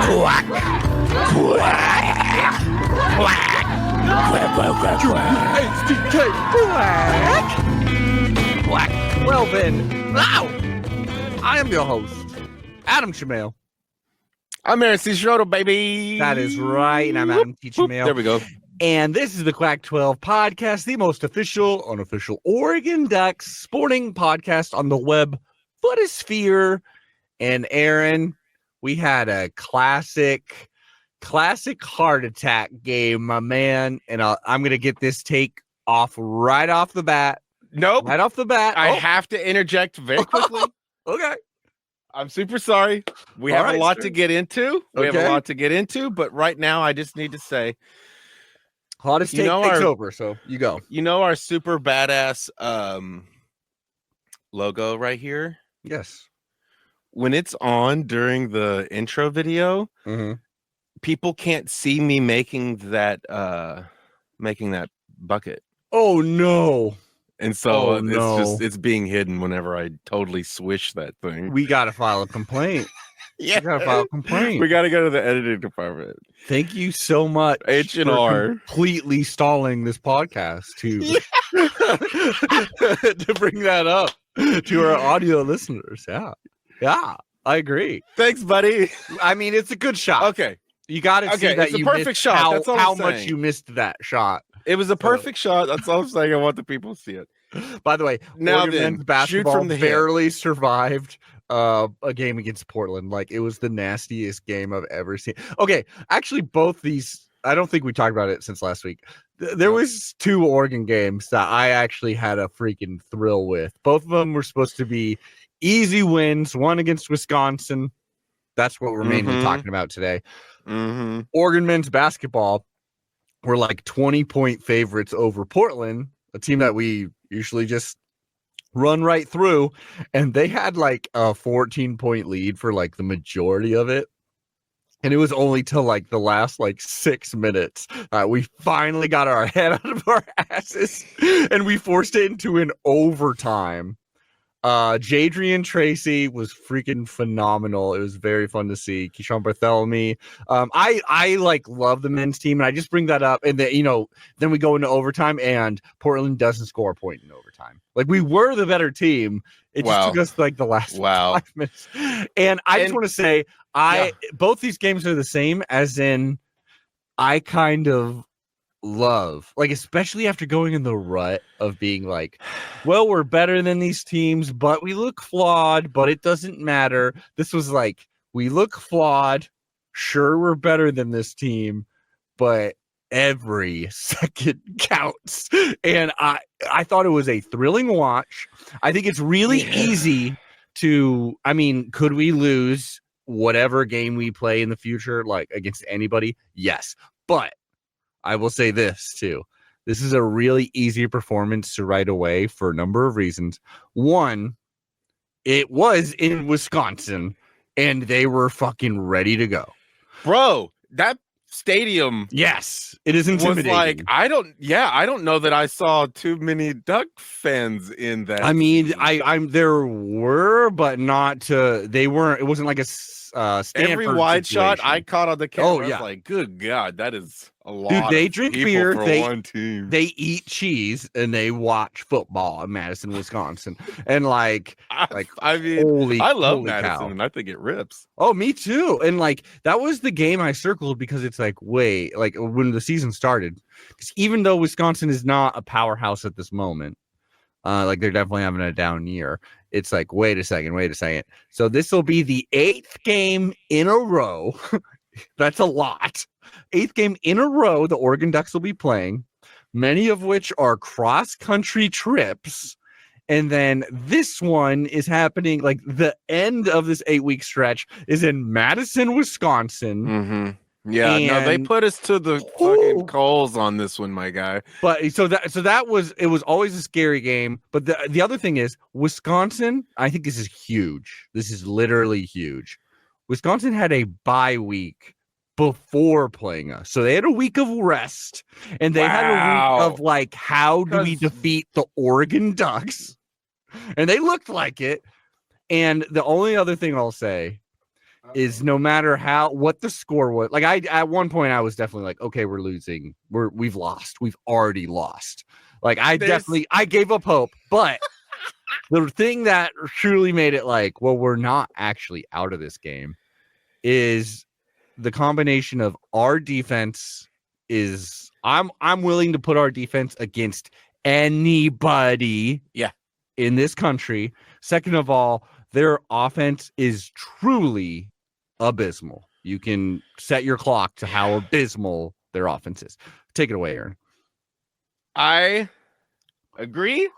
Quack. Quack. Quack. HDK. Quack. Quack. Well then, now, I am your host, Adam Chamail. I'm Aaron C. Schroeder, baby. That is right, and I'm Adam T. Chamail. There we go. And this is the Quack 12 podcast, the most official, unofficial Oregon Ducks sporting podcast on the web footosphere. And Aaron, we had a classic heart attack game, my man. And I'm going to get this take off right off the bat. Nope. Right off the bat. I have to interject very quickly. Okay. I'm super sorry. We have a lot to get into. But right now I just need to say, hottest take takes over, so you go. You know our super badass logo right here? Yes. When it's on during the intro video, people can't see me making that bucket. Oh no. And so it's being hidden whenever I totally swish that thing. We gotta file a complaint. Yeah, we gotta file a complaint. We gotta go to the editing department. Thank you so much. H&R completely stalling this podcast to bring that up to our audio listeners. Yeah, I agree. Thanks, buddy. I mean, it's a good shot. Okay, you got to see that it's a perfect shot. That's all how I'm much saying. you missed that shot. It was a perfect shot. That's all I'm saying. I want the people to see it. By the way, now Oregon then, men's basketball shoot from the barely survived a game against Portland. Like, it was the nastiest game I've ever seen. Okay, actually, both these, I don't think we talked about it since last week. There was two Oregon games that I actually had a freaking thrill with. Both of them were supposed to be easy wins. One against Wisconsin. That's what we're mainly talking about today. Oregon men's basketball were like 20-point favorites over Portland, a team that we usually just run right through. And they had like a 14-point lead for like the majority of it. And it was only till like the last like 6 minutes we finally got our head out of our asses and we forced it into an overtime. Jadrian Tracy was freaking phenomenal. It was very fun to see. Keyshawn Bartholomew. I like love the men's team, and I just bring that up. And then we go into overtime, and Portland doesn't score a point in overtime. Like, we were the better team. It just took us like the last 5 minutes. And I just want to say, both these games are the same, as in I kind of love, like, especially after going in the rut of being like, well, we're better than these teams, but we look flawed, but it doesn't matter. This was like, we look flawed, sure, we're better than this team, but every second counts. And I thought it was a thrilling watch. I think it's really easy to, I mean, could we lose whatever game we play in the future, like against anybody? Yes, but I will say this too. This is a really easy performance to write away for a number of reasons. One, it was in Wisconsin and they were fucking ready to go. Bro, that stadium. Yes, it is intimidating. Was like, I don't know that I saw too many Duck fans in that. I mean, I'm there were, but not to, they weren't, it wasn't like a Stanford every wide situation. shot I caught on the camera. Oh, yeah. I was like, good God, that is a lot. Dude, they drink beer, one team. They eat cheese, and they watch football in Madison, Wisconsin. And I mean, I love holy Madison, cow. and I think it rips. Oh, me too. And like, that was the game I circled because it's like, wait, like when the season started, because even though Wisconsin is not a powerhouse at this moment, like they're definitely having a down year. It's like, wait a second. So this will be the 8th game in a row. That's a lot. 8th game in a row the Oregon Ducks will be playing, many of which are cross-country trips. And then this one is happening, like the end of this 8-week stretch is in Madison, Wisconsin. Yeah, no, they put us to the fucking coals on this one, my guy. But so that was, it was always a scary game. But the other thing is, Wisconsin, I think this is huge. This is literally huge. Wisconsin had a bye week before playing us. So they had a week of rest, and they had a week of like, how do we defeat the Oregon Ducks? And they looked like it. And the only other thing I'll say is no matter what the score was. Like at one point I was definitely like, okay, we're losing. We've lost. We've already lost. Like I gave up hope, but the thing that truly made it like, well, we're not actually out of this game is the combination of our defense is I'm willing to put our defense against anybody in this country. Second of all, their offense is truly abysmal. You can set your clock to how abysmal their offense is. Take it away, Aaron. I agree.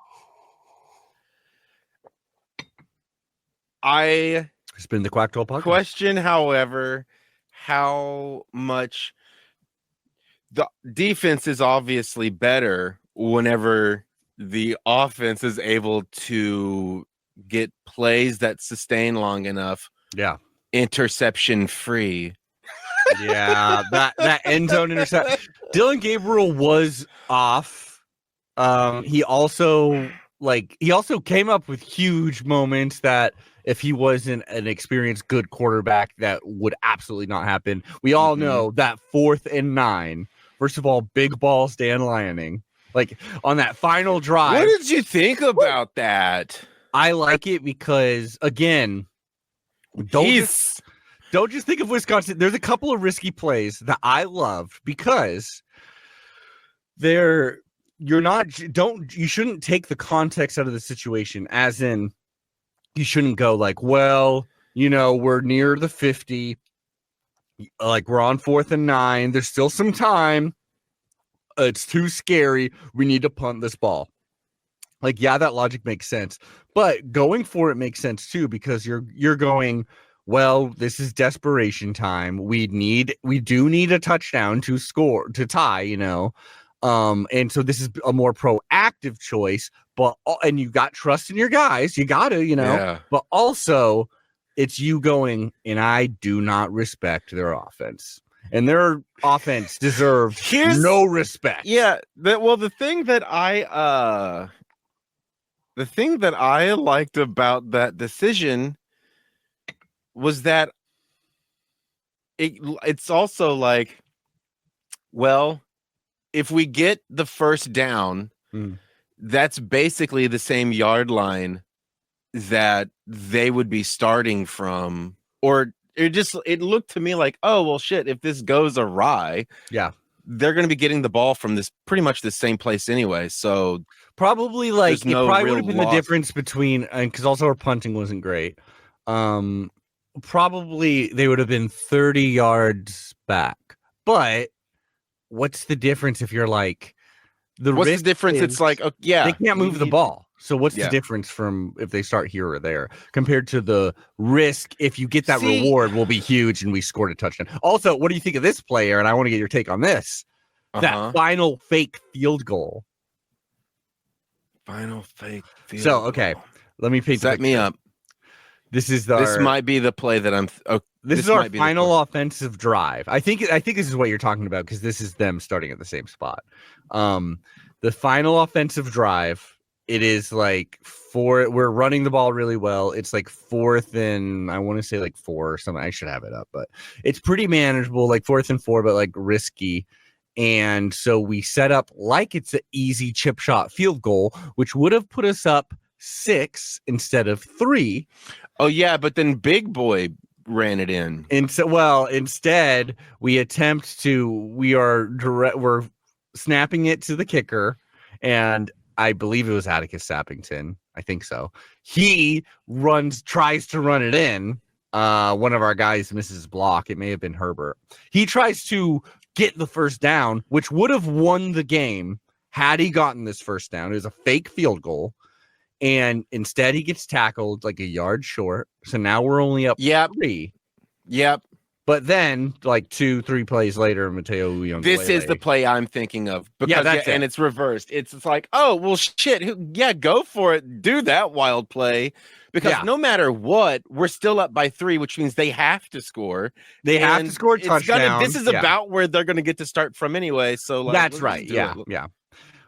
It's been the Quack 12 podcast. Question, however, how much the defense is obviously better whenever the offense is able to get plays that sustain long enough. Yeah. Interception free. Yeah, that end zone interception. Dylan Gabriel was off. He also came up with huge moments that if he wasn't an experienced good quarterback, that would absolutely not happen. We all know that 4th and 9. First of all, big balls Dan Lanning. Like on that final drive. What did you think about that? I like it because again, don't just think of Wisconsin. There's a couple of risky plays that I love because you shouldn't take the context out of the situation, as in you shouldn't go like, well, we're near the 50, like we're on 4th and 9. There's still some time. It's too scary. We need to punt this ball. Like, yeah, that logic makes sense, but going for it makes sense too, because you're going, well, this is desperation time. We do need a touchdown to score, to tie, and so this is a more proactive choice, and you got trust in your guys. You got to, but also it's you going, and I do not respect their offense. And their offense deserved no respect. Yeah. The thing that I liked about that decision was that it's also like, well, if we get the first down, that's basically the same yard line that they would be starting from, or it looked to me like, oh, well, shit, if this goes awry, they're going to be getting the ball from pretty much the same place anyway. So probably like it probably would have been the difference between, because also our punting wasn't great. Probably they would have been 30 yards back. But what's the difference if you're like, what's the difference? It's like, they can't move the ball. So what's the difference from if they start here or there compared to the risk? If you get that reward, will be huge, and we scored a touchdown. Also, what do you think of this player? And I want to get your take on this. That final fake field goal. Final fake field goal. So, okay, let me set me up. This might be the play that I'm. This is our final offensive drive. I think this is what you're talking about, because this is them starting at the same spot. The final offensive drive. It is like we're running the ball really well. It's like 4th and I want to say like 4 or something. I should have it up, but it's pretty manageable, like 4th and 4, but like risky. And so we set up like it's an easy chip shot field goal, which would have put us up 6 instead of 3. Oh yeah, but then Big Boy ran it in. And so, instead we're snapping it to the kicker, and I believe it was Atticus Sappington. I think so. He tries to run it in. One of our guys misses block. It may have been Herbert. He tries to get the first down, which would have won the game had he gotten this first down. It was a fake field goal. And instead he gets tackled like a yard short. So now we're only up 3. Yep. But then, like 2-3 plays later, Mateo Young. This is the play I'm thinking of, because and it's reversed. It's like, oh well, shit, go for it, do that wild play, because no matter what, we're still up by 3, which means they have to score. They have to score a touchdown. This is about where they're going to get to start from anyway. So that's right. Yeah.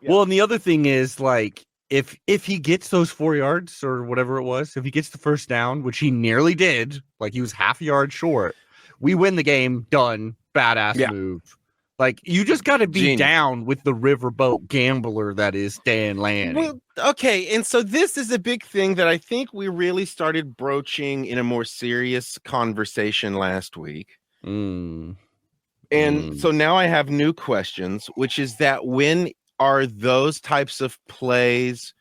Well, and the other thing is, like, if he gets those 4 yards or whatever it was, if he gets the first down, which he nearly did, like he was half a yard short, we win the game. Done. Badass move. Like, you just got to be down with the riverboat gambler that is Dan Lanning. Well, okay, and so this is a big thing that I think we really started broaching in a more serious conversation last week. And so now I have new questions, which is that when are those types of plays,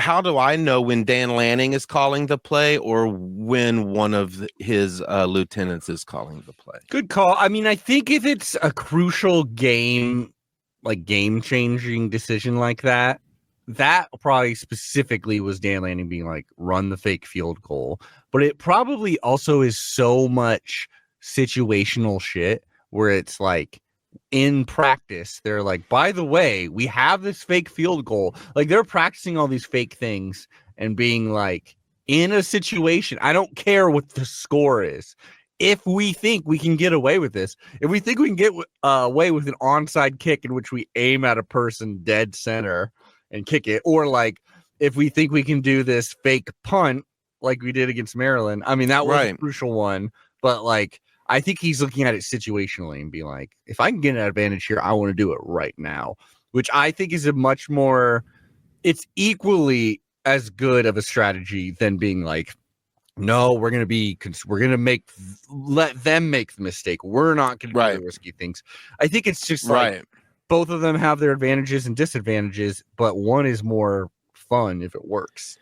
how do I know when Dan Lanning is calling the play or when one of his lieutenants is calling the play? Good call. I mean, I think if it's a crucial game, like game-changing decision like that probably specifically was Dan Lanning being like, run the fake field goal. But it probably also is so much situational shit where it's like, in practice, they're like, by the way, we have this fake field goal. Like, they're practicing all these fake things and being like, in a situation, I don't care what the score is. If we think we can get away with this, if we think we can get away with an onside kick in which we aim at a person dead center and kick it, or like if we think we can do this fake punt like we did against Maryland, I mean, that was a crucial one, but like, I think he's looking at it situationally and being like, if I can get an advantage here, I want to do it right now, which I think is a much more, it's equally as good of a strategy than being like, no, we're going to let them make the mistake. We're not going to do the risky things. I think it's just like both of them have their advantages and disadvantages, but one is more fun if it works.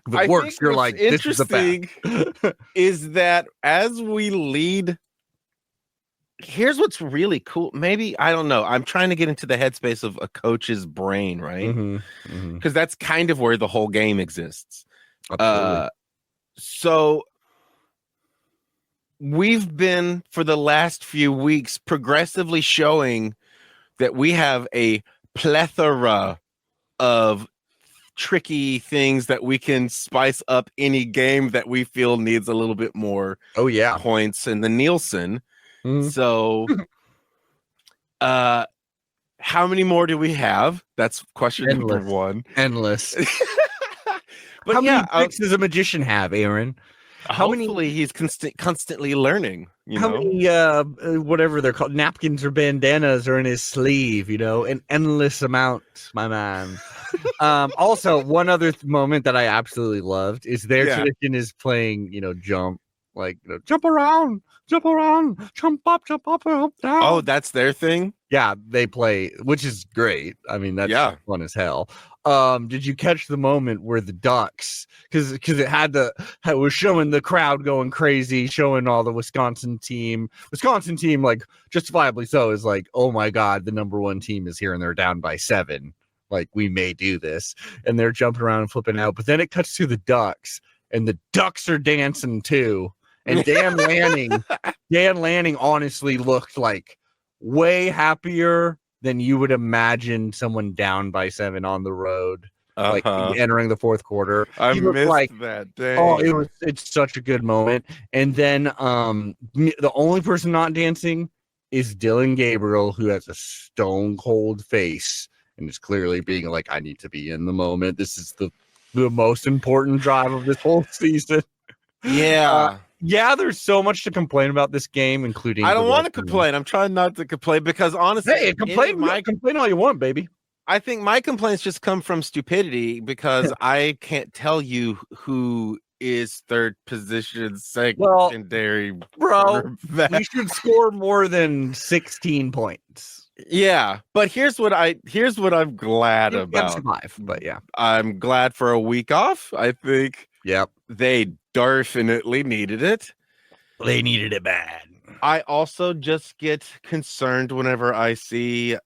If it works, you're like, this is the best. Is that as we lead, here's what's really cool. Maybe, I don't know. I'm trying to get into the headspace of a coach's brain, right? Because that's kind of where the whole game exists. So we've been, for the last few weeks, progressively showing that we have a plethora of tricky things that we can spice up any game that we feel needs a little bit more points in the Nielsen. So how many more do we have? That's question number one. Endless. But how many tricks does a magician have, Aaron? Hopefully he's constantly learning. How many whatever they're called, napkins or bandanas are in his sleeve, an endless amount, my man. Also, one other moment that I absolutely loved is their tradition is playing, jump, like jump around, jump up, down. Oh, that's their thing? Yeah, they play, which is great. I mean, that's fun as hell. Did you catch the moment where the Ducks, because it was showing the crowd going crazy, showing all the Wisconsin team, like justifiably so, is like, oh my God, the number one team is here and they're down by 7. Like, we may do this. And they're jumping around and flipping out. But then it cuts to the Ducks, and the Ducks are dancing too. And Dan Lanning honestly looked like way happier than you would imagine someone down by 7 on the road, like entering the fourth quarter. I missed that. Dang. Oh, it's such a good moment. And then the only person not dancing is Dylan Gabriel, who has a stone cold face and is clearly being like, I need to be in the moment. This is the most important drive of this whole season. Yeah. There's so much to complain about this game, including. I don't want to complain. I'm trying not to complain because honestly, hey, complain all you want, baby. I think my complaints just come from stupidity because I can't tell you who is third position secondary. Bro, we should score more than 16 points. Yeah, but here's what I'm glad about. Survive, but yeah, I'm glad for a week off. I think. Yep. They definitely needed it. They needed it bad. I also just get concerned whenever I see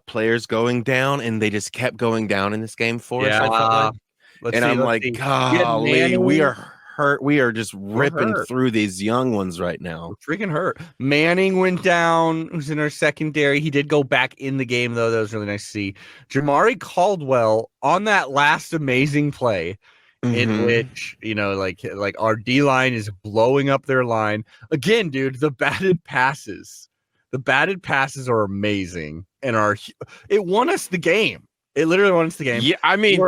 players going down, and they just kept going down in this game for us. I felt like. I'm like, golly, we are hurt. We are just ripping through these young ones right now. We're freaking hurt. Manning went down, who's in our secondary. He did go back in the game, though. That was really nice to see. Jamari Caldwell on that last amazing play. In which, like our D line is blowing up their line again, dude. The batted passes are amazing, and it won us the game. It literally won us the game. Yeah, I mean,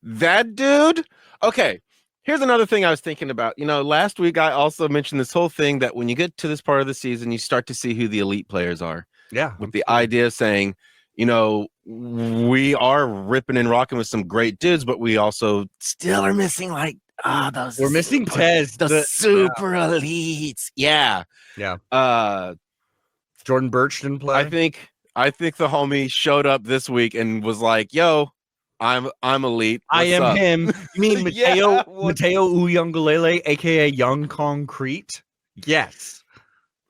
that dude. Okay, here's another thing I was thinking about. Last week I also mentioned this whole thing that when you get to this part of the season, you start to see who the elite players are. Yeah. With the idea of saying, we are ripping and rocking with some great dudes, but we also still are missing those. We're missing Tez, the super elites. Yeah. Yeah. Jordan Birch didn't play. I think the homie showed up this week and was like, "Yo, I'm elite. I am up? him." You mean Mateo Uyunglele, aka Young Concrete? Yes.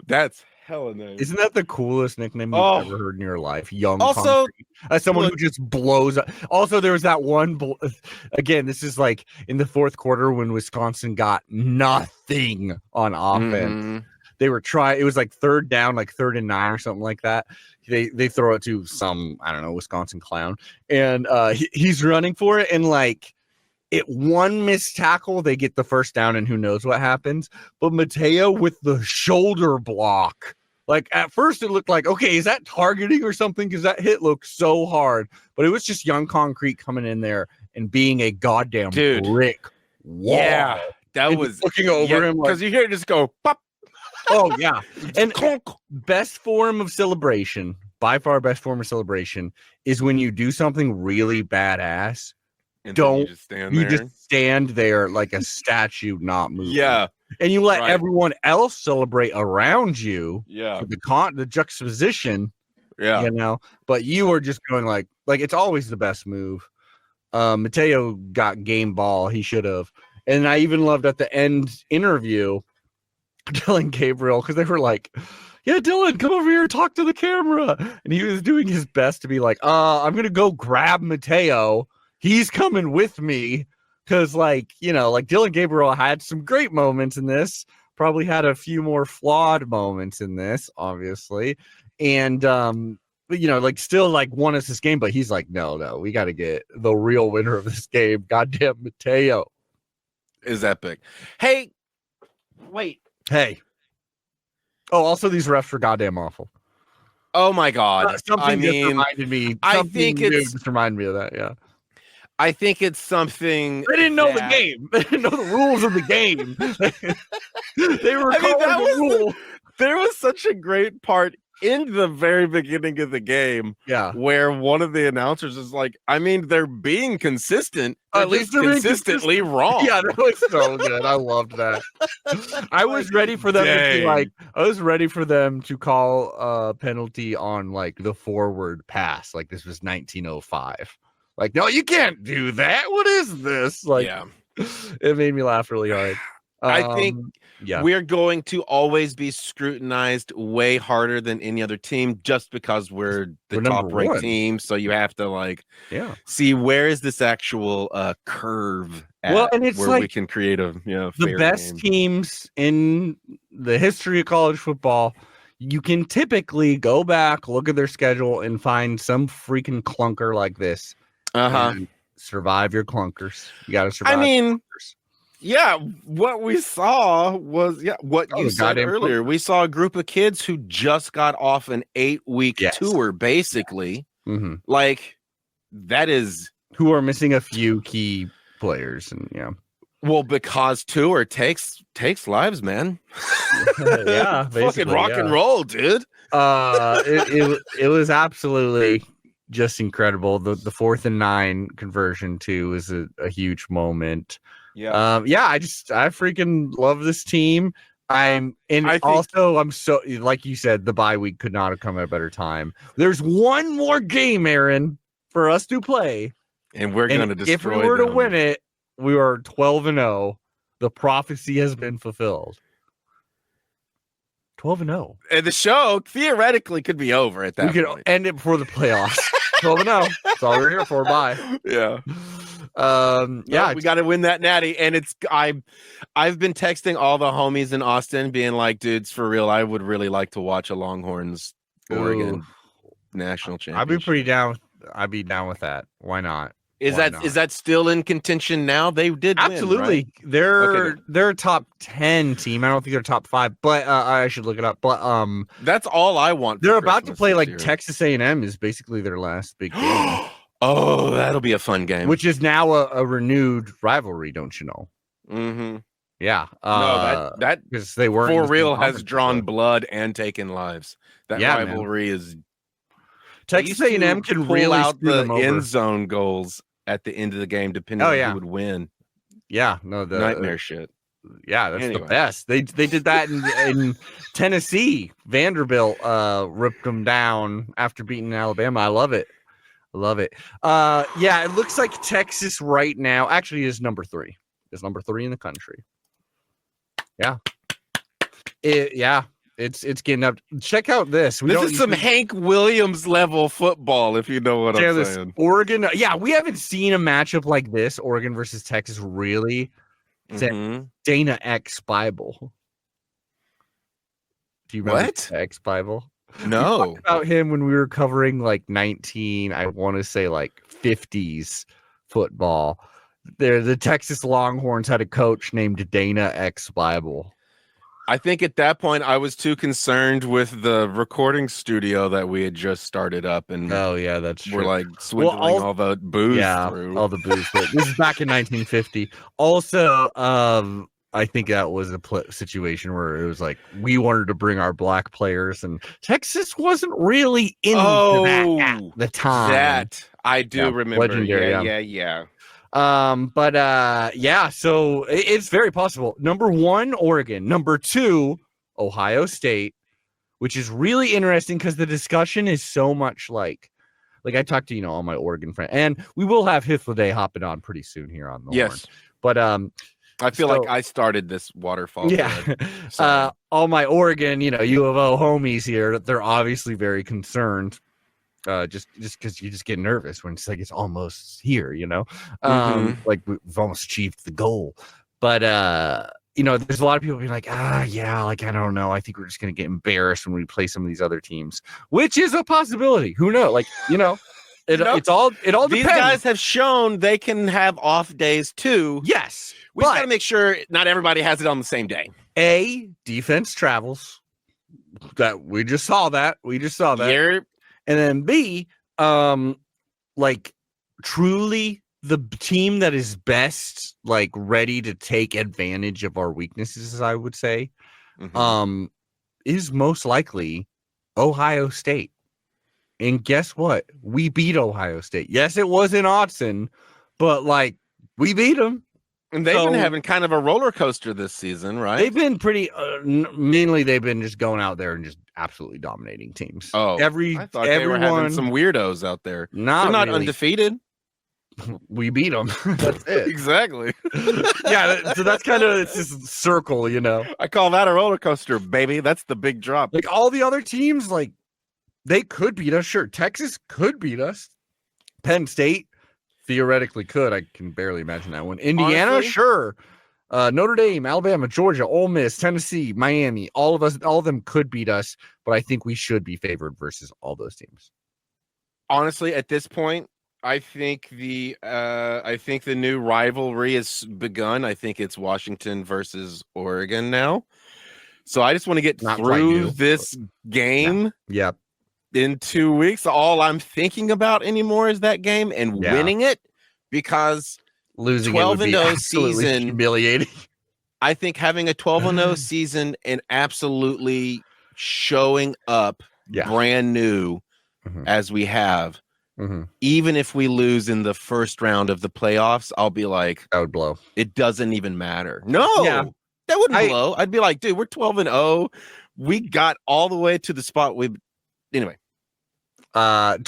That's hella nice. Isn't that the coolest nickname you've ever heard in your life? Young Concrete. As someone who just blows up. Also, there was that one. Again, this is like in the fourth quarter when Wisconsin got nothing on offense. Mm-hmm. They were trying. It was like third down, like 3rd and 9 or something like that. They throw it to some, I don't know, Wisconsin clown, and he's running for it, and like one missed tackle, they get the first down, and who knows what happens. But Mateo with the shoulder block, like at first it looked like, okay, is that targeting or something? Because that hit looked so hard, but it was just Young Concrete coming in there and being a goddamn brick wall. Yeah, that was looking over him because you hear it just go pop. Oh yeah, and best form of celebration, by far best form of celebration, is when you do something really badass. And you just stand there like a statue, not moving. Yeah, and you let everyone else celebrate around you. Yeah, for the juxtaposition. Yeah, but you are just going like it's always the best move. Mateo got game ball. He should have. And I even loved at the end interview, Dylan Gabriel, because they were like, yeah, Dylan, come over here and talk to the camera. And he was doing his best to be like, I'm going to go grab Mateo. He's coming with me. Because Dylan Gabriel had some great moments in this, probably had a few more flawed moments in this, obviously. And, still won us this game. But he's like, no, we got to get the real winner of this game. Goddamn Mateo. Is epic. Hey, wait. Hey. Oh, also these refs were goddamn awful. Oh my god. Just reminded me. I think just reminded me of that. Yeah. I think it's something. They didn't know the game. They didn't know the rules of the game. They were calling the rule. There was such a great part in the very beginning of the game, where one of the announcers is like, I mean, they're being consistent. At least they're consistently wrong. Yeah, that was so good. I loved that. I was ready for them to I was ready for them to call a penalty on the forward pass. Like this was 1905. Like, no, you can't do that. What is this? It made me laugh really hard. I think we're going to always be scrutinized way harder than any other team just because we're the top ranked team. So you have to see where is this actual curve at, well, and it's where we can create a the best teams in the history of college football. You can typically go back, look at their schedule, and find some freaking clunker like this. Survive your clunkers. You got to survive. I mean, yeah, what we saw was what you said earlier. We saw a group of kids who just got off an 8-week tour, basically. Mm-hmm. That is who are missing a few key players, and well, because tour takes lives, man. Yeah, fucking rock and roll, dude. It was absolutely just incredible. The 4th and 9 conversion too is a huge moment. Yeah. I freaking love this team. I'm so, like you said, the bye week could not have come at a better time. There's one more game, Aaron, for us to play, and we're going to destroy. If we were to win it, we are 12-0. The prophecy has been fulfilled. 12-0. And the show theoretically could be over at that point. We could end it before the playoffs. 12-0. That's all we're here for. Bye. Yeah. We got to win that natty, and I've been texting all the homies in Austin being like, dudes, for real, I would really like to watch a Longhorns Oregon national championship. I'd be down with that. Why not? Is that still in contention now? They did absolutely win, right? They're a top 10 team. I don't think they're top 5, but I should look it up. But that's all I want. They're about to play Texas A&M is basically their last big game. Oh, that'll be a fun game. which is now a renewed rivalry, don't you know? Mm-hmm. Yeah. No, that because they weren't for in the same real has conference drawn before. blood and taken lives. That Yeah, man. rivalry is. Texas They used A&M to can pull really out screw the them over. end zone goals at the end of the game, depending on who would win. Yeah, no, the Nightmare shit. Yeah, that's Anyway. the best. They did that in Tennessee. Vanderbilt ripped them down after beating Alabama. I love it. Yeah, it looks like Texas right now actually is number 3. Is number 3 in the country. Yeah. It's getting up. Check out this. This is some Hank Williams level football, if you know what I'm saying. Oregon. Yeah, we haven't seen a matchup like this, Oregon versus Texas, really. Dana X Bible. Do you remember X Bible? No. We talked about him when we were covering like 19, I want to say like 50s football. The Texas Longhorns had a coach named Dana X Bible. I think at that point I was too concerned with the recording studio that we had just started up, and that's true. We're like swindling all the booze through. All the booze. This is back in 1950. Also, I think that was a situation where it was like we wanted to bring our black players, and Texas wasn't really into that at the time. That I do remember. Legendary, yeah. So it's very possible. Number 1, Oregon. Number 2, Ohio State, which is really interesting because the discussion is so much like I talked to all my Oregon friends, and we will have Hythloday hopping on pretty soon here on the horn. But I feel like I started this waterfall. Yeah. All my Oregon, U of O homies here, they're obviously very concerned. Just because you just get nervous when it's like it's almost here, like we've almost achieved the goal. But there's a lot of people being like, I don't know. I think we're just gonna get embarrassed when we play some of these other teams, which is a possibility. Who knows? It all depends. These guys have shown they can have off days too. Yes. We just gotta make sure not everybody has it on the same day. Defense travels. That we just saw that. Yep. And then B, truly the team that is best, ready to take advantage of our weaknesses, I would say, is most likely Ohio State. And guess what? We beat Ohio State. Yes, it was in Autzen, but we beat them. And they've been having kind of a roller coaster this season, right? They've been pretty, mainly they've been just going out there and just absolutely dominating teams. Oh, I thought they were having some weirdos out there. They're not really undefeated. We beat them. That's it. Exactly. Yeah, so that's kind of, it's this circle, I call that a roller coaster, baby. That's the big drop. All the other teams, they could beat us. Sure, Texas could beat us. Penn State theoretically could. I can barely imagine that one. Indiana, honestly, sure. Notre Dame, Alabama, Georgia, Ole Miss, Tennessee, Miami, all of them could beat us, but I think we should be favored versus all those teams. Honestly, at this point, I think the new rivalry has begun. I think it's Washington versus Oregon now. So I just want to get through this game. Yep. In 2 weeks, all I'm thinking about anymore is that game and winning it, because losing 12-0 season humiliating. I think having a 12-0 season and absolutely showing up brand new as we have, even if we lose in the first round of the playoffs, I'll be like, that would blow. It doesn't even matter. No, that wouldn't blow. I'd be like, dude, we're 12-0. We got all the way to the spot anyway. I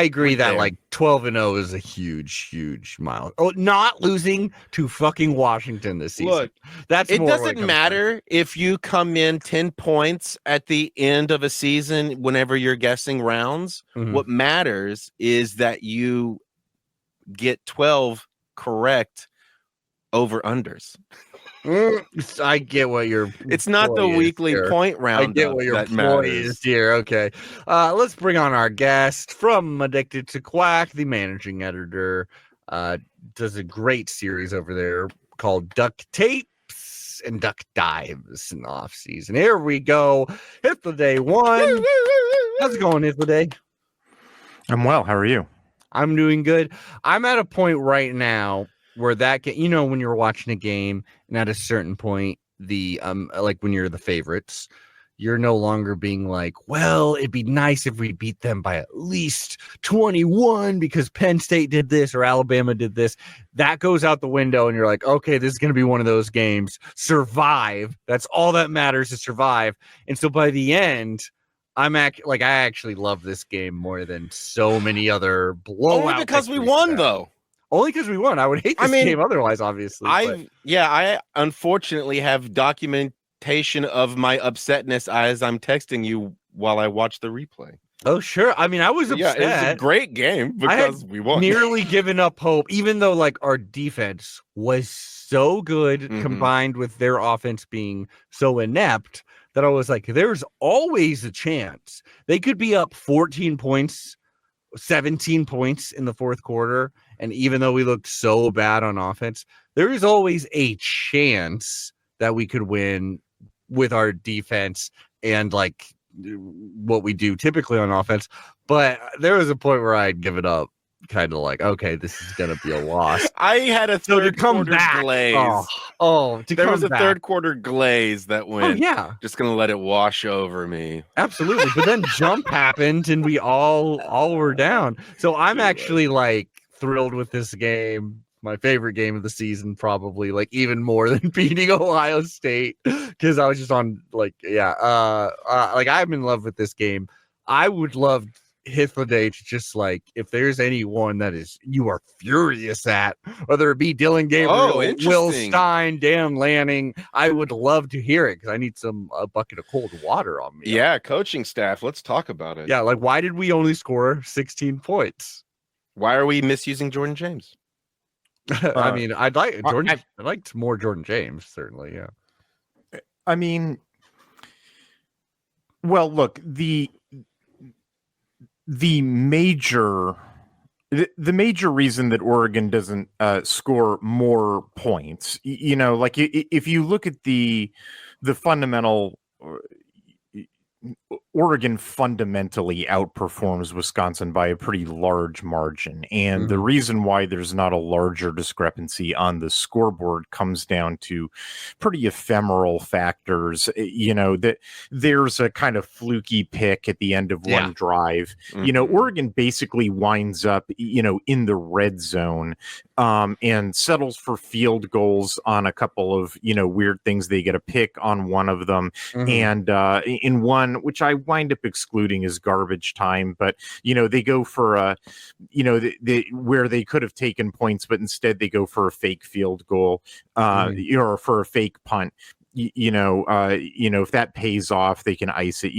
agree that 12-0 is a huge mile. Oh, not losing to fucking Washington this season. Look, it doesn't matter if you come in 10 points at the end of a season whenever you're guessing rounds. What matters is that you get 12 correct over unders. I get what it's not the weekly point round. I get what your point is here. Okay. Let's bring on our guest from Addicted to Quack, the managing editor. Does a great series over there called Duck Tapes and Duck Dives in the off season. Here we go. Hythloday 1. How's it going, Hythloday? I'm well. How are you? I'm doing good. I'm at a point right now where when you're watching a game and at a certain point, like when you're the favorites, you're no longer being like, well, it'd be nice if we beat them by at least 21 because Penn State did this or Alabama did this. That goes out the window and you're like, okay, this is going to be one of those games. Survive. That's all that matters, is survive. And so by the end, I actually love this game more than so many other blowout. Only because we won, though. Only because we won. I would hate this game otherwise, obviously. I unfortunately have documentation of my upsetness as I'm texting you while I watch the replay. Oh, sure. I mean, I was upset. Yeah, it was a great game because we won. Nearly given up hope, even though like our defense was so good combined with their offense being so inept that I was like, there's always a chance they could be up 14 points, 17 points in the fourth quarter. And even though we looked so bad on offense, there is always a chance that we could win with our defense and like what we do typically on offense. But there was a point where I'd given up, kind of like, okay, this is going to be a loss. I had a third quarter glaze. There was a third quarter glaze that went, just going to let it wash over me. Absolutely. But then jump happened and we all were down. So I'm actually like thrilled with this game. My favorite game of the season, probably, like even more than beating Ohio State, because I was just on like I'm in love with this game. I would love Hythloday to just like, if there's anyone that is you are furious at, whether it be Dylan Gabriel, Will Stein, Dan Lanning, I would love to hear it because I need a bucket of cold water on me. Yeah, coaching staff, let's talk about it. Yeah, like why did we only score 16 points? Why are we misusing Jordan James? I mean, I'd like Jordan. I liked more Jordan James, certainly. Yeah. I mean, well, look, the major reason that Oregon doesn't score more points, like if you look at the fundamental. Oregon fundamentally outperforms Wisconsin by a pretty large margin. And the reason why there's not a larger discrepancy on the scoreboard comes down to pretty ephemeral factors. That there's a kind of fluky pick at the end of one drive. Oregon basically winds up, in the red zone and settles for field goals on a couple of, weird things. They get a pick on one of them. And in one, which I wind up excluding as garbage time, but they go for a where they could have taken points, but instead they go for a fake field goal or for a fake punt. If that pays off, they can ice it.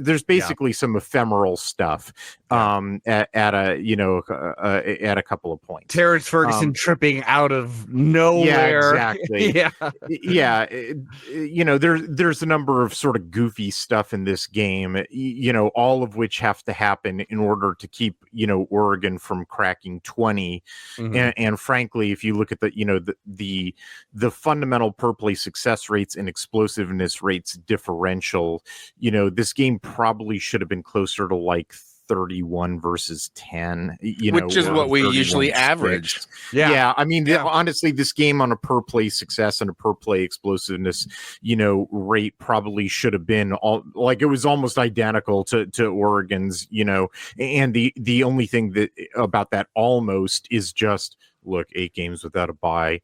There's basically some ephemeral stuff at a couple of points. Terrence Ferguson tripping out of nowhere. Yeah, exactly. There's a number of sort of goofy stuff in this game, all of which have to happen in order to keep, Oregon from cracking 20. And frankly, if you look at the fundamental per play success rates and explosiveness rates differential, this game probably should have been closer to like 31 versus 10, which is what we usually average. Yeah. I mean, honestly, this game on a per play success and a per play explosiveness, rate probably should have been it was almost identical to Oregon's, and the only thing that about that almost is just, look, 8 games without a bye,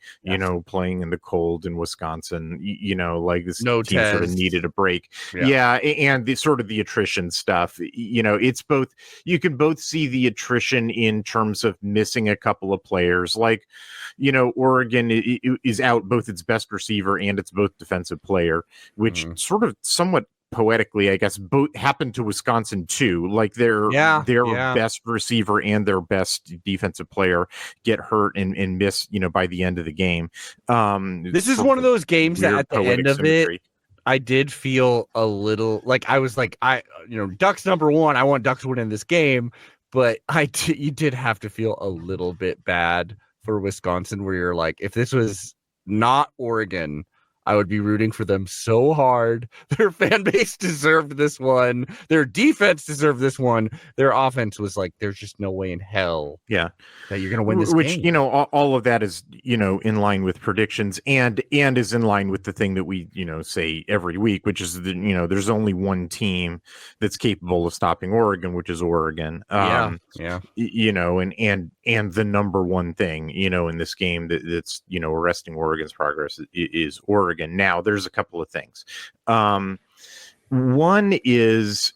playing in the cold in Wisconsin, this team sort of needed a break. And the sort of the attrition stuff, it's both, you can both see the attrition in terms of missing a couple of players, like, Oregon is out both its best receiver and its both defensive player, which sort of somewhat poetically, I guess, both happened to Wisconsin too. Like their best receiver and their best defensive player get hurt and miss, by the end of the game. This is one of those games that at the end of it, I did feel a little like I was like, Ducks number one. I want Ducks to win in this game, but you did have to feel a little bit bad for Wisconsin, where you're like, if this was not Oregon, I would be rooting for them so hard. Their fan base deserved this one. Their defense deserved this one. Their offense was like, there's just no way in hell that you're going to win this Which, game. all of that is, in line with predictions and is in line with the thing that we, say every week, which is that, there's only one team that's capable of stopping Oregon, which is Oregon. And the number one thing, in this game that's, arresting Oregon's progress is Oregon. Now, there's a couple of things. One is,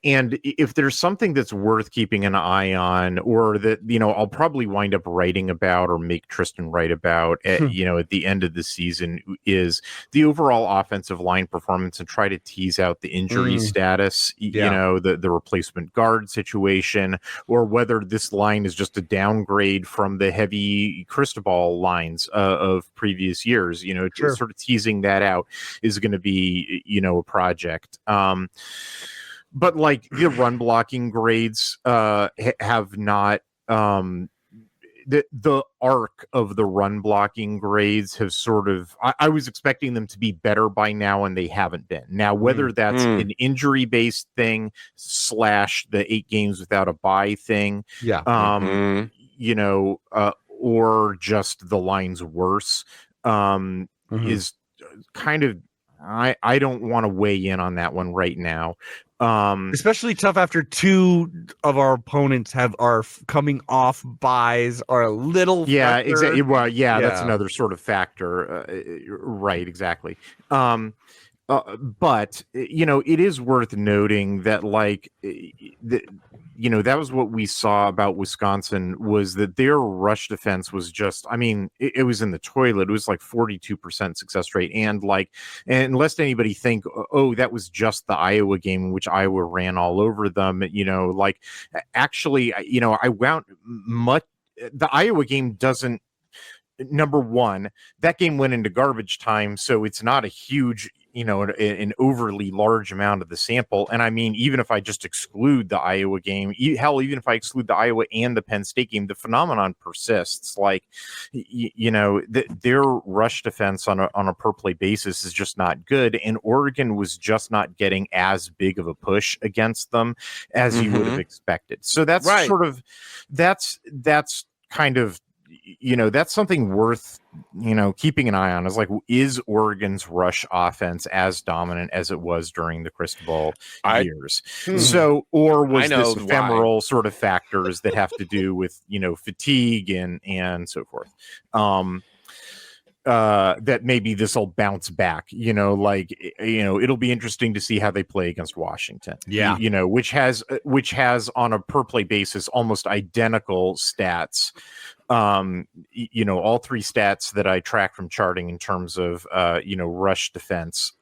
and if there's something that's worth keeping an eye on, or that, I'll probably wind up writing about or make Tristan write about at the end of the season, is the overall offensive line performance, and try to tease out the injury status, the replacement guard situation, or whether this line is just a downgrade from the heavy Cristobal lines of previous years. Sort of teasing that out is going to be, a project. But like the run blocking grades have not the arc of the run blocking grades have sort of, I was expecting them to be better by now, and they haven't been. Now, whether that's an injury based thing / the 8 games without a bye thing, or just the line's worse, is kind of, I don't want to weigh in on that one right now. Especially tough after 2 of our opponents are coming off buys, are a little exactly. Well, that's another sort of factor, right? Exactly. But it is worth noting that that was what we saw about Wisconsin, was that their rush defense was just, it was in the toilet. It was like 42% success rate. And lest anybody think, oh, that was just the Iowa game in which Iowa ran all over them. Actually, I wound much, the Iowa game doesn't, number one, that game went into garbage time. So it's not a huge, an overly large amount of the sample. And even if I just exclude the Iowa game, even if I exclude the Iowa and the Penn State game, the phenomenon persists. Their rush defense on a per play basis is just not good. And Oregon was just not getting as big of a push against them as you would have expected. So that's sort of, that's kind of, that's something worth, keeping an eye on, is Oregon's rush offense as dominant as it was during the Cristobal years? So, or was this ephemeral sort of factors that have to do with, fatigue and so forth? That maybe this will bounce back, it'll be interesting to see how they play against Washington, which has on a per play basis almost identical stats. All 3 stats that I track from charting in terms of, rush defense.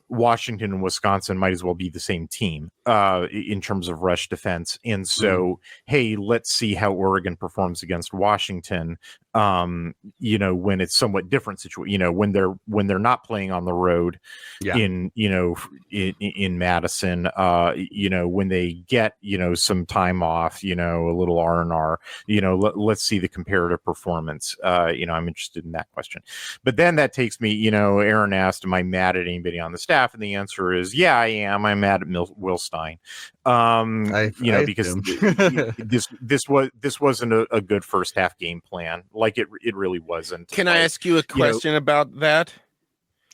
Washington and Wisconsin might as well be the same team in terms of rush defense. And so, hey, let's see how Oregon performs against Washington, when it's somewhat different situation, when they're not playing on the road in Madison, when they get, some time off, a little R&R, let's see the comparative performance. I'm interested in that question. But then that takes me, Aaron asked, am I mad at anybody on the staff? And the answer is, yeah, I am. I'm mad at Will Stein. Because this wasn't a good first half game plan. It really wasn't. Can I ask you a question about that?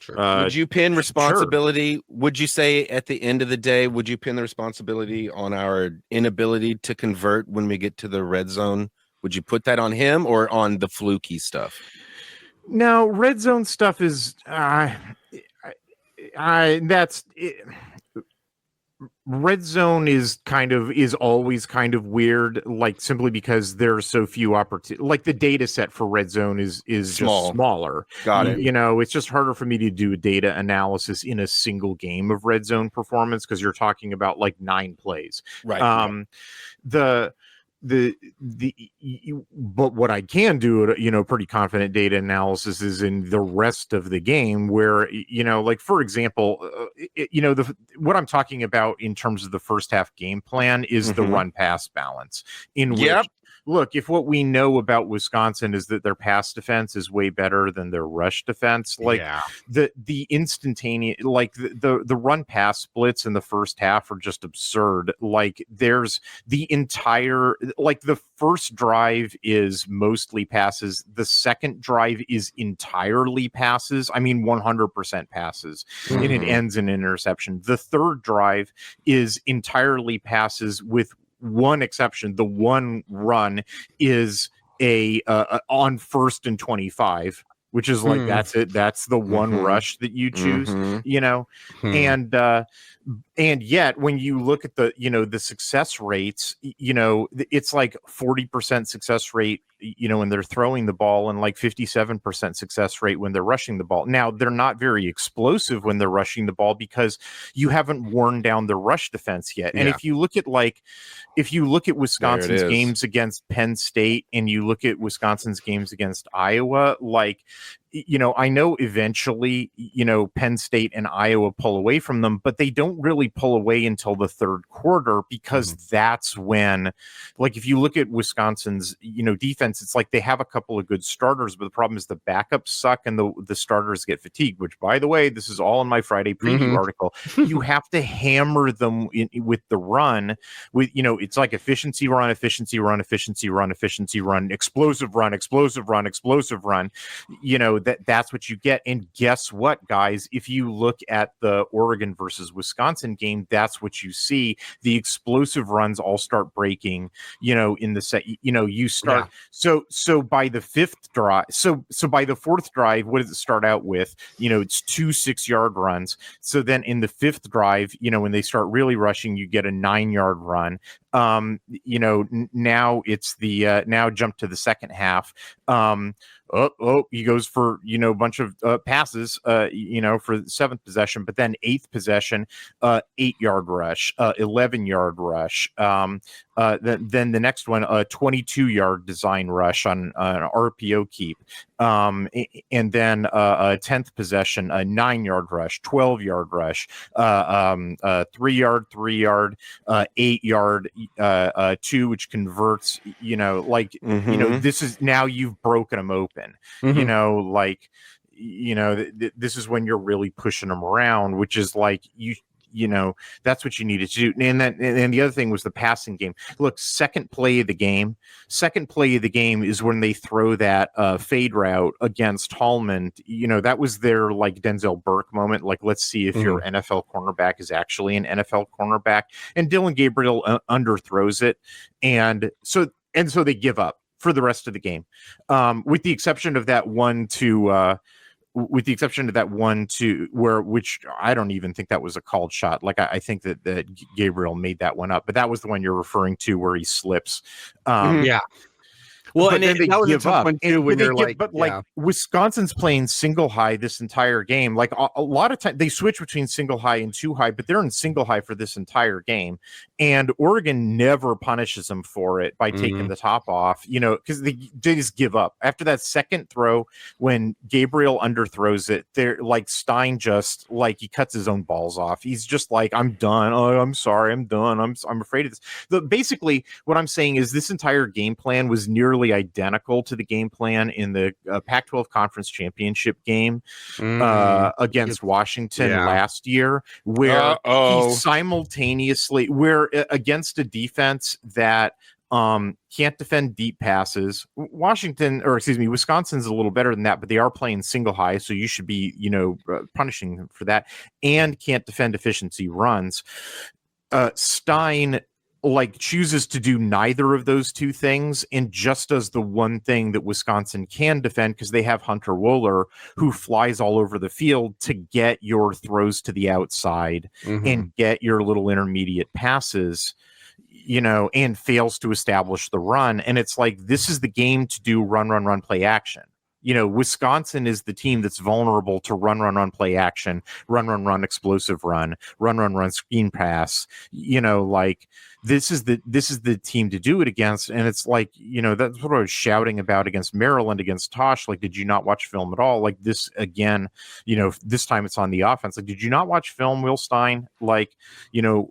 Sure. Would you pin responsibility? Sure. Would you say at the end of the day, would you pin the responsibility on our inability to convert when we get to the red zone? Would you put that on him or on the fluky stuff? No, red zone stuff is that's it. Red zone is always kind of weird, simply because there are so few opportunities. The data set for red zone is just smaller. Got it. It's just harder for me to do a data analysis in a single game of red zone performance, because you're talking about 9 plays. Right. But what I can do, pretty confident data analysis is in the rest of the game, where, for example, what I'm talking about in terms of the first half game plan is the run pass balance, in which look, if what we know about Wisconsin is that their pass defense is way better than their rush defense, like the instantaneous, like the run pass splits in the first half are just absurd. Like there's the entire, like the first drive is mostly passes. The second drive is entirely passes. I mean, 100% passes, and it ends in an interception. The third drive is entirely passes with one exception. The one run is a on 1st and 25, which is like that's it. That's the one rush that you choose, you know, and yet when you look at the, you know, the success rates, you know, it's like 40% success rate, you know, when they're throwing the ball, and like 57% success rate when they're rushing the ball. Now, they're not very explosive when they're rushing the ball because you haven't worn down the rush defense yet. And if you look at Wisconsin's games against Penn State and you look at Wisconsin's games against Iowa, like, you know, I know eventually, you know, Penn State and Iowa pull away from them, but they don't really pull away until the third quarter, because that's when, like, if you look at Wisconsin's, you know, defense, it's like they have a couple of good starters, but the problem is the backups suck and the starters get fatigued, which, by the way, this is all in my Friday preview article. You have to hammer them with the run, with, you know, it's like efficiency run, efficiency run, efficiency run, efficiency run, explosive run, explosive run, explosive run, you know, that's what you get. And guess what, guys? If you look at the Oregon versus Wisconsin game, that's what you see. The explosive runs all start breaking, you know, in the set, you know, you start. So by the fifth drive, so by the fourth drive, what does it start out with? You know, it's 2 6-yard runs. So then in the fifth drive, you know, when they start really rushing, you get a 9-yard run. You know, now it's the now jump to the second half. He goes for, you know, a bunch of passes, you know, for the seventh possession, but then eighth possession, 8-yard rush, 11-yard rush. Then the next one, a 22-yard design rush on an RPO keep. And then a 10th possession, a 9-yard rush, 12-yard rush, 3-yard, 3-yard, 8-yard, 2, which converts, you know, like, you know, this is now you've broken them open, you know, like, you know, this is when you're really pushing them around, which is like, you know, that's what you needed to do. And the other thing was the passing game. Look, second play of the game is when they throw that fade route against Hallman. You know, that was their like Denzel Burke moment. Like, let's see if your NFL cornerback is actually an NFL cornerback. And Dylan Gabriel underthrows it. And so they give up for the rest of the game, with the exception of that 1-2, which I don't even think that was a called shot. Like, I think that Gabriel made that one up, but that was the one you're referring to where he slips. Well, and then that was a tough one too. When you're like, Wisconsin's playing single high this entire game. Like a lot of time, they switch between single high and 2 high, but they're in single high for this entire game. And Oregon never punishes them for it by taking the top off. You know, because they just give up after that second throw when Gabriel underthrows it. They're like Stein just like he cuts his own balls off. He's just like, I'm done. Oh, I'm sorry, I'm done. I'm afraid of this. Basically, what I'm saying is this entire game plan was nearly identical to the game plan in the Pac-12 Conference Championship game against Washington last year, where he simultaneously, against a defense that can't defend deep passes. Wisconsin's a little better than that, but they are playing single high, so you should be, you know, punishing them for that, and can't defend efficiency runs. Stein like chooses to do neither of those two things and just does the one thing that Wisconsin can defend, because they have Hunter Wohler, who flies all over the field to get your throws to the outside and get your little intermediate passes, you know, and fails to establish the run. And it's like, this is the game to do run, play action. You know, Wisconsin is the team that's vulnerable to run, play action, run, explosive run, screen pass. You know, like this is the team to do it against. And it's like, you know, that's what I was shouting about against Maryland, against Tosh. Like, did you not watch film at all? Like this again, you know, this time it's on the offense. Like, did you not watch film, Will Stein? Like, you know,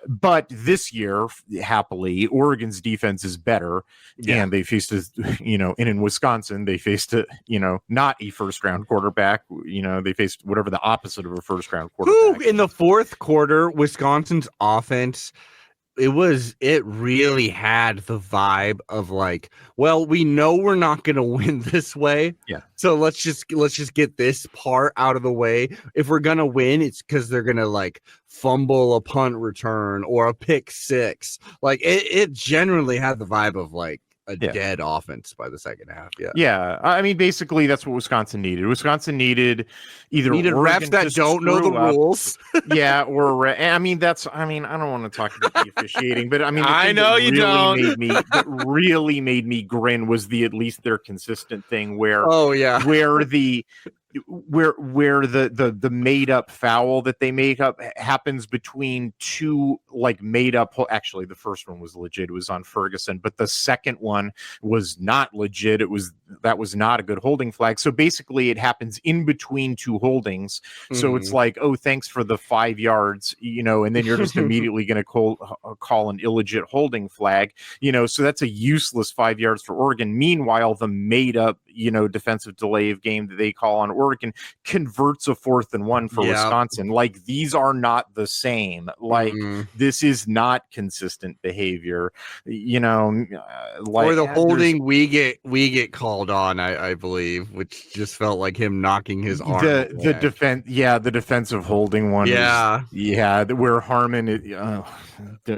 But this year, happily, Oregon's defense is better, and they faced and in Wisconsin they faced not a first round quarterback. They faced whatever the opposite of a first round quarterback. In the fourth quarter, Wisconsin's offense, it really had the vibe of like, well, we know we're not going to win this way. Yeah. So let's just get this part out of the way. If we're going to win, it's because they're going to like fumble a punt return or a pick six. Like it generally had the vibe of like a dead offense by the second half. Yeah. I mean, basically, that's what Wisconsin needed. Wisconsin needed refs that don't know the rules. Or I mean, I don't want to talk about the officiating, but I mean, I know you don't. That really made me grin was at least their consistent thing where where the made up foul that they make up happens between two like made up. Actually, the first one was legit. It was on Ferguson, but the second one was not legit. That was not a good holding flag. So basically, it happens in between two holdings. So it's like, oh, thanks for the 5 yards, and then you're just immediately going to call an illegit holding flag, So that's a useless 5 yards for Oregon. Meanwhile, the made up defensive delay of game that they call on Oregon converts a 4th and 1 for Wisconsin. Like these are not the same. Like this is not consistent behavior. Or the holding we get called on, I believe, which just felt like him knocking his arm. The defensive holding one. Where Harmon.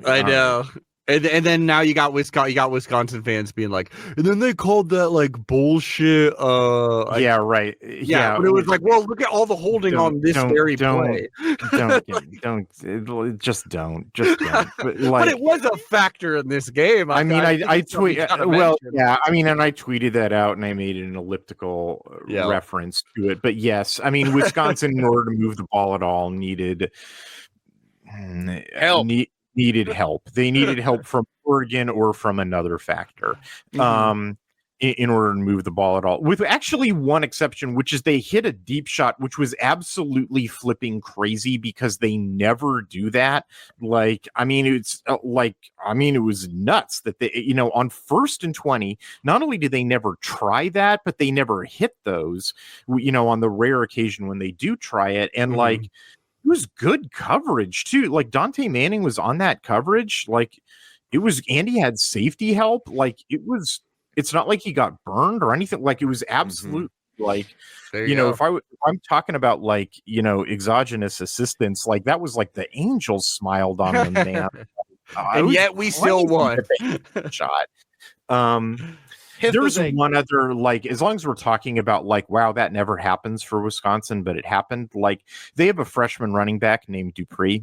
I know. And then now you got Wisconsin fans being like, and then they called that like bullshit. But it was like, well, look at all the holding on this very play. Don't. But it was a factor in this game. I tweeted. And I tweeted that out, and I made an elliptical reference to it. But yes, I mean, Wisconsin, in order to move the ball at all, needed help. Needed help. They needed help from Oregon or from another factor in order to move the ball at all. With actually one exception, which is they hit a deep shot, which was absolutely flipping crazy because they never do that. It was nuts that they, on 1st and 20, not only did they never try that, but they never hit those, on the rare occasion when they do try it. And it was good coverage too. Like Dante Manning was on that coverage. Like it was, Andy had safety help. Like it's not like he got burned or anything. Like it was absolute. Like, if I'm talking about like, exogenous assistance, like that was like the angels smiled on them, man. And yet we still won. Shot. There's one other, like, as long as we're talking about like, wow, that never happens for Wisconsin, but it happened. Like they have a freshman running back named Dupree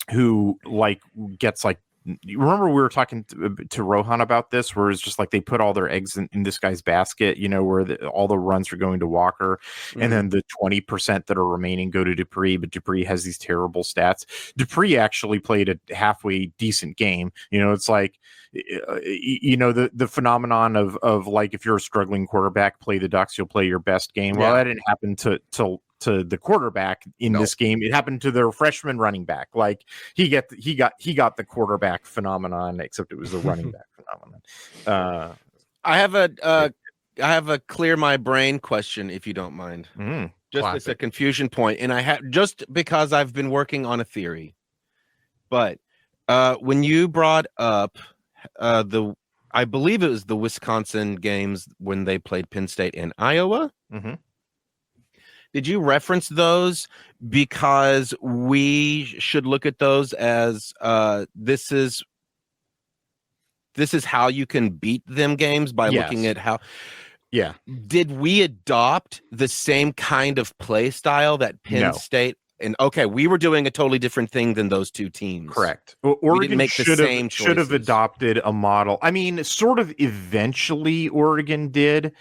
who like gets like, you remember we were talking to Rohan about this, where it's just like they put all their eggs in this guy's basket, where all the runs are going to Walker, and then the 20% that are remaining go to Dupree, but Dupree has these terrible stats. Dupree actually played a halfway decent game. It's like, the phenomenon of like, if you're a struggling quarterback, play the Ducks, you'll play your best game. Well, that didn't happen to the quarterback in this game. It happened to their freshman running back. Like he got the quarterback phenomenon, except it was the running back phenomenon. I have a clear my brain question, if you don't mind. It's a confusion point, and I have, just because I've been working on a theory. But when you brought up I believe it was the Wisconsin games when they played Penn State and Iowa. Did you reference those because we should look at those as this is how you can beat them games by looking at how? Yeah. Did we adopt the same kind of play style that Penn State? And okay, we were doing a totally different thing than those two teams. Correct. Oregon should have adopted a model. I mean, sort of eventually Oregon did.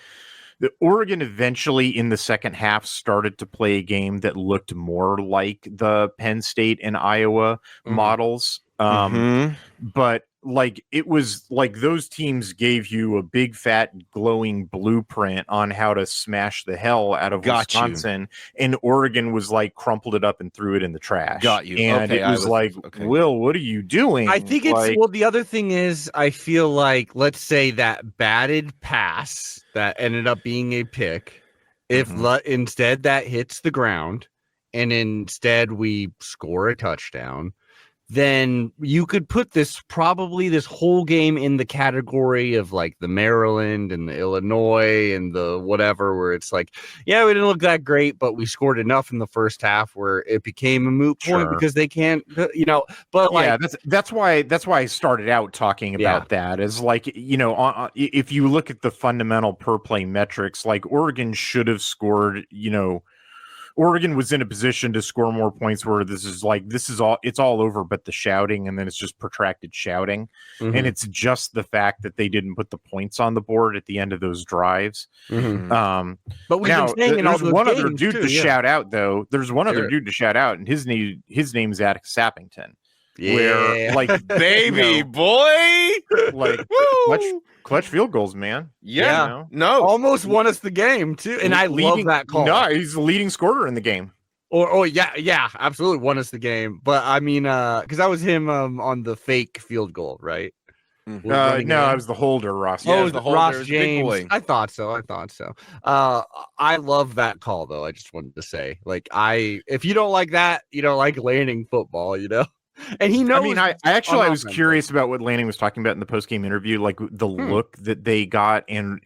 Oregon eventually in the second half started to play a game that looked more like the Penn State and Iowa models. But like it was like those teams gave you a big fat glowing blueprint on how to smash the hell out of Wisconsin, and Oregon was like crumpled it up and threw it in the trash. Got you. And okay, it was like, Will, what are you doing? I think it's the other thing is I feel like, let's say that batted pass that ended up being a pick, if instead that hits the ground and instead we score a touchdown, then you could put this whole game in the category of like the Maryland and the Illinois and the whatever, where it's like, yeah, we didn't look that great, but we scored enough in the first half where it became a moot point because they can't, but like, that's why I started out talking about that is like, if you look at the fundamental per play metrics, like Oregon should have scored, Oregon was in a position to score more points where it's all over but the shouting, and then it's just protracted shouting. And it's just the fact that they didn't put the points on the board at the end of those drives. But we've been saying there's one other dude to shout out, though. There's one other dude to shout out, and his name's Atticus Sappington. Yeah. Where, like, baby boy, like clutch field goals, man. Yeah, no, almost won us the game too, and I love that call. No, he's the leading scorer in the game. Yeah, absolutely won us the game. But I mean, because that was him on the fake field goal, right? No, I was the holder, Ross. Yeah, the holder, Ross James. I thought so. I love that call, though. I just wanted to say, like, if you don't like that, you don't like Lanning football, And he knows. I mean, I was curious about what Lanning was talking about in the post-game interview, like the look that they got and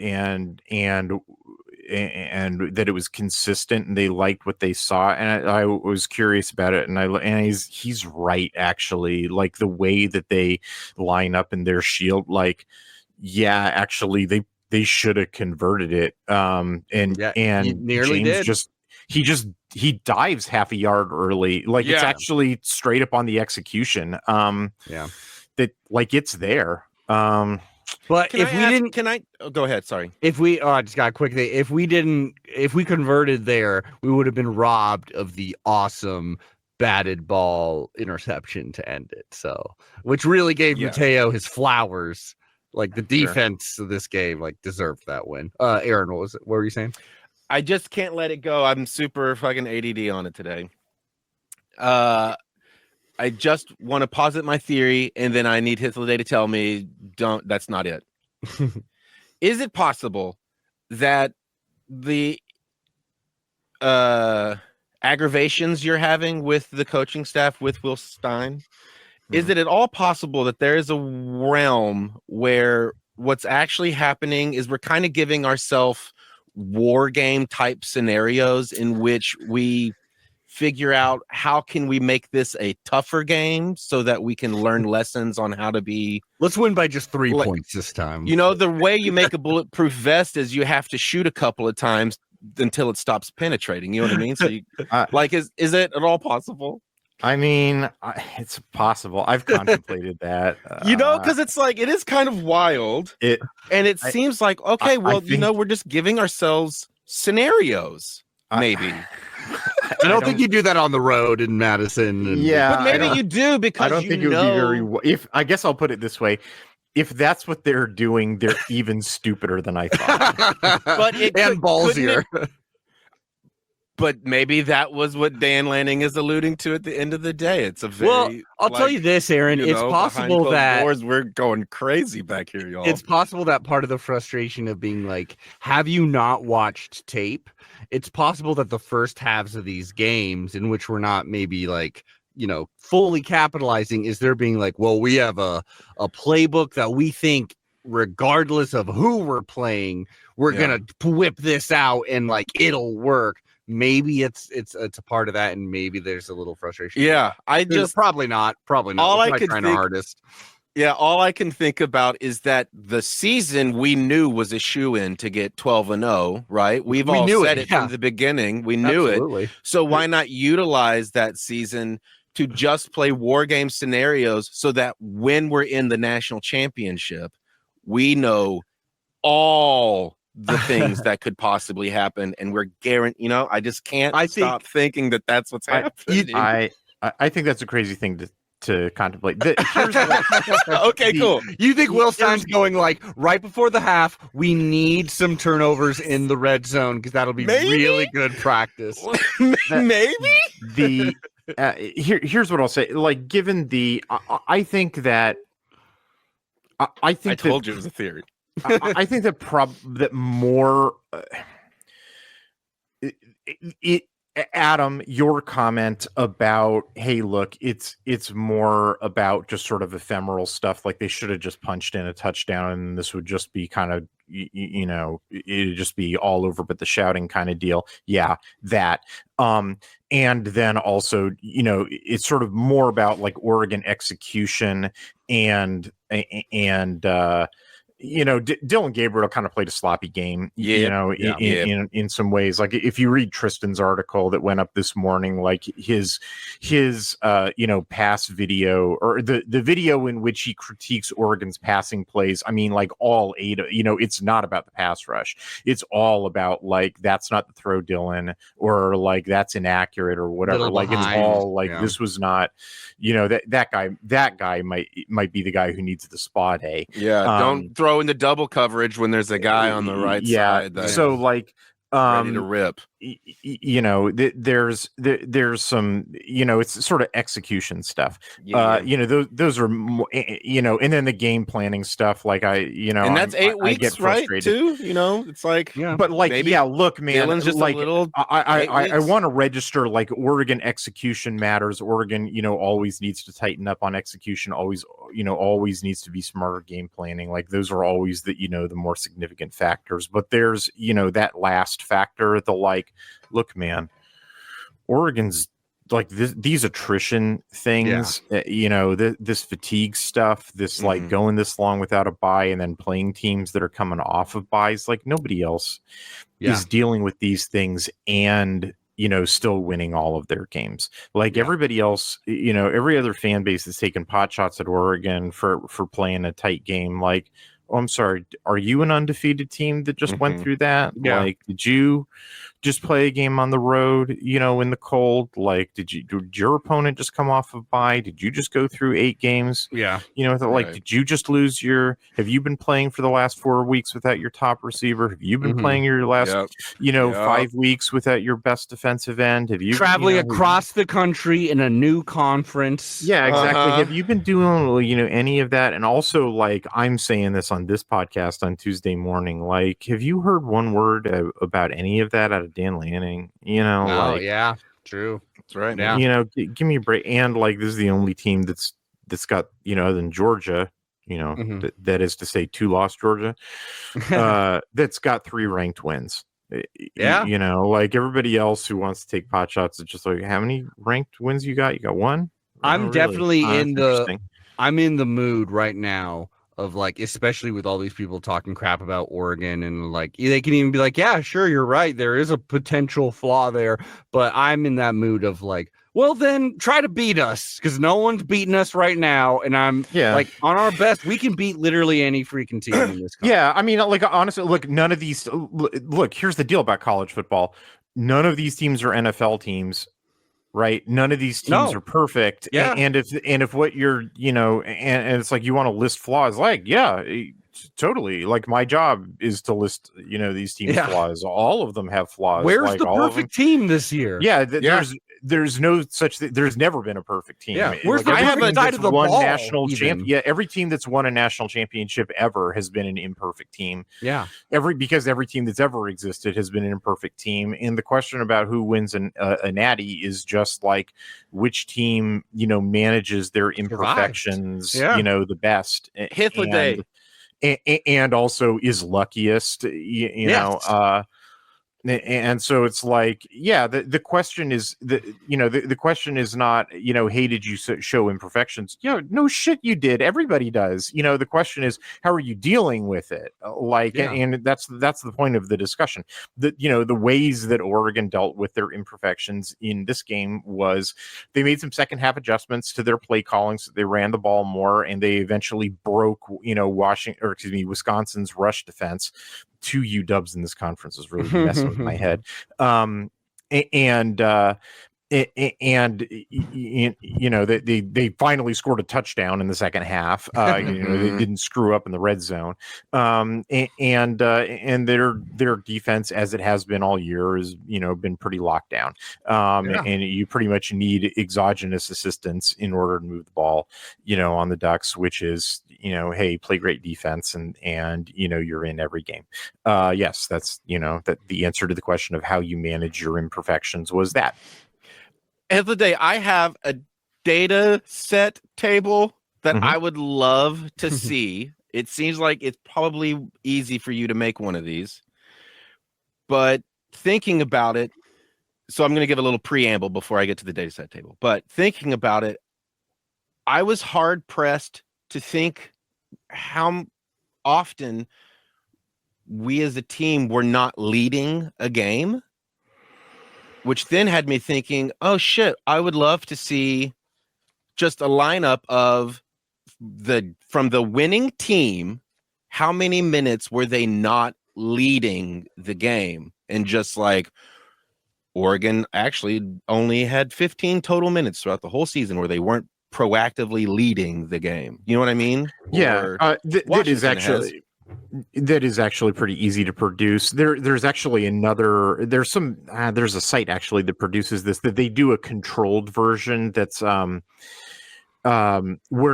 that it was consistent and they liked what they saw. And I was curious about it. And he's right, actually, like the way that they line up in their shield, like, yeah, actually they should have converted it. And he nearly James did. He dives half a yard early. Like it's actually straight up on the execution. That like it's there. But can I go ahead? Sorry. If we, I just got a quick thing. If we converted there, we would have been robbed of the awesome batted ball interception to end it. So, which really gave Mateo his flowers. Like the defense of this game, like deserved that win. Aaron, what were you saying? I just can't let it go. I'm super fucking ADD on it today. I just want to posit my theory, and then I need Hythloday to tell me, that's not it. Is it possible that the aggravations you're having with the coaching staff with Will Stein, is it at all possible that there is a realm where what's actually happening is we're kind of giving ourselves war game type scenarios in which we figure out how can we make this a tougher game so that we can learn lessons on how to be. Let's win by just 3 points this time. The way you make a bulletproof vest is you have to shoot a couple of times until it stops penetrating. You know what I mean? So is it at all possible? I mean, it's possible. I've contemplated that. Because it's like, it is kind of wild. It seems like, okay, we're just giving ourselves scenarios, maybe. I don't think you do that on the road in Madison. But maybe you do because I don't think it would be very. I guess I'll put it this way. If that's what they're doing, they're even stupider than I thought. And ballsier. But maybe that was what Dan Lanning is alluding to at the end of the day. It's a very I'll tell you this, Aaron. It's possible that we're going crazy back here, y'all. It's possible that part of the frustration of being like, have you not watched tape? It's possible that the first halves of these games in which we're not maybe like, fully capitalizing is there being like, well, we have a playbook that we think regardless of who we're playing, we're going to whip this out and like, it'll work. Maybe it's a part of that, and maybe there's a little frustration. Yeah, probably not. All I could think, all I can think about is that the season we knew was a shoe-in to get 12-0, right? We all said it from the beginning. We knew it. So why not utilize that season to just play war game scenarios so that when we're in the national championship, we know all the things that could possibly happen, and we're guaranteed. I just can't stop thinking that that's what's happening. I think that's a crazy thing to contemplate. Here's what, Okay, cool. You think Will Stein's going like right before the half? We need some turnovers in the red zone because that'll be really good practice. Maybe. Here's what I'll say. Like, given I think that I think I told you it was a theory. I think that more Adam, your comment about, hey, look, it's more about just sort of ephemeral stuff. Like they should have just punched in a touchdown, and this would just be kind of, it'd just be all over, but the shouting kind of deal. Yeah, that. And then also, it's sort of more about like Oregon execution and Dylan Gabriel kind of played a sloppy game, in some ways. Like if you read Tristan's article that went up this morning, like his pass video, or the video in which he critiques Oregon's passing plays. I mean, like all 8, it's not about the pass rush. It's all about like, that's not the throw, Dylan, or like that's inaccurate or whatever. Like it's all like, this was not, that guy might be the guy who needs the spa day. Yeah. Don't throw in the double coverage when there's a guy on the right side. So like, ready to rip. There's some, it's sort of execution stuff. Those are more, and then the game planning stuff. Like and that's 8 weeks, right? Too. It's like, but like, look, man, Dylan's just like a little. I want to register like Oregon execution matters. Oregon, always needs to tighten up on execution. Always needs to be smarter game planning. Like those are always the more significant factors. But there's that last factor, the like, look, man, Oregon's like these attrition things, this fatigue stuff, this like going this long without a bye and then playing teams that are coming off of byes. Like nobody else is dealing with these things and still winning all of their games. Like everybody else, every other fan base is taking pot shots at Oregon for playing a tight game. Like, oh, I'm sorry, are you an undefeated team that just went through that? Yeah. Like, did you just play a game on the road, in the cold? Like, did your opponent just come off of bye? Did you just go through 8 games? Yeah. Did you just lose have you been playing for the last 4 weeks without your top receiver? Have you been playing your last, 5 weeks without your best defensive end? Have you traveling across the country in a new conference? Yeah, exactly. Have you been doing, any of that? And also, like, I'm saying this on this podcast on Tuesday morning, like, have you heard one word about any of that out of Dan Lanning? Yeah, true. That's right. Yeah. Give me a break. And like, this is the only team that's got, other than Georgia, that is to say 2 lost Georgia, that's got 3 ranked wins. Yeah. Like everybody else who wants to take pot shots, it's just like, how many ranked wins you got? You got 1? I'm definitely in the mood right now of like, especially with all these people talking crap about Oregon, and like they can even be like, yeah, sure, you're right, there is a potential flaw there, but I'm in that mood of like, well, then try to beat us, because no one's beating us right now, and I'm like, on our best, we can beat literally any freaking team in this country. Yeah, I mean, like, honestly, look, none of these. Look, here's the deal about college football: none of these teams are NFL teams. Right, none of these teams are perfect. Yeah, and if what you're, and it's like you want to list flaws, like, totally. Like my job is to list, these teams' flaws. All of them have flaws. Where's like, the perfect team this year? Yeah, there's no such thing. There's never been a perfect team. Yeah, where's the perfect side of the one ball, national champion? Yeah, every team that's won a national championship ever has been an imperfect team. Yeah, because every team that's ever existed has been an imperfect team. And the question about who wins a natty is just like which team manages their imperfections, the best. Hythloday. And also is luckiest, and so it's like, the question is the question is not, hey, did you show imperfections? No shit, you did. Everybody does. The question is, how are you dealing with it? And that's the point of the discussion. The ways that Oregon dealt with their imperfections in this game was they made some second half adjustments to their play calling, so they ran the ball more, and they eventually broke Wisconsin's rush defense. 2 UWs in this conference is really messing with my head. And and you know they finally scored a touchdown in the second half. You know, they didn't screw up in the red zone, and their defense, as it has been all year, is been pretty locked down. And you pretty much need exogenous assistance in order to move the ball, on the Ducks, which is hey, play great defense and you're in every game. Yes, that's that the answer to the question of how you manage your imperfections was that. Hythloday, I have a data set table that I would love to see. It seems like it's probably easy for you to make one of these. But thinking about it, so I'm going to give a little preamble before I get to the data set table. But thinking about it, I was hard pressed to think how often we as a team were not leading a game, which then had me thinking, oh shit, I would love to see just a lineup of from the winning team, how many minutes were they not leading the game? And just like Oregon actually only had 15 total minutes throughout the whole season where they weren't proactively leading the game. You know what I mean? Yeah, that is actually pretty easy to produce. There's actually there's a site actually that produces this, that they do a controlled version that's where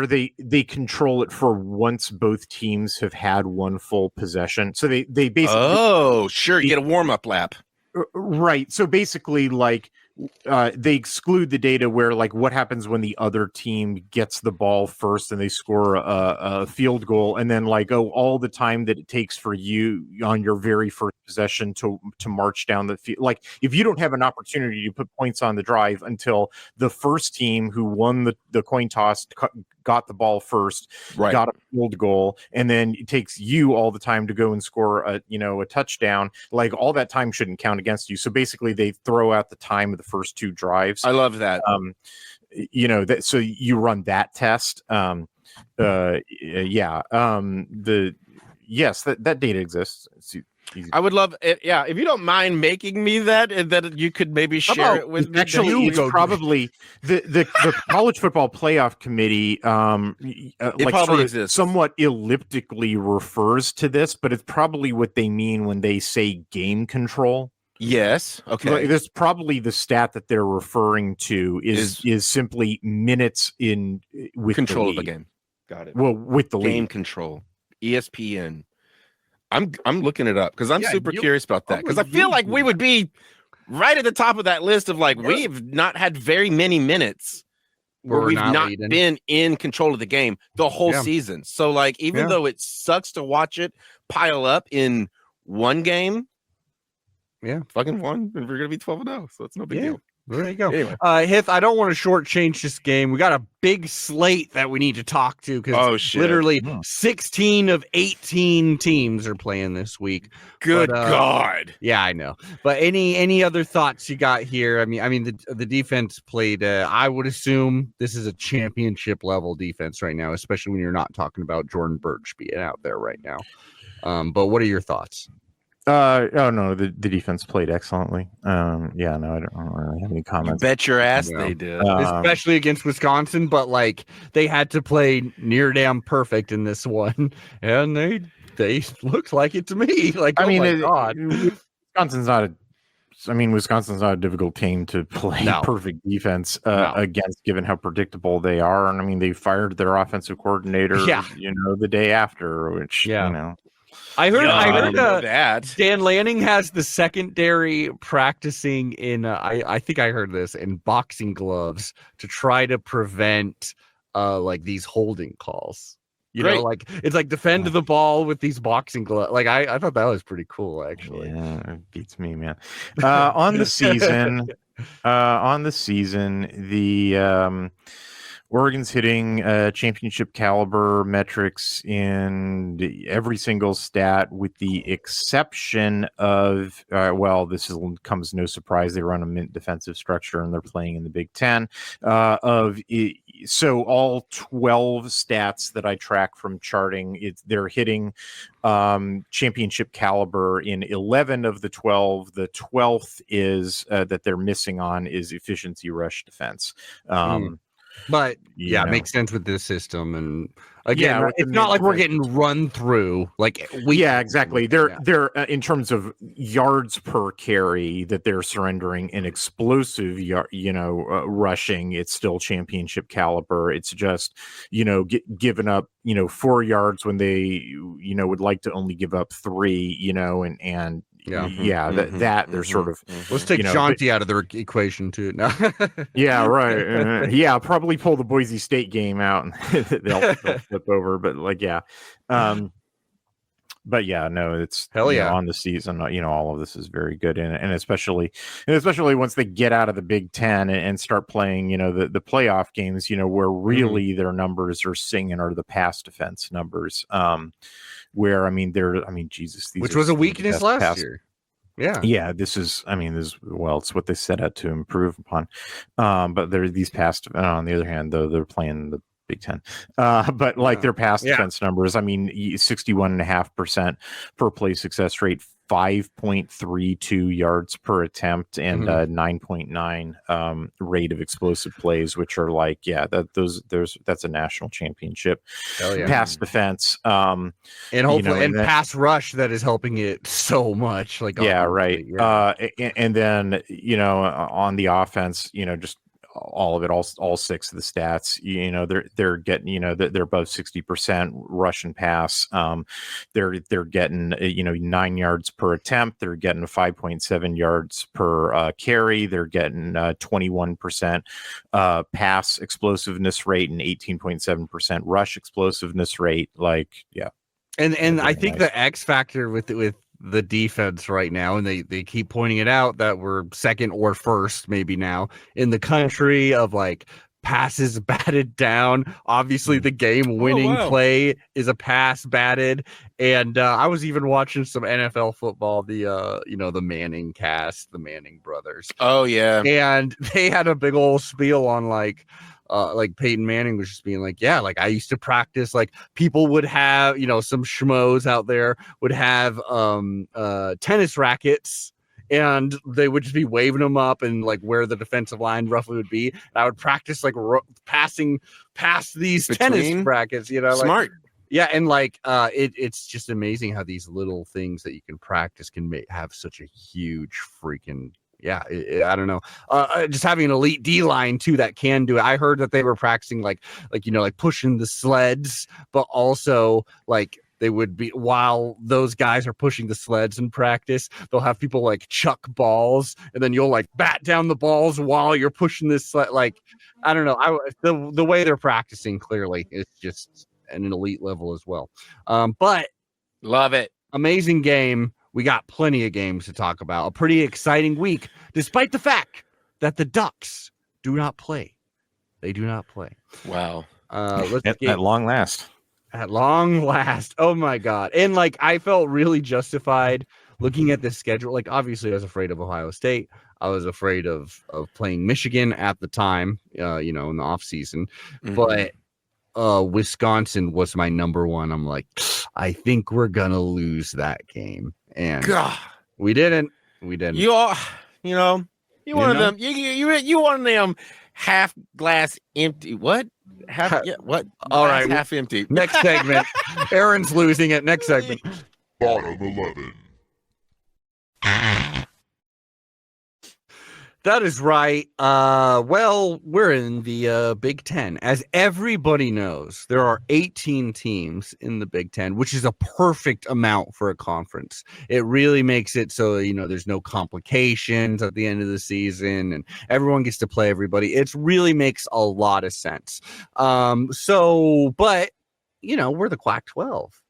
they control it for once both teams have had one full possession. So they basically get a warm-up lap. Right. So basically, like, they exclude the data where, like, what happens when the other team gets the ball first and they score a field goal, and then, like, all the time that it takes for you on your very first possession to march down the field. Like, if you don't have an opportunity to put points on the drive until the first team who won the coin toss got the ball first, got a field goal, and then it takes you all the time to go and score a touchdown, like, all that time shouldn't count against you. So basically they throw out the time of the first two drives. I love that. So you run that test. That data exists. It's easy. I would love it. Yeah, if you don't mind making me that, and that you could maybe share it with me. Actually, it's probably the college football playoff committee. It probably exists. Somewhat elliptically refers to this, but it's probably what they mean when they say game control. Yes. Okay. Like, that's probably the stat that they're referring to is simply minutes with control of the game. Got it. Well, with the game league control, ESPN. I'm looking it up because I'm super curious about that, because I feel like we would be right at the top of that list of, like, we've not had very many minutes where we've not been in control of the game the whole season. So, like, even though it sucks to watch it pile up in one game, fucking one, and we're gonna be 12-0, so it's no big deal. There you go. Anyway. Hith, I don't want to shortchange this game. We got a big slate that we need to talk to, because literally 16 of 18 teams are playing this week. Good God. Yeah, I know. But any other thoughts you got here? I mean, the defense played. I would assume this is a championship level defense right now, especially when you're not talking about Jordan Birch being out there right now. But what are your thoughts? The defense played excellently. I don't really have any comments. You bet your ass they did. Especially against Wisconsin, but, like, they had to play near damn perfect in this one, and they looked like it to me. Like, God. Wisconsin's not a difficult team to play perfect defense against, given how predictable they are. And I mean, they fired their offensive coordinator, the day after, which I heard that Dan Lanning has the secondary practicing in I think I heard this in boxing gloves to try to prevent like these holding calls. Like, it's like defend the ball with these boxing gloves. Like, I thought that was pretty cool, actually. Yeah, it beats me, man. On the season, the Oregon's hitting championship caliber metrics in every single stat, with the exception of, comes no surprise, they run a mint defensive structure and they're playing in the Big Ten, of so all 12 stats that I track from charting, they're hitting championship caliber in 11 of the 12. The 12th is that they're missing on is efficiency rush defense. But yeah, it makes sense with this system. And again, yeah, it's not like we're getting run through like exactly. They're in terms of yards per carry that they're surrendering an explosive rushing. It's still championship caliber. It's just giving up 4 yards when they would like to only give up 3. And they're sort of let's take Jaunty out of the equation too. No. Yeah, right. Yeah, probably pull the Boise State game out and they'll flip over. But but yeah, no, it's hell yeah on the season. All of this is very good, and especially once they get out of the Big Ten and start playing, the playoff games, where really their numbers are singing are the pass defense numbers. Where Jesus, which was a weakness last year. Yeah, this is it's what they set out to improve upon. But there are these past, on the other hand, though, they're playing the Big Ten. But their pass defense numbers, 61.5% per play success rate, 5.32 yards per attempt, and 9.9 rate of explosive plays, which are that's a national championship pass defense. And hopefully and pass rush that is helping it so much. Right. And then on the offense, just all of it, all 6 of the stats, they're getting, they're above 60% rush and pass. They're getting 9 yards per attempt. They're getting 5.7 yards per carry. They're getting 21% pass explosiveness rate and 18.7% rush explosiveness rate. And I think the X factor with the defense right now, and they keep pointing it out that we're second or first maybe now in the country of passes batted down. Obviously the game winning play is a pass batted. And I was even watching some NFL football, the Manning cast, the Manning brothers. Oh yeah. And they had a big old spiel on Peyton Manning was just being I used to practice, people would have, some schmoes out there would have tennis rackets, and they would just be waving them up and where the defensive line roughly would be. And I would practice passing past these tennis rackets, smart. Yeah, and it's just amazing how these little things that you can practice can have such a huge freaking I don't know. Just having an elite D line too that can do it. I heard that they were practicing pushing the sleds, but also they would be, while those guys are pushing the sleds in practice, they'll have people chuck balls, and then you'll bat down the balls while you're pushing this sled. I don't know. The way they're practicing clearly is just at an elite level as well. But love it. Amazing game. We got plenty of games to talk about. A pretty exciting week, despite the fact that the Ducks do not play. They do not play. Wow. At long last. At long last. Oh my God. And I felt really justified looking at the schedule. Obviously I was afraid of Ohio State. I was afraid of playing Michigan at the time, in the off season. But Wisconsin was my number one. I'm I think we're gonna lose that game, and we didn't. You are, you one of them. You one of them half glass empty. What? What? All right, half empty. Next segment. Aaron's losing it. Next segment. Bottom 11. That is right. Well, we're in the Big Ten. As everybody knows, there are 18 teams in the Big Ten, which is a perfect amount for a conference. It really makes it so, there's no complications at the end of the season and everyone gets to play everybody. It really makes a lot of sense. But we're the Quack 12.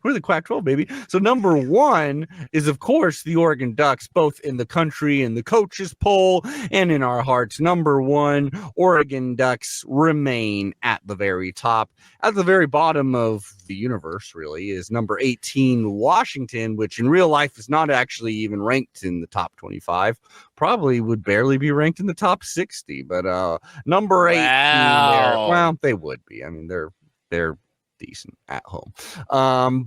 We're the Quack-12, baby. So number 1 is, of course, the Oregon Ducks, both in the country and the coaches poll and in our hearts. Number 1, Oregon Ducks remain at the very top. At the very bottom of the universe, really, is number 18, Washington, which in real life is not actually even ranked in the top 25. Probably would barely be ranked in the top 60. But number 18 there, well, they would be. I mean, they're decent at home.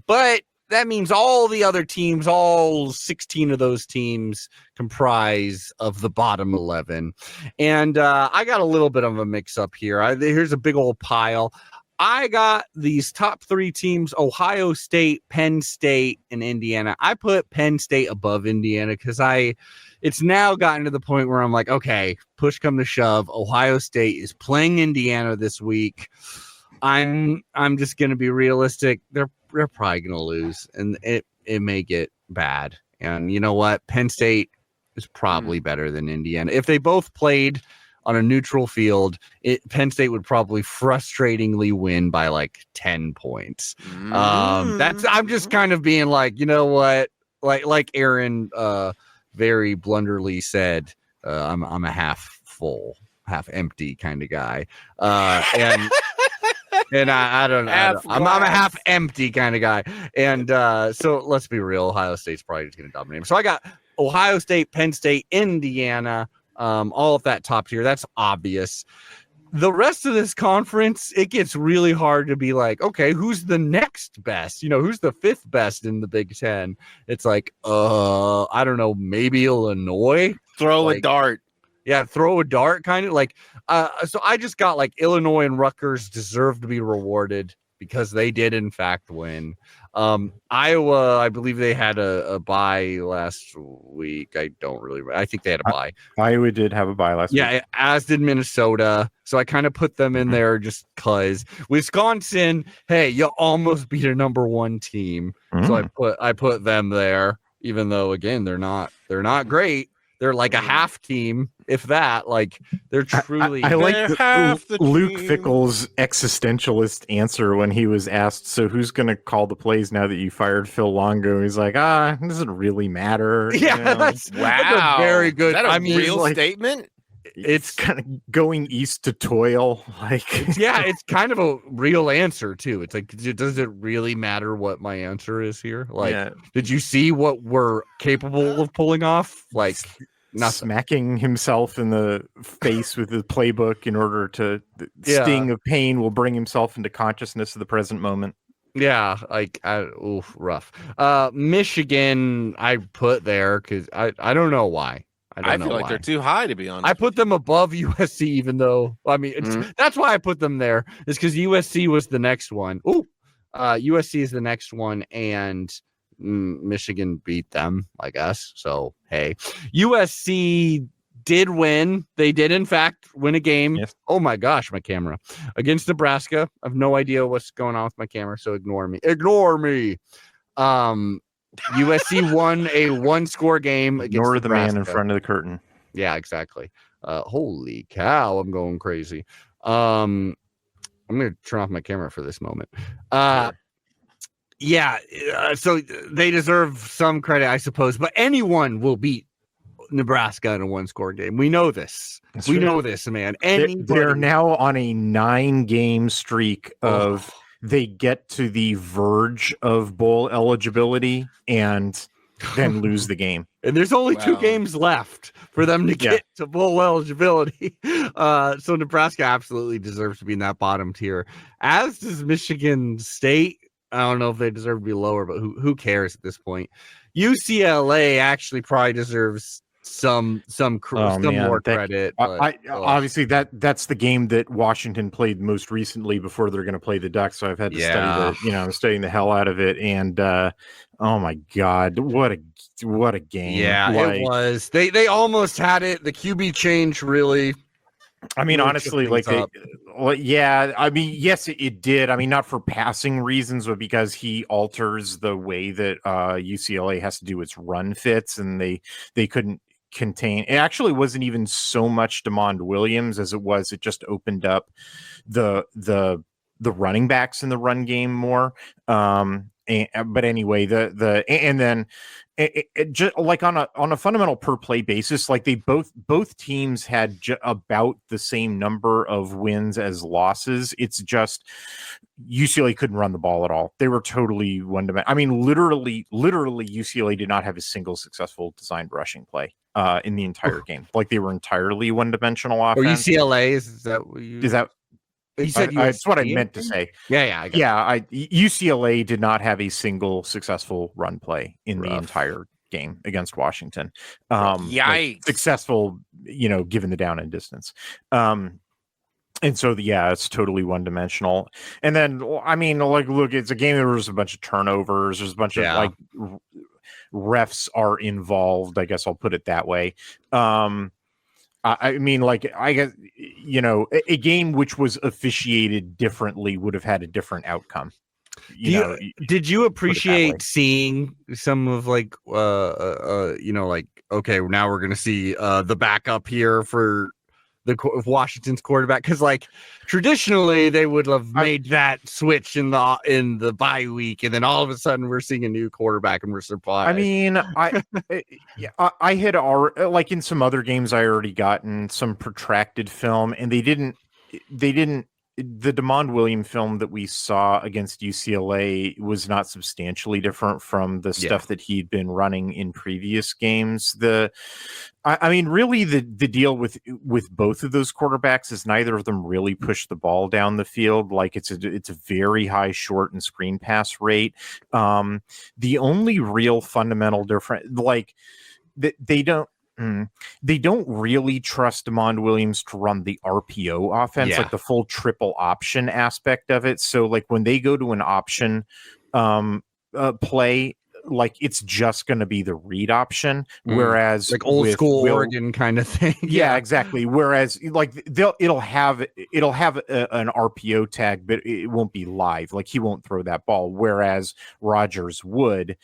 But that means all the other teams, all 16 of those teams comprise of the bottom 11. And I got a little bit of a mix up here. Here's a big old pile. I got these top 3 teams, Ohio State, Penn State, and Indiana. I put Penn State above Indiana because it's now gotten to the point where I'm like, okay, push come to shove. Ohio State is playing Indiana this week. I'm just gonna be realistic. They're probably gonna lose, and it may get bad. And you know what? Penn State is probably better than Indiana. If they both played on a neutral field, Penn State would probably frustratingly win by like 10 points. I'm just kind of being like, you know what? Like Aaron very blunderly said, I'm a half full, half empty kind of guy. And I don't know. I'm a half empty kind of guy. And so let's be real. Ohio State's probably just going to dominate him. So I got Ohio State, Penn State, Indiana, all of that top tier. That's obvious. The rest of this conference, it gets really hard to be like, okay, who's the next best? Who's the 5th best in the Big Ten? It's like, I don't know, maybe Illinois. Throw a dart. Yeah, throw a dart kind of like. So I just got like Illinois and Rutgers deserve to be rewarded because they did in fact win. Iowa, I believe they had a bye last week. I think they had a bye. Iowa did have a bye last week. Yeah, as did Minnesota. So I kind of put them in there just because. Wisconsin, hey, you almost beat a number 1 team. So I put them there, even though again they're not great. They're like a half team, if that. Like they're truly. I like Luke Fickell's existentialist answer when he was asked, "So who's going to call the plays now that you fired Phil Longo?" He's like, it doesn't really matter. Yeah, that's a very good. Is that a real statement? It's kind of going east to toil. It's kind of a real answer too. It's like, does it really matter what my answer is here? Did you see what we're capable of pulling off? Like, smacking himself in the face with the playbook in order to sting of pain will bring himself into consciousness of the present moment. Yeah, rough. Michigan, I put there because I don't know why. I feel like they're too high, to be honest. I put them above USC, even though that's why I put them there. Is because USC was the next one. USC is the next one, and Michigan beat them, I guess. So hey, USC did win. They did in fact win a game. Yes. Oh my gosh, my camera against Nebraska. I have no idea what's going on with my camera, so ignore me. USC won a 1-score game against Ignore Nebraska. the man in front of the curtain. Yeah, exactly. Holy cow, I'm going crazy. I'm going to turn off my camera for this moment. So they deserve some credit, I suppose, but anyone will beat Nebraska in a 1-score game. We know this. We know this, man. They're now on a 9-game streak of they get to the verge of bowl eligibility and then lose the game. And there's only 2 games left for them to get to bowl eligibility. So Nebraska absolutely deserves to be in that bottom tier, as does Michigan State. I don't know if they deserve to be lower, but who cares at this point? UCLA actually probably deserves some more credit. Obviously that's the game that Washington played most recently before they're going to play the Ducks. So I've had to I'm studying the hell out of it. And oh my God, what a game! Yeah, it was. They almost had it. The QB change really. I mean, honestly, yes, it did. I mean, not for passing reasons, but because he alters the way that UCLA has to do its run fits, and they couldn't contain. It actually wasn't even so much DeMond Williams as it just opened up the running backs in the run game more. But anyway, and then it just like on a fundamental per play basis, like they both teams had about the same number of wins as losses. It's just UCLA couldn't run the ball at all. They were totally one-dimensional. I mean, literally UCLA did not have a single successful designed rushing play in the entire game. Like they were entirely one-dimensional offense. Or UCLA, is that what you... Is that... You said that's what I meant to say. Yeah. UCLA did not have a single successful run play in the entire game against Washington. Yikes! Like, successful, given the down and distance. And so, it's totally one dimensional. And then, I mean, like, look, it's a game where there's a bunch of turnovers. There's a bunch of like refs are involved. I guess I'll put it that way. I mean, like, I guess, a game which was officiated differently would have had a different outcome. Did you appreciate seeing some of like, like, okay, now we're going to see the backup here for Washington's quarterback? Because like traditionally they would have made that switch in the bye week, and then all of a sudden we're seeing a new quarterback and we're surprised. I mean, I had already, like in some other games, I already gotten some protracted film, and they didn't. The DeMond Williams film that we saw against UCLA was not substantially different from the stuff that he'd been running in previous games. I mean, really, the deal with both of those quarterbacks is neither of them really push the ball down the field. Like it's a very high short and screen pass rate. The only real fundamental difference, like they don't really trust DeMond Williams to run the RPO offense, like the full triple option aspect of it. So like when they go to an option play, like it's just going to be the read option, whereas like old school Oregon kind of thing. Yeah, exactly. Whereas like it'll have an RPO tag, but it won't be live. Like he won't throw that ball, whereas Rodgers would.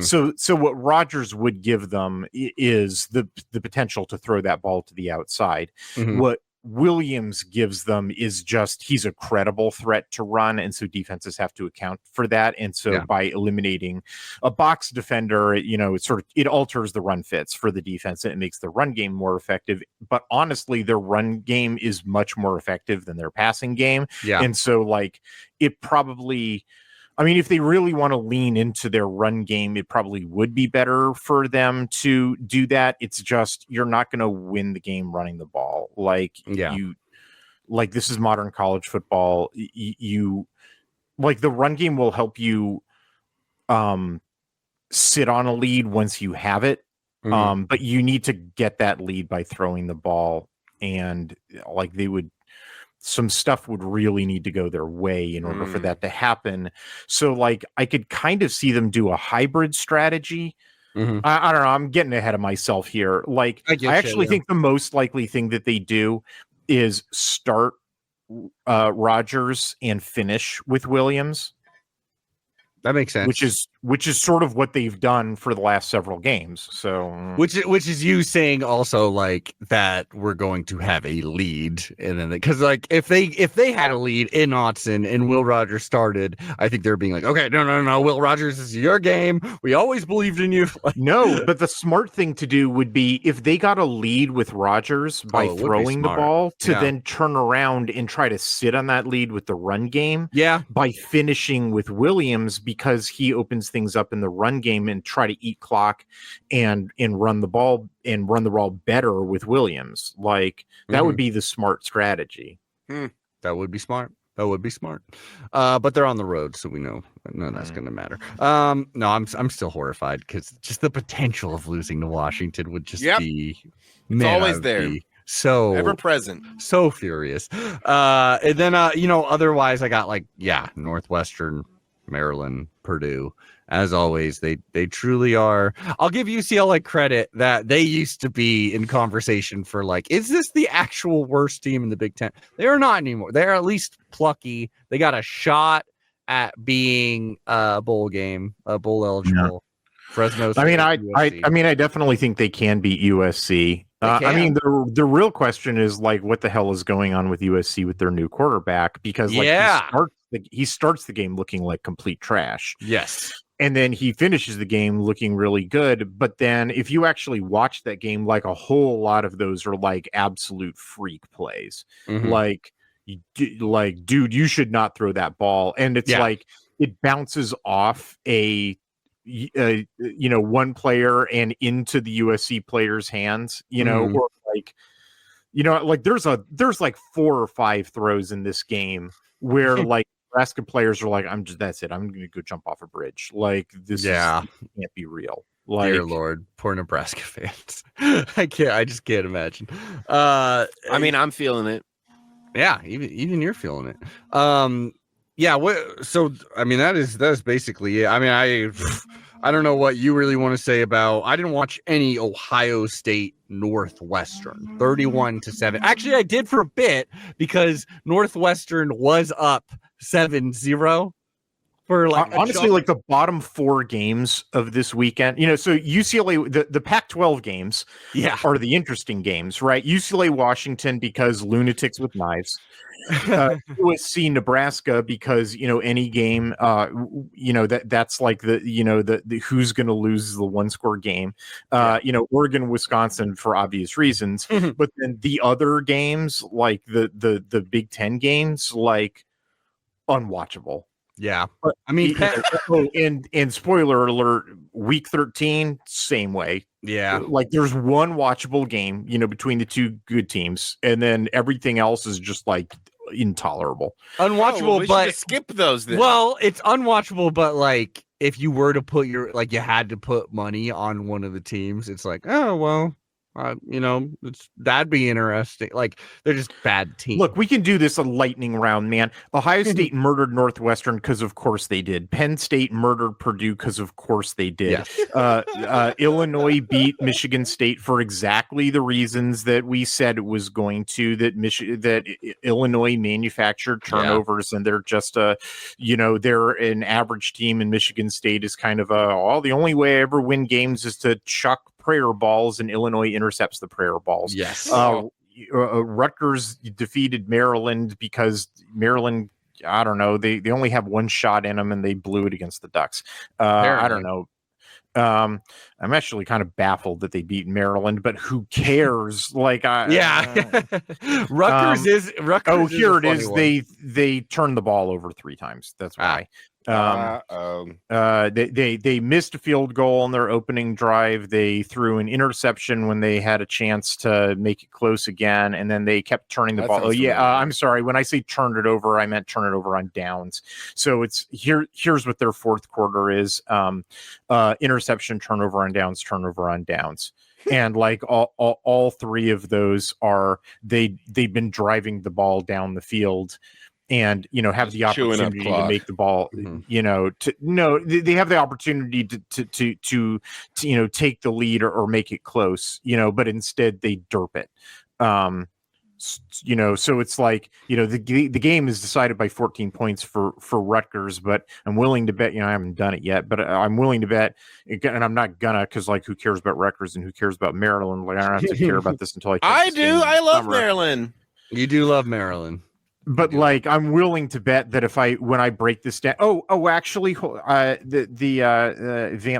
So what Rodgers would give them is the potential to throw that ball to the outside. What Williams gives them is just he's a credible threat to run, and so defenses have to account for that. And so by eliminating a box defender, it alters the run fits for the defense, and it makes the run game more effective. But honestly, their run game is much more effective than their passing game. And so like it probably, I mean, if they really want to lean into their run game, it probably would be better for them to do that. It's just you're not going to win the game running the ball. Like this is modern college football. You like the run game will help you sit on a lead once you have it. But you need to get that lead by throwing the ball, and like some stuff would really need to go their way in order for that to happen. So like I could kind of see them do a hybrid strategy. I don't know. I'm getting ahead of myself here. Like I actually think the most likely thing that they do is start Rodgers and finish with Williams. That makes sense. Which is sort of what they've done for the last several games. So which is you saying also like that we're going to have a lead, and then because like if they had a lead in Autzen and Will Rogers started, I think they're being like, okay, no, Will Rogers, this is your game. We always believed in you. No, but the smart thing to do would be if they got a lead with Rogers by throwing the ball to then turn around and try to sit on that lead with the run game. By finishing with Williams, because he opens things up in the run game, and try to eat clock and run the ball better with Williams. Like that would be the smart strategy. That would be smart. But they're on the road, so we know none of that's going to matter. No, I'm still horrified because just the potential of losing to Washington would just be always there. So ever present, so furious. And then otherwise I got like Northwestern, Maryland, Purdue. As always, they truly are. I'll give UCLA credit that they used to be in conversation for like, is this the actual worst team in the Big Ten? They are not anymore. They're at least plucky. They got a shot at being a bowl eligible. Fresno State. I mean, USC. I mean, I definitely think they can beat USC. I mean, the real question is like, what the hell is going on with USC with their new quarterback? Because like he starts the game looking like complete trash. Yes. And then he finishes the game looking really good. But then if you actually watch that game, like a whole lot of those are like absolute freak plays. Mhm. Like, dude, you should not throw that ball. And it's like it bounces off one player and into the USC player's hands, or like there's like 4 or 5 throws in this game where like Nebraska players are like, that's it. I'm going to go jump off a bridge. Like this can't be real. Like, dear Lord, poor Nebraska fans. I just can't imagine. I mean, I'm feeling it. Yeah, even you're feeling it. Yeah. So I mean, that is basically it. I mean, I don't know what you really want to say about. I didn't watch any Ohio State Northwestern 31-7. Actually, I did for a bit because Northwestern was up 7-0 for like honestly, like the bottom 4 games of this weekend. So UCLA, the Pac-12 games, are the interesting games, right? UCLA Washington because lunatics with knives. USC Nebraska because any game that's like the who's going to lose the 1-score game. Oregon Wisconsin for obvious reasons, but then the other games like the Big Ten games, like unwatchable. Yeah, but, I mean, and spoiler alert, week 13, same way. Yeah, like there's one watchable game, between the 2 good teams, and then everything else is just like intolerable, unwatchable. But skip those then. Well, it's unwatchable, but like if you were to put you had to put money on one of the teams, it's like, oh well, that'd be interesting. Like they're just bad teams. Look, we can do this a lightning round, man. Ohio State murdered Northwestern because of course they did. Penn State murdered Purdue because of course they did. Yes. Illinois beat Michigan State for exactly the reasons that we said it was going to. That Illinois manufactured turnovers, and they're just they're an average team, and Michigan State is kind of the only way I ever win games is to chuck prayer balls, and Illinois intercepts the prayer balls. Yes. Rutgers defeated Maryland because Maryland, I don't know, they only have 1 shot in them, and they blew it against the Ducks. I don't know. I'm actually kind of baffled that they beat Maryland, but who cares? Like, Rutgers is. Here it is. They turned the ball over 3 times. That's why. They missed a field goal on their opening drive. They threw an interception when they had a chance to make it close again, and then they kept turning the ball. I'm sorry. When I say turned it over, I meant turn it over on downs. So it's here's what their 4th quarter is: interception, turnover on downs, turnover on downs. And like all 3 of those are they've been driving the ball down the field, and have the opportunity to make the ball, they have the opportunity to take the lead or make it close, but instead they derp it. So it's like, the game is decided by 14 points for Rutgers, but I'm willing to bet, I haven't done it yet, but I'm willing to bet, and I'm not gonna, because like, who cares about Rutgers and who cares about Maryland? Like, I don't have to care about this until I do. I love Maryland. You do love Maryland. But like, I'm willing to bet that when I break this down, actually, vamp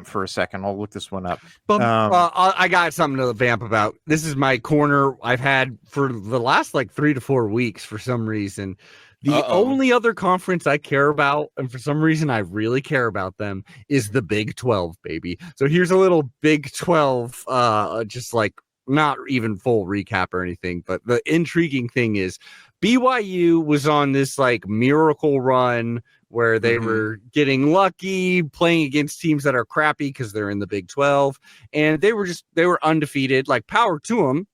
for a second. I'll look this one up. I got something to vamp about. This is my corner I've had for the last like 3 to 4 weeks for some reason. The only other conference I care about, and for some reason I really care about them, is the Big 12, baby. So here's a little Big 12, just like not even full recap or anything, but the intriguing thing is BYU was on this like miracle run where they were getting lucky playing against teams that are crappy because they're in the Big 12, and they were undefeated. Like, power to them,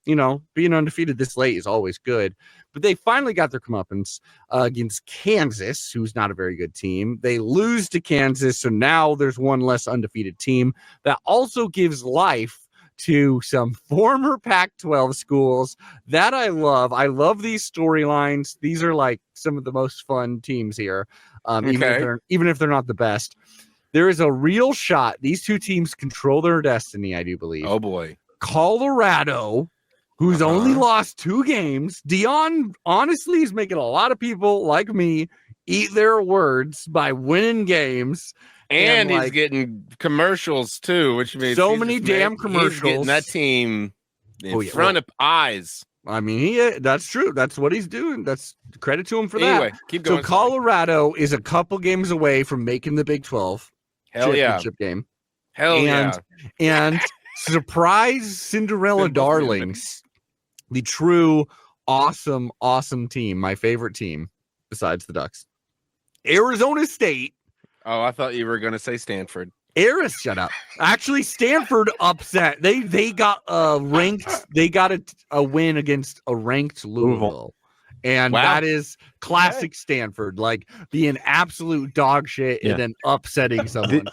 being undefeated this late is always good. But they finally got their comeuppance against Kansas, who's not a very good team. They lose to Kansas, so now there's one less undefeated team. That also gives life to some former Pac-12 schools that I love. I love these storylines. These are like some of the most fun teams here, even if they're not the best. There is a real shot. These two teams control their destiny, I do believe. Oh boy. Colorado, who's only lost 2 games. Dion honestly is making a lot of people like me eat their words by winning games. And he's getting commercials too, which means so many damn He's commercials. getting that team in front of eyes. I mean, that's true. That's what he's doing. That's credit to him for Anyway, that. keep going. So Colorado is a couple games away from making the Big 12 championship game. And surprise Cinderella darlings, the true awesome team, my favorite team besides the Ducks, Arizona State. Oh, I thought you were going to say Stanford. Shut up. Actually, Stanford upset. They got ranked. They got a win against a ranked Louisville. And that is classic Stanford, like being absolute dog shit and then upsetting someone.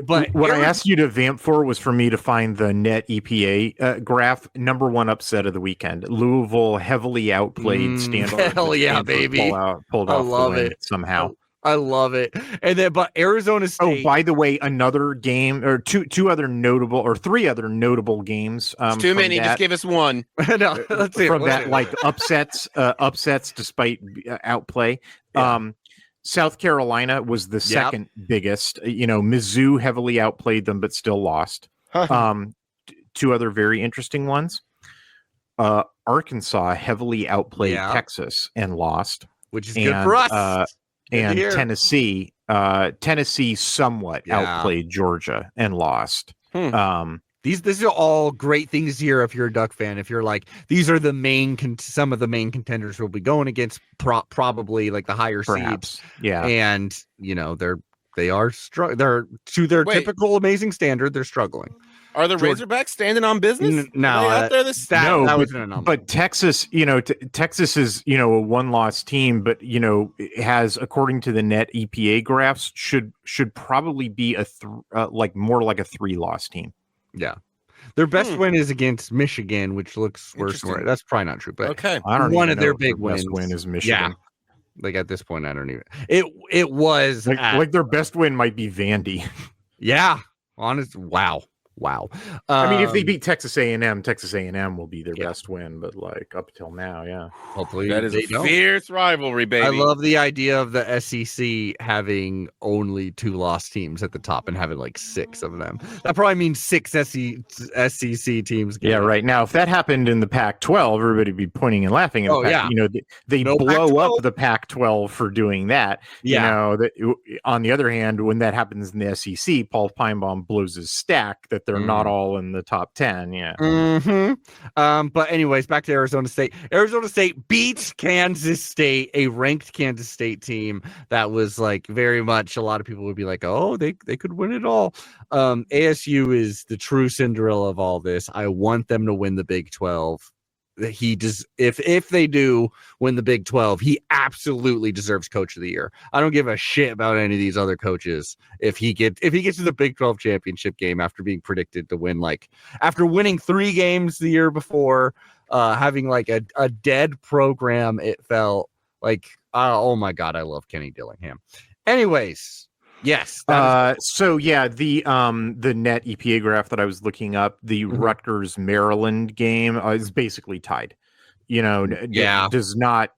But what I asked you to vamp for was for me to find the net EPA graph. Number 1 upset of the weekend. Louisville heavily outplayed Stanford. Hell yeah, Stanford baby. Pulled off the win somehow. I love it. And then, but Arizona State. Oh, by the way, another game or two other notable or 3 other notable games. It's too many. Just give us one. No, let's see. From that, like upsets despite outplay. Yeah. South Carolina was the second biggest. Mizzou heavily outplayed them, but still lost. 2 other very interesting ones. Arkansas heavily outplayed Texas and lost, which is good for us. And Tennessee somewhat outplayed Georgia and lost. These are all great things here if you're a Duck fan. If you're like, these are the some of the main contenders we'll be going against, probably like the higher seeds. Yeah, and they are they're to their typical amazing standard. They're struggling. Are the Razorbacks standing on business? No, that was an anomaly. But Texas, Texas is, a 1-loss team, but it has, according to the net EPA graphs, should probably be more like a 3-loss team. Yeah, their best win is against Michigan, which looks worse. That's probably not true, but okay, I don't one even of their know big their wins. best win is Michigan. Yeah. Like at this point, I don't even. It was like their best win might be Vandy. Yeah, honest. Wow. I mean, if they beat Texas A&M will be their best win. But like up till now, hopefully that is a fierce rivalry, baby. I love the idea of the SEC having only 2 lost teams at the top and having like 6 of them. That probably means 6 SEC teams. Yeah, right. Now, if that happened in the Pac-12, everybody would be pointing and laughing at they blow Pac-12. Up the Pac-12 for doing that. Yeah. On the other hand, when that happens in the SEC, Paul Feinbaum blows his stack that they're not all in the top 10. Yeah. But anyways, back to Arizona State. Arizona State beats Kansas State, a ranked Kansas State team that was like very much, a lot of people would be like, oh, they could win it all. ASU is the true Cinderella of all this. I want them to win the Big 12. He does. If they do win the Big 12, he absolutely deserves Coach of the Year. I don't give a shit about any of these other coaches. If he gets to the Big 12 championship game after being predicted to win, after winning 3 games the year before, having like a dead program, it felt like, oh my God, I love Kenny Dillingham. Anyways. Yes. The net EPA graph that I was looking up, the Rutgers Maryland game is basically tied. Does not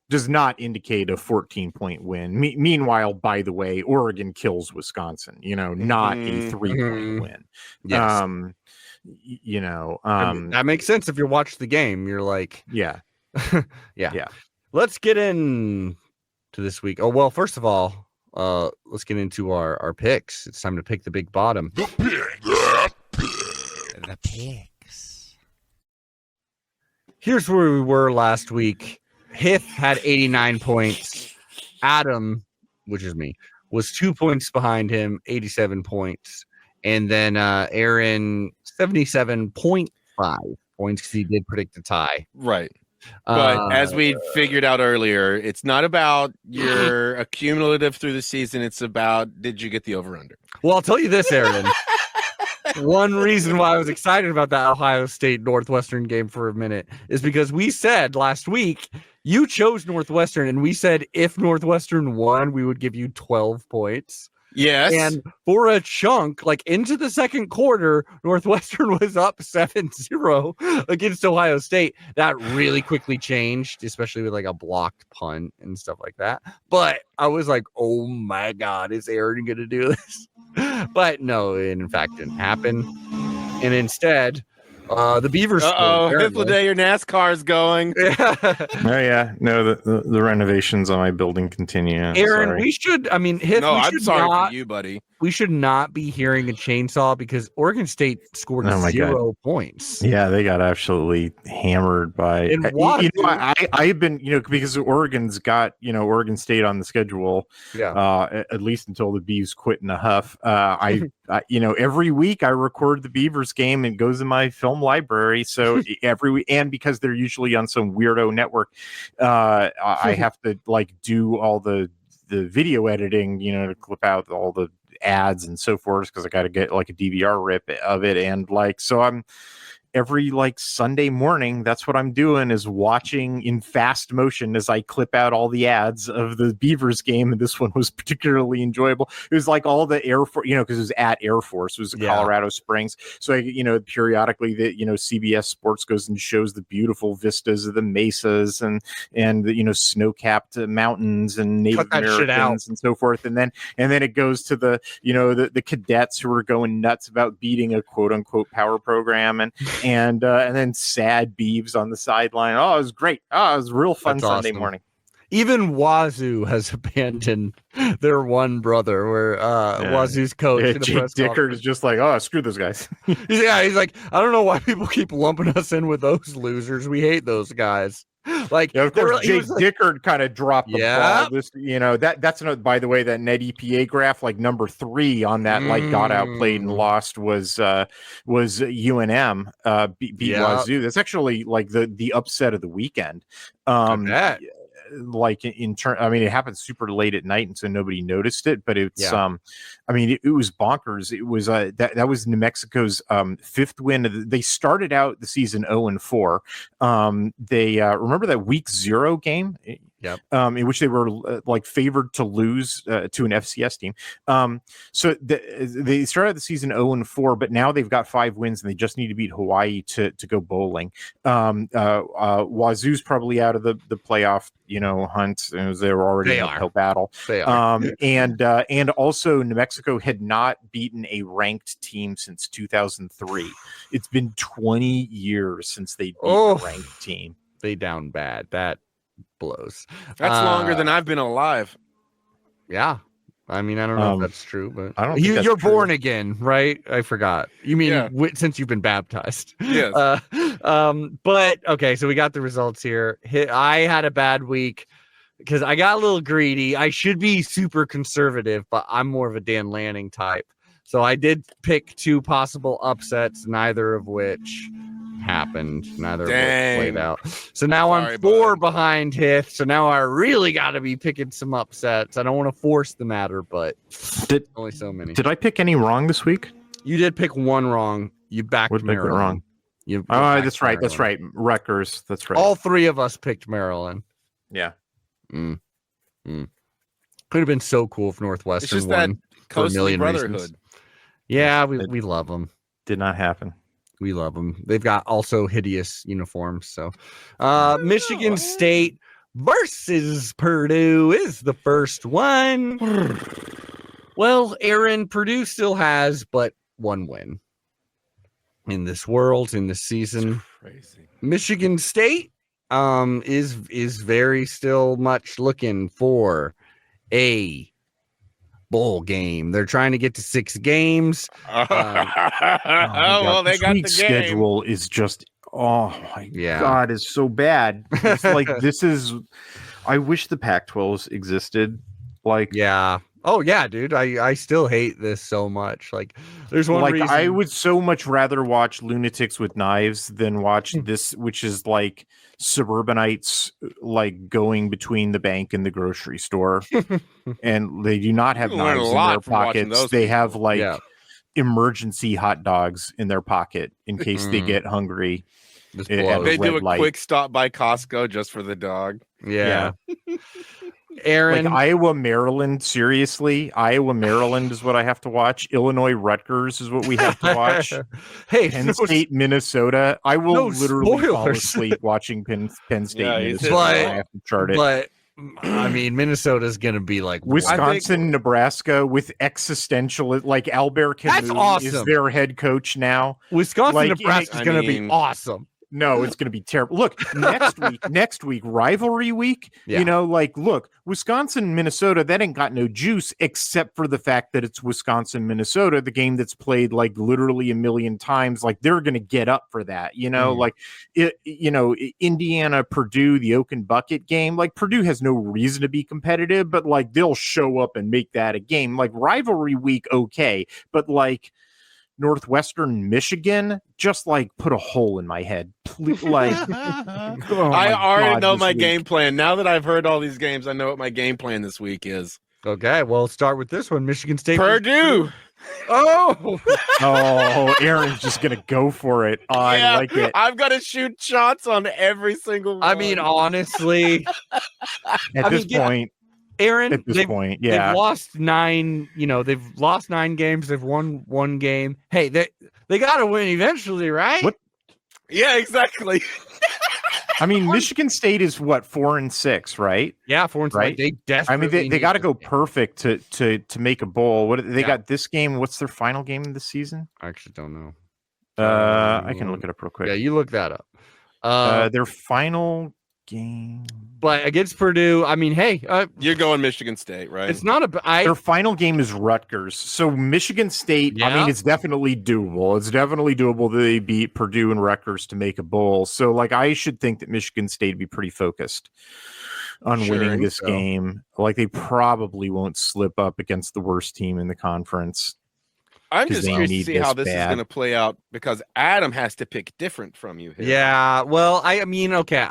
indicate a 14-point win. Meanwhile, by the way, Oregon kills Wisconsin. Not a 3-point win. Yes. That makes sense if you watch the game. You're like, yeah. Let's get in to this week. Oh well, first of all. Let's get into our picks. It's time to pick the big bottom. The picks. Here's where we were last week. Hith had 89 points. Adam, which is me, was 2 points behind him, 87 points. And then Aaron, 77.5 points because he did predict a tie. Right. But as we figured out earlier, it's not about your accumulative through the season. It's about, did you get the over-under? Well, I'll tell you this, Aaron. One reason why I was excited about that Ohio State Northwestern game for a minute is because we said last week, you chose Northwestern, and we said if Northwestern won, we would give you 12 points. Yes. And for a chunk, like into the second quarter, Northwestern was up 7-0 against Ohio State. That really quickly changed, especially with like a blocked punt and stuff like that. But I was like, oh my God, is Aaron going to do this? But no, it in fact didn't happen. And instead, the Beavers. Hythloday, your NASCAR's going. Oh yeah, no, the renovations on my building continue. Aaron, Sorry. we should. I mean, I'm sorry for you, buddy. We should not be hearing a chainsaw because Oregon State scored 0 points. Yeah, they got absolutely hammered by. I've been, because Oregon's got, Oregon State on the schedule. Yeah. At least until the Beavs quit in a huff. I every week I record the Beavers game and it goes in my film library. So every week, and because they're usually on some weirdo network, I have to do all the video editing, to clip out all the ads and so forth, because I got to get a DVR rip of it, and so I'm every Sunday morning, that's what I'm doing, is watching in fast motion as I clip out all the ads of the Beavers game. And this one was particularly enjoyable. It was all the Air Force, because it was at Air Force, it was Colorado Springs. So periodically CBS Sports goes and shows the beautiful vistas of the mesas and the snow-capped mountains and Native Americans and so forth. And then it goes to the the cadets who are going nuts about beating a quote unquote power program, and then sad Beavs on the sideline. Oh, it was great. Oh, it was real fun. That's Sunday morning. Even Wazoo has abandoned their one brother, where Wazoo's coach, Jake Dickert, is just screw those guys. He's like, I don't know why people keep lumping us in with those losers. We hate those guys. Of course, Jake Dickert kind of dropped the ball. This, that's another. By the way, that net EPA graph, number 3 on that, got outplayed and lost was UNM beat Wazoo. That's actually the upset of the weekend. It happened super late at night, and so nobody noticed it, but it's it was bonkers. It was that was New Mexico's 5th win. They started out the season 0-4. They remember that week 0 game, in which they were favored to lose to an FCS team. So they started the season 0-4, but now they've got 5 wins and they just need to beat Hawaii to go bowling. Wazoo's probably out of the playoff hunt, as they were already in an uphill battle. They are. And also New Mexico had not beaten a ranked team since 2003. It's been 20 years since they beat a ranked team. They down bad. That blows. That's longer than I've been alive. Yeah. I mean, I don't know if that's true, but I don't think that's you're true. Born again, right? I forgot. You mean since you've been baptized? Yes. But okay, so we got the results here. I had a bad week because I got a little greedy. I should be super conservative, but I'm more of a Dan Lanning type. So I did pick 2 possible upsets, neither of which happened. Neither of which played out. So now I'm 4 behind Hith. So now I really got to be picking some upsets. I don't want to force the matter, but only so many. Did I pick any wrong this week? You did pick 1 wrong. You backed Maryland. Wrong. That's right. Maryland. That's right. Rutgers. That's right. All 3 of us picked Maryland. Yeah. Could have been so cool if Northwestern It's just won that for a million brotherhood. reasons. Yeah, we love them. Did not happen. We love them. They've got also hideous uniforms. So, Michigan State versus Purdue is the first one. Well, Aaron, Purdue still has but 1 win in this world, in this season. Crazy. Michigan State is very still much looking for a bowl game. They're trying to get to 6 games. They got the game. Schedule is just God, is so bad. It's this is. I wish the Pac-12 existed. Oh yeah, dude. I still hate this so much. There's one reason I would so much rather watch Lunatics with Knives than watch this, which is suburbanites going between the bank and the grocery store, and they do not have knives in their pockets. They have emergency hot dogs in their pocket in case they get hungry. They do a quick stop by Costco just for the dog. Yeah. Aaron, Like Iowa, Maryland, seriously? Iowa, Maryland is what I have to watch. Illinois, Rutgers is what we have to watch. Hey, Penn State, Minnesota. I will no literally fall spoilers. asleep watching Penn State, Yeah, he's Minnesota. hitting I have to chart it. But I mean, Minnesota's gonna be like Wisconsin, Nebraska with existential, like Albert That's Camus is awesome. their head coach now. Wisconsin, Like, Nebraska's I gonna mean- be awesome. No, it's going to be terrible. Look, next week, rivalry week, Yeah. you know, like, look, Wisconsin, Minnesota, that ain't got no juice except for the fact that it's Wisconsin, Minnesota, the game that's played like literally a million times. Like, they're going to get up for that, you know, like, Indiana, Purdue, the Oak Bucket game, like, Purdue has no reason to be competitive, but like, they'll show up and make that a game. Like, rivalry week, okay, but like, Northwestern Michigan, just like put a hole in my head. Like, I already know my game plan. Now that I've heard all these games, I know what my game plan this week is. Okay, well, start with this one. Michigan State, Purdue. Oh, Aaron's just gonna go for it. Oh, I like it. I'm gonna shoot shots on every single one. I mean, honestly, At this point, Aaron, yeah, they've lost 9. You know, they've lost 9 games. They've won 1 game. Hey, they got to win eventually, right? What? Yeah, exactly. I mean, Michigan State is what 4-6, right? Yeah, 4-6. Right? They I desperately. mean, they got to need go this game. perfect to make a bowl. What they Yeah. got this game? What's their final game of the season? I actually don't know. I can look it up real quick. Yeah, you look that up. Their final game. But against Purdue, I mean, hey, You're going Michigan State, right? it's not Their final game is Rutgers. So Michigan State, I Yeah. mean, it's definitely doable. It's definitely doable that they beat Purdue and Rutgers to make a bowl. So, like, I should think that Michigan State would be pretty focused on Sure, winning this so. game. Like, they probably won't slip up against the worst team in the conference. I'm 'cause just they curious to need see how this this is bad. going to play out because Adam has to pick different from you here. Yeah, well, I mean, okay,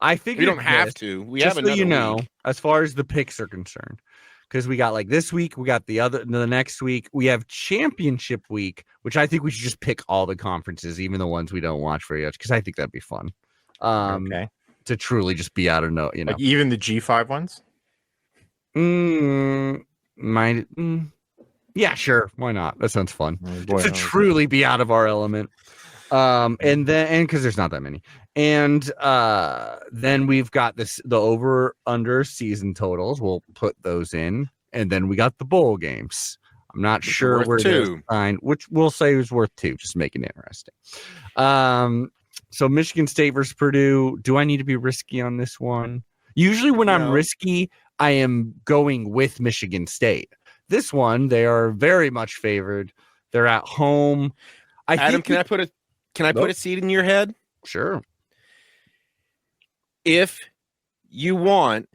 I figured We don't have this, to. We just have so another you know, week. as far as the picks are concerned, because we got like this week, we got the next week, we have championship week, which I think we should just pick all the conferences, even the ones we don't watch very much, because I think that'd be fun. Okay. To truly just be out of know, you know, Like, even the G5 ones? yeah, sure, why not? That sounds fun. Oh, boy, To truly be out of our element. And because there's not that many. And then we've got the over under season totals. We'll put those in. And then we got the bowl games. I'm not sure worth where to 2. find, which we'll say is worth 2, just making it interesting. So Michigan State versus Purdue. Do I need to be risky on this one? Usually when I'm No. risky, I am going with Michigan State. This one, they are very much favored. They're at home. Adam, can I put a seed in your head? Sure. If you want,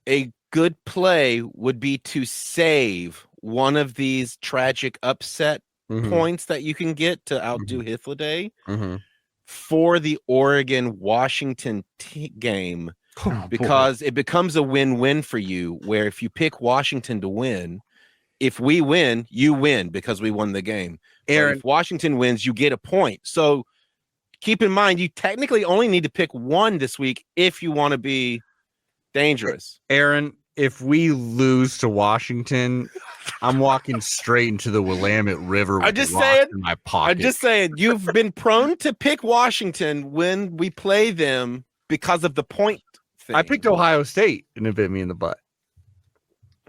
a good play would be to save one of these tragic upset points that you can get to outdo Hythloday for the Oregon-Washington game, because it becomes a win-win for you, where if you pick Washington to win, if we win, you win because we won the game. But Aaron, if Washington wins, you get a point. So keep in mind, you technically only need to pick one this week if you want to be dangerous. Aaron, if we lose to Washington, I'm walking straight into the Willamette River with I'm just rocks saying- in my pocket. I'm just saying, you've been prone to pick Washington when we play them because of the point thing. I picked Ohio State and it bit me in the butt.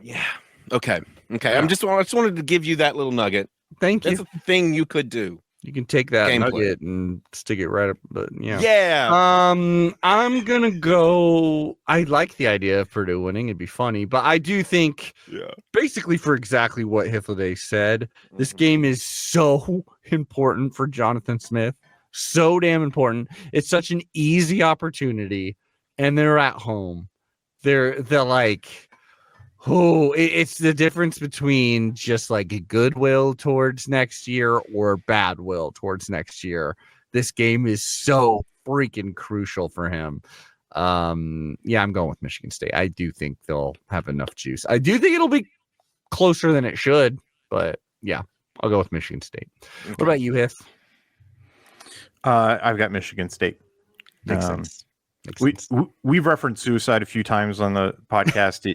Yeah. Okay. Yeah. I just wanted to give you that little nugget. Thank you. That's a thing you could do. You can take that Gameplay. nugget and stick it right up. But yeah. Yeah. I'm gonna go. I like the idea of Purdue winning. It'd be funny, but I do think basically for exactly what Hythloday said, this game is so important for Jonathan Smith. So damn important. It's such an easy opportunity, and they're at home. They're like, it's the difference between just like goodwill towards next year or bad will towards next year. This game is so freaking crucial for him. Yeah, I'm going with Michigan State. I do think they'll have enough juice. I do think it'll be closer than it should, but yeah, I'll go with Michigan State. What about you, Hith? I've got Michigan State. Makes sense. We've referenced suicide a few times on the podcast.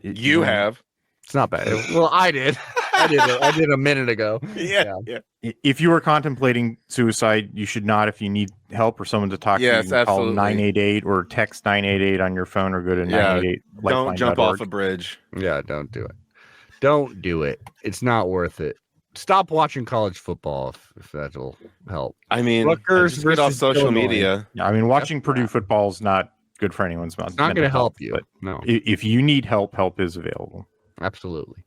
You have. It's not bad. Well, I did. I did a minute ago. Yeah. If you are contemplating suicide, you should not. If you need help or someone to talk to, you can call absolutely. 988 or text 988 on your phone, or go to 988. Don't jump off a bridge. Yeah, don't do it. Don't do it. It's not worth it. Stop watching college football if that'll help. I mean, Rutgers just get off social media. Yeah, I mean, watching Purdue football is not good for anyone's mouth. It's not going to help you. No. If you need help is available. Absolutely.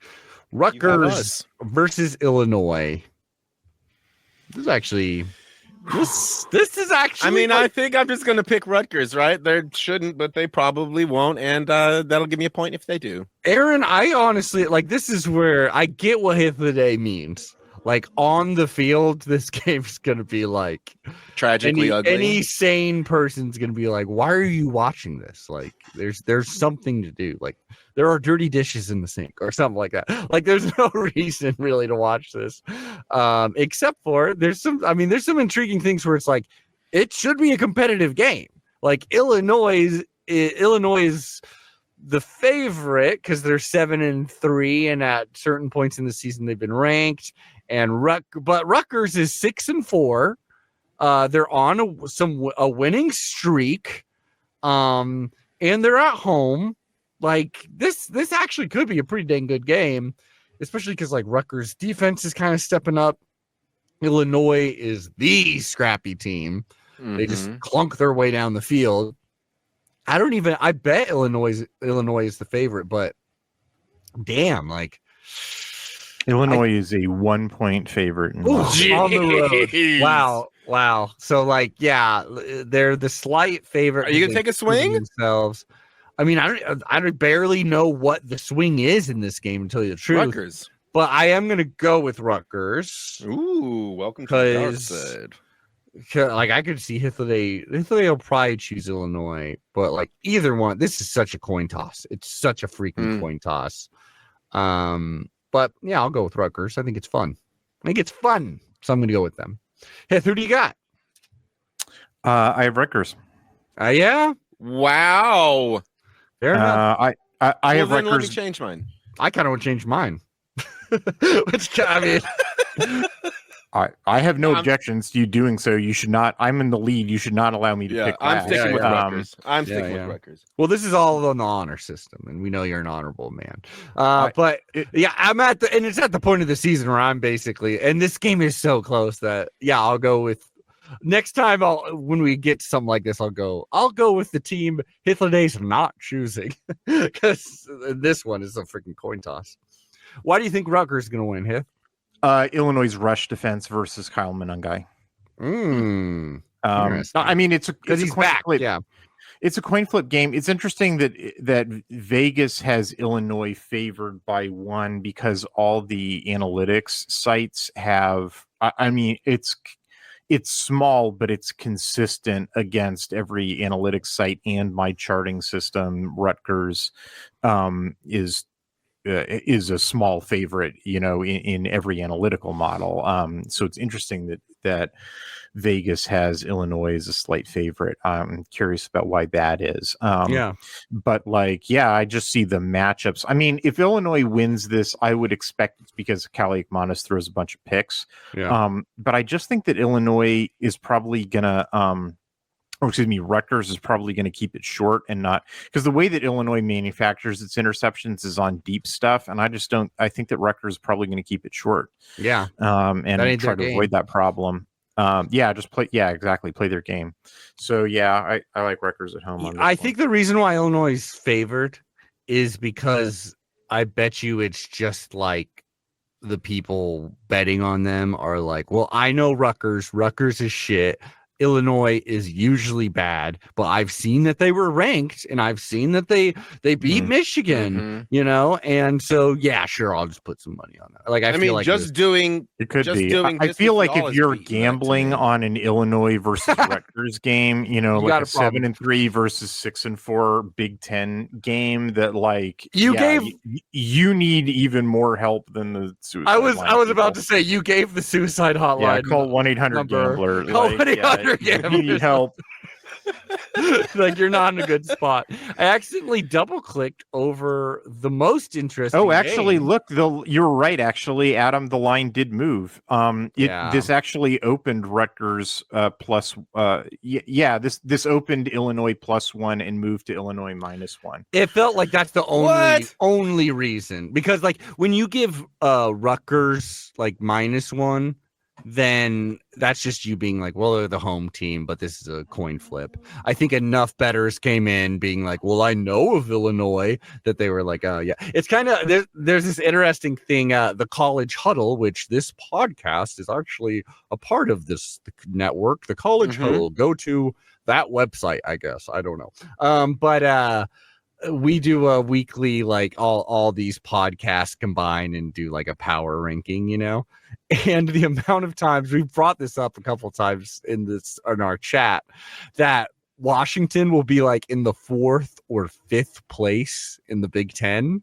Rutgers versus Illinois. This is actually. I mean, I think I'm just going to pick Rutgers, right? They shouldn't, but they probably won't, and that'll give me a point if they do. Aaron, I honestly this is where I get what Hythloday means. Like on the field, this game's going to be like tragically ugly. Any sane person's going to be like, "Why are you watching this?" Like, there's something to do. Like, there are dirty dishes in the sink or something like that. Like, there's no reason really to watch this, except for there's some intriguing things where it's like it should be a competitive game. Like Illinois is the favorite because they're 7-3, and at certain points in the season they've been ranked. And Rutgers is 6-4. They're on a winning streak, and they're at home. Like this actually could be a pretty dang good game, especially because like Rutgers defense is kind of stepping up. Illinois is the scrappy team. Mm-hmm. They just clunk their way down the field. I bet Illinois is the favorite, but damn, like. Illinois is a 1-point favorite. On the road. Wow. So, like, yeah, they're the slight favorite. Are you gonna take a swing? Themselves. I mean, I barely know what the swing is in this game, to tell you the truth. Rutgers. But I am gonna go with Rutgers. Ooh, welcome to the dark side. Like, I could see Hythloday will probably choose Illinois, but like either one, this is such a coin toss. It's such a freaking coin toss. But yeah, I'll go with Rutgers. I think it's fun. So I'm going to go with them. Hey, who do you got? I have Rutgers. Yeah. Wow. Fair enough. I have Rutgers. Let me change mine. I kind of want to change mine. I have no objections to you doing so. You should not. I'm in the lead. You should not allow me to pick. I'm sticking with Rutgers. I'm sticking with Rutgers. Well, this is all on the honor system, and we know you're an honorable man. I'm at it's at the point of the season where I'm basically, and this game is so close that I'll go with. Next time, when we get something like this, I'll go with the team Hythloday's not choosing, because this one is a freaking coin toss. Why do you think Rutgers is going to win, Hyth? Illinois' rush defense versus Kyle Monangai. I mean, it's he's back. Flip. Yeah, it's a coin flip game. It's interesting that Vegas has Illinois favored by 1 because all the analytics sites have. I mean, it's small, but it's consistent against every analytics site and my charting system. Rutgers is a small favorite, in every analytical model. So it's interesting that Vegas has Illinois as a slight favorite. I'm curious about why that is. But I just see the matchups. I mean, if Illinois wins this, I would expect it's because Kaliakmanis throws a bunch of picks. But I just think that Illinois is probably gonna Rutgers is probably going to keep it short and not, because the way that Illinois manufactures its interceptions is on deep stuff. And I think that Rutgers is probably going to keep it short. Yeah. And try to avoid that problem. Exactly. Play their game. So I like Rutgers at home. I think the reason why Illinois is favored is because I bet you it's just like the people betting on them are like, well, I know Rutgers is shit. Illinois is usually bad, but I've seen that they were ranked, and I've seen that they beat Michigan, and so sure, I'll just put some money on that. Like I feel like it could be. I feel like if you're gambling on an Illinois versus Rutgers game, like a 7-3 versus 6-4 Big Ten game, that you need even more help than the suicide. I was about to say you gave the suicide hotline. Call 1-800-GAMBLER. Call 1-800-GAMBLER. You need help. Like you're not in a good spot. I accidentally double clicked over the most interesting. Oh, actually, game. look, you're right. Actually, Adam, the line did move. This actually opened Rutgers plus. This opened Illinois +1 and moved to Illinois -1. It felt like that's the only reason, because like when you give Rutgers like -1, then that's just you being like, well, they're the home team, but this is a coin flip. I think enough bettors came in being like, well, I know of Illinois, that they were like, yeah. It's kind of there's this interesting thing, the College Huddle, which this podcast is actually a part of this network, the College Huddle. Go to that website, I guess. I don't know. But we do a weekly, like all these podcasts combine and do like a power ranking, and the amount of times we've brought this up a couple of times in our chat, that Washington will be like in the 4th or 5th place in the Big Ten,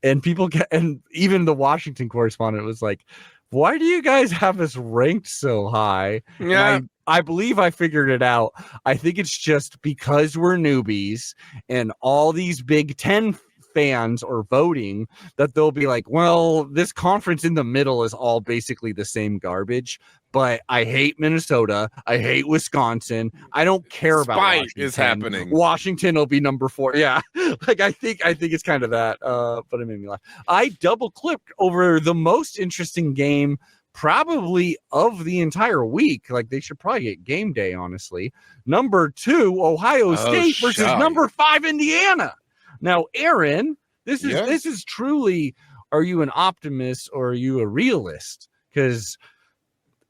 and and even the Washington correspondent was like, why do you guys have us ranked so high? Yeah. I believe I figured it out. I think it's just because we're newbies and all these Big Ten fans are voting, that they'll be like, well, this conference in the middle is all basically the same garbage, but I hate Minnesota. I hate Wisconsin. I don't care about Washington. Is happening. Washington will be number 4. Yeah. Like, I think it's kind of that, but it made me laugh. I double clicked over the most interesting game probably of the entire week. Like, they should probably get game day, honestly. Number 2, Ohio State versus number 5, Indiana. Now, Aaron, this is truly, are you an optimist or are you a realist? Because,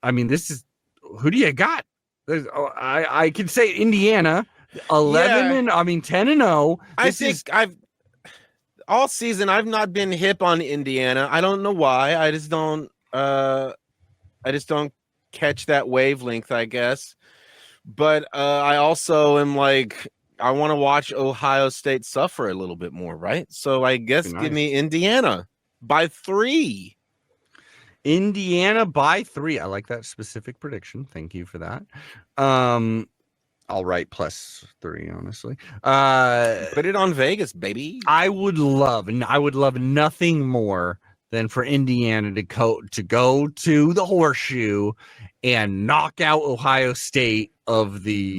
I mean, this is, who do you got? I can say Indiana, 10-0. All season I've not been hip on Indiana. I don't know why. I just don't catch that wavelength, I guess. But I also am like, I want to watch Ohio State suffer a little bit more, right? So I guess give me Indiana by 3. Indiana by 3. I like that specific prediction. Thank you for that. I'll write +3, honestly. Put it on Vegas, baby. I would love nothing more than for Indiana to go to the Horseshoe and knock out Ohio State of the.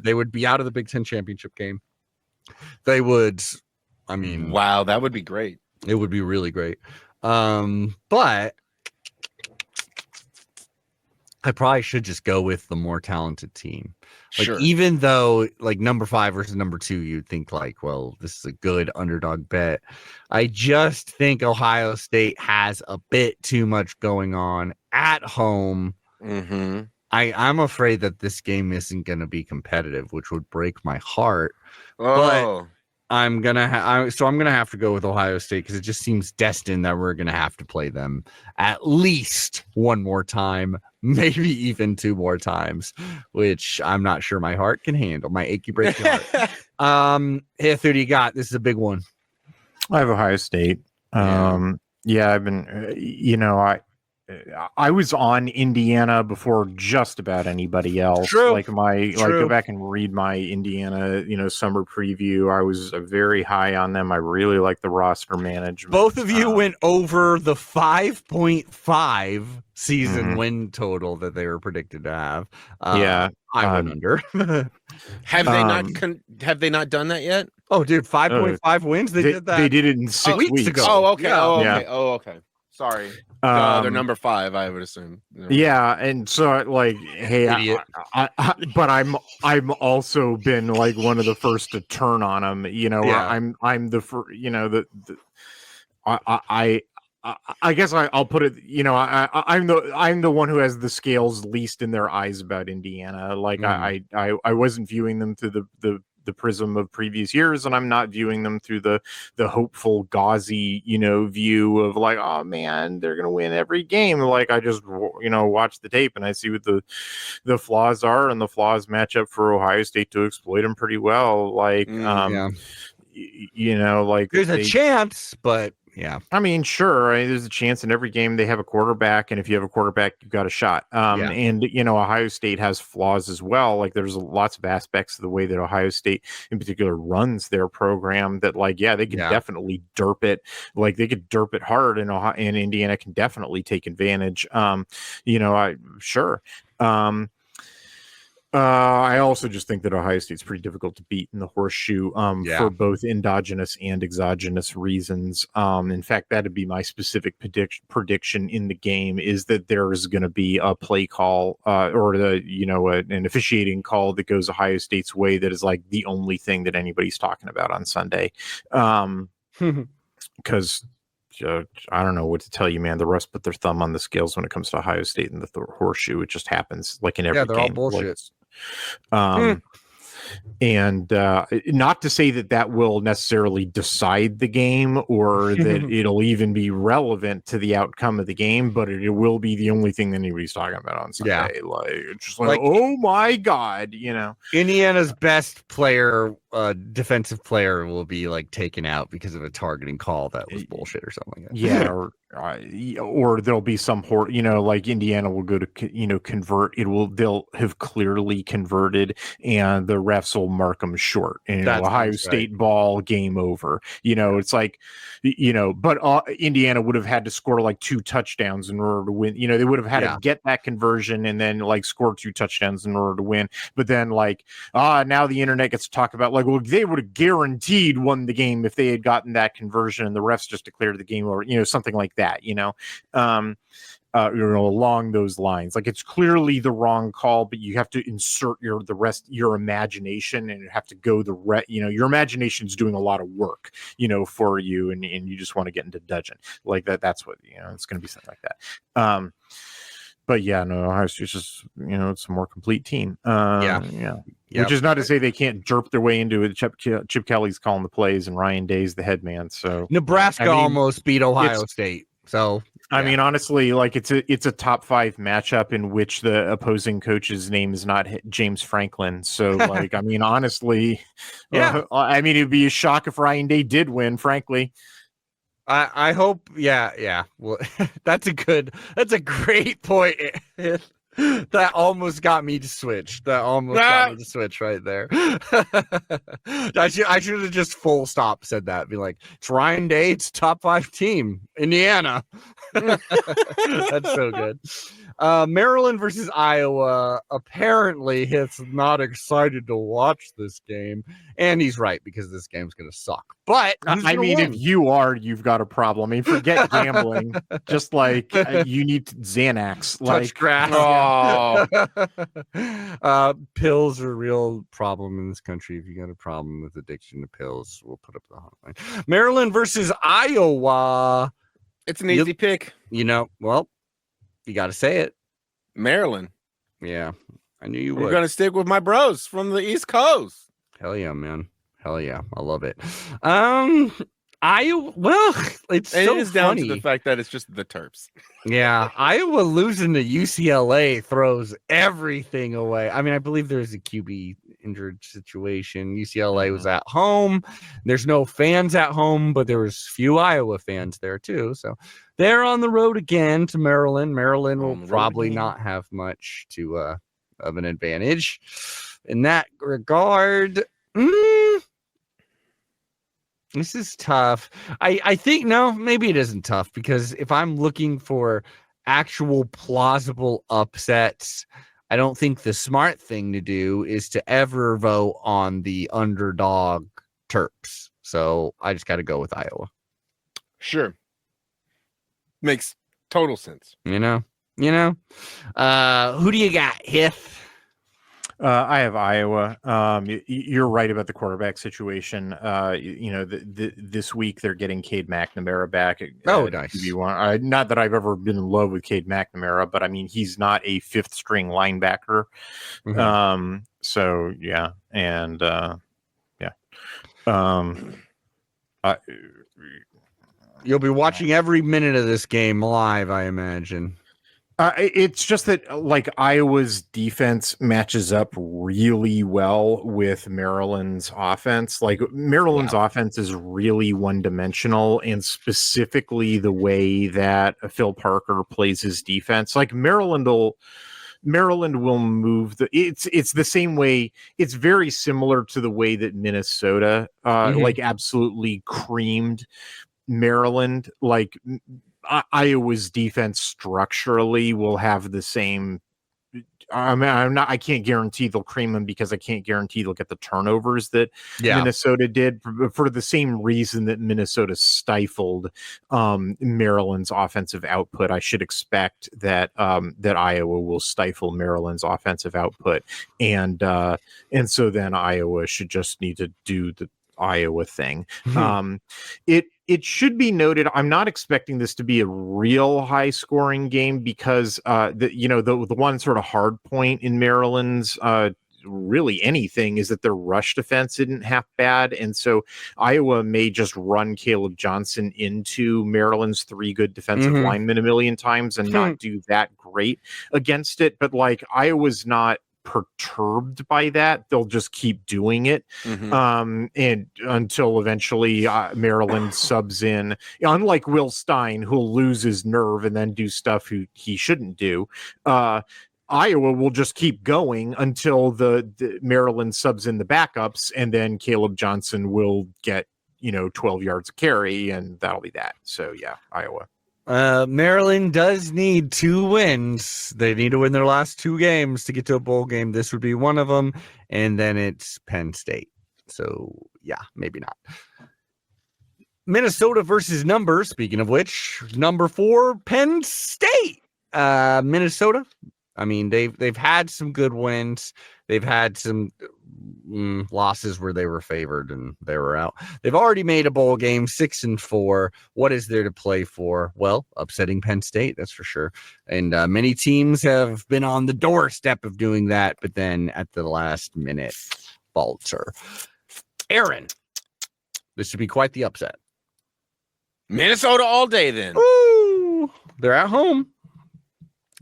They would be out of the Big Ten championship game. They would. I mean, wow, that would be great. It would be really great. But I probably should just go with the more talented team. Like, sure. Even though like number 5 versus number 2, you'd think like, well, this is a good underdog bet. I just think Ohio State has a bit too much going on at home. Mm-hmm. I'm afraid that this game isn't going to be competitive, which would break my heart. Oh. But I'm gonna have to go with Ohio State, because it just seems destined that we're gonna have to play them at least one more time, maybe even 2 more times, which I'm not sure my heart can handle. My achy breaky heart. Hey, who do you got? This is a big one. I have Ohio State. I've been, I was on Indiana before just about anybody else. True. Go back and read my Indiana, summer preview. I was very high on them. I really like the roster management. Both of you went over the 5.5 season win total that they were predicted to have. I went under. Have they not done that yet? Oh, dude, 5.5 wins. They did that. They did it in 6 weeks ago. Oh, okay. Yeah. Oh, okay. Sorry. They're number 5, I would assume. Yeah, and so like, hey, but I'm also been like one of the first to turn on them. I'm the first. I guess I'll put it. I'm the one who has the scales least in their eyes about Indiana. Like I wasn't viewing them through the prism of previous years, and I'm not viewing them through the hopeful gauzy view of like, oh man, they're gonna win every game. Like, I just watch the tape and I see what the flaws are, and the flaws match up for Ohio State to exploit them pretty well. Like, like, there's a chance, but Yeah. I mean, sure. There's a chance in every game they have a quarterback, and if you have a quarterback, you've got a shot. And Ohio State has flaws as well. Like there's lots of aspects of the way that Ohio State, in particular, runs their program. That they can definitely derp it. Like they could derp it hard, and Indiana can definitely take advantage. Sure. I also just think that Ohio State's pretty difficult to beat in the horseshoe for both endogenous and exogenous reasons. In fact, that'd be my specific prediction in the game is that there's going to be a play call or an officiating call that goes Ohio State's way that is like the only thing that anybody's talking about on Sunday. Because I don't know what to tell you, man. The refs put their thumb on the scales when it comes to Ohio State and the horseshoe. It just happens like in every game. They're all bullshit. And not to say that will necessarily decide the game or that it'll even be relevant to the outcome of the game, but it will be the only thing that anybody's talking about on Sunday. Oh my God, Indiana's best player, defensive player, will be like taken out because of a targeting call that was bullshit or something like that. Yeah, or there'll be some like Indiana will go to convert. They'll have clearly converted, and the refs will mark them short. And Ohio State ball, game over. It's like, but Indiana would have had to score like 2 touchdowns in order to win. They would have had to get that conversion and then like score 2 touchdowns in order to win. But then now the internet gets to talk about they would have guaranteed won the game if they had gotten that conversion and the refs just declared the game over. Something like that. Along those lines, like it's clearly the wrong call, but you have to insert your imagination, and you have to go your imagination's doing a lot of work, for you, and you just want to get into dudgeon like that. That's what it's going to be something like that. But Ohio State's just it's a more complete team. Which is not to say they can't jerp their way into it. Chip Kelly's calling the plays, and Ryan Day's the head man. So Nebraska almost beat Ohio State. So I mean, honestly, like it's a top 5 matchup in which the opposing coach's name is not James Franklin. So, I mean, honestly, it'd be a shock if Ryan Day did win. Frankly, I hope. Yeah. Well, that's a great point. That almost got me to switch. Got me to switch right there. I should have just full stop said that. Be like, it's Ryan Day. It's top 5 team, Indiana. That's so good. Maryland versus Iowa. Apparently, Hith's not excited to watch this game, and he's right because this game's going to suck. But I mean, if you are, you've got a problem. I mean, forget gambling. Just like you need Xanax. Touch grass. Pills are a real problem in this country. If you got a problem with addiction to pills, we'll put up the hotline. Maryland versus Iowa. It's an easy pick. Well, you got to say it. Maryland. Yeah, I knew you would. We're going to stick with my bros from the East Coast. Hell yeah, man. Hell yeah. I love it. Iowa, well, it is down to the fact that it's just the Terps. Yeah, Iowa losing to UCLA throws everything away. I mean, I believe there's a QB injured situation. UCLA was at home. There's no fans at home, but there was few Iowa fans there too. So they're on the road again to Maryland. Maryland will probably not have much of an advantage in that regard. This is tough. I think, no, maybe it isn't tough, because if I'm looking for actual plausible upsets, I don't think the smart thing to do is to ever vote on the underdog Terps. So I just got to go with Iowa. Sure. Makes total sense. Who do you got, Hith? I have Iowa. You're right about the quarterback situation. This week they're getting Cade McNamara back. Nice. QB1. Not that I've ever been in love with Cade McNamara, but I mean, he's not a 5th string linebacker. Mm-hmm. So yeah, and you'll be watching every minute of this game live, I imagine. It's just that like Iowa's defense matches up really well with Maryland's offense. Like Maryland's offense is really one-dimensional, and specifically the way that Phil Parker plays his defense. Like Maryland will move it's the same way. It's very similar to the way that Minnesota like absolutely creamed Maryland. Like Iowa's defense structurally will have the same. I can't guarantee they'll cream them because I can't guarantee they'll get the turnovers that Minnesota did for the same reason that Minnesota stifled Maryland's offensive output. I should expect that that Iowa will stifle Maryland's offensive output, and so then Iowa should just need to do the Iowa thing. It should be noted, I'm not expecting this to be a real high scoring game because the one sort of hard point in Maryland's really anything is that their rush defense isn't half bad, and so Iowa may just run Caleb Johnson into Maryland's three good defensive linemen a million times and not do that great against it. But like Iowa's not perturbed by that. They'll just keep doing it and until eventually Maryland subs in, unlike Will Stein, who'll lose his nerve and then do stuff he shouldn't do. Iowa will just keep going until the Maryland subs in the backups, and then Caleb Johnson will get 12 yards of carry, and that'll be that. So yeah, Iowa. Maryland does need 2 wins. They need to win their last 2 games to get to a bowl game. This would be one of them, and then it's Penn State. So, yeah, maybe not. Minnesota versus number, speaking of which, number 4, Penn State. Minnesota, I mean, they've had some good wins. They've had some losses where they were favored and they were out. They've already made a bowl game, 6-4. What is there to play for? Well, upsetting Penn State, that's for sure. And many teams have been on the doorstep of doing that, but then at the last minute, falter. Aaron, this should be quite the upset. Minnesota all day then. Ooh, they're at home.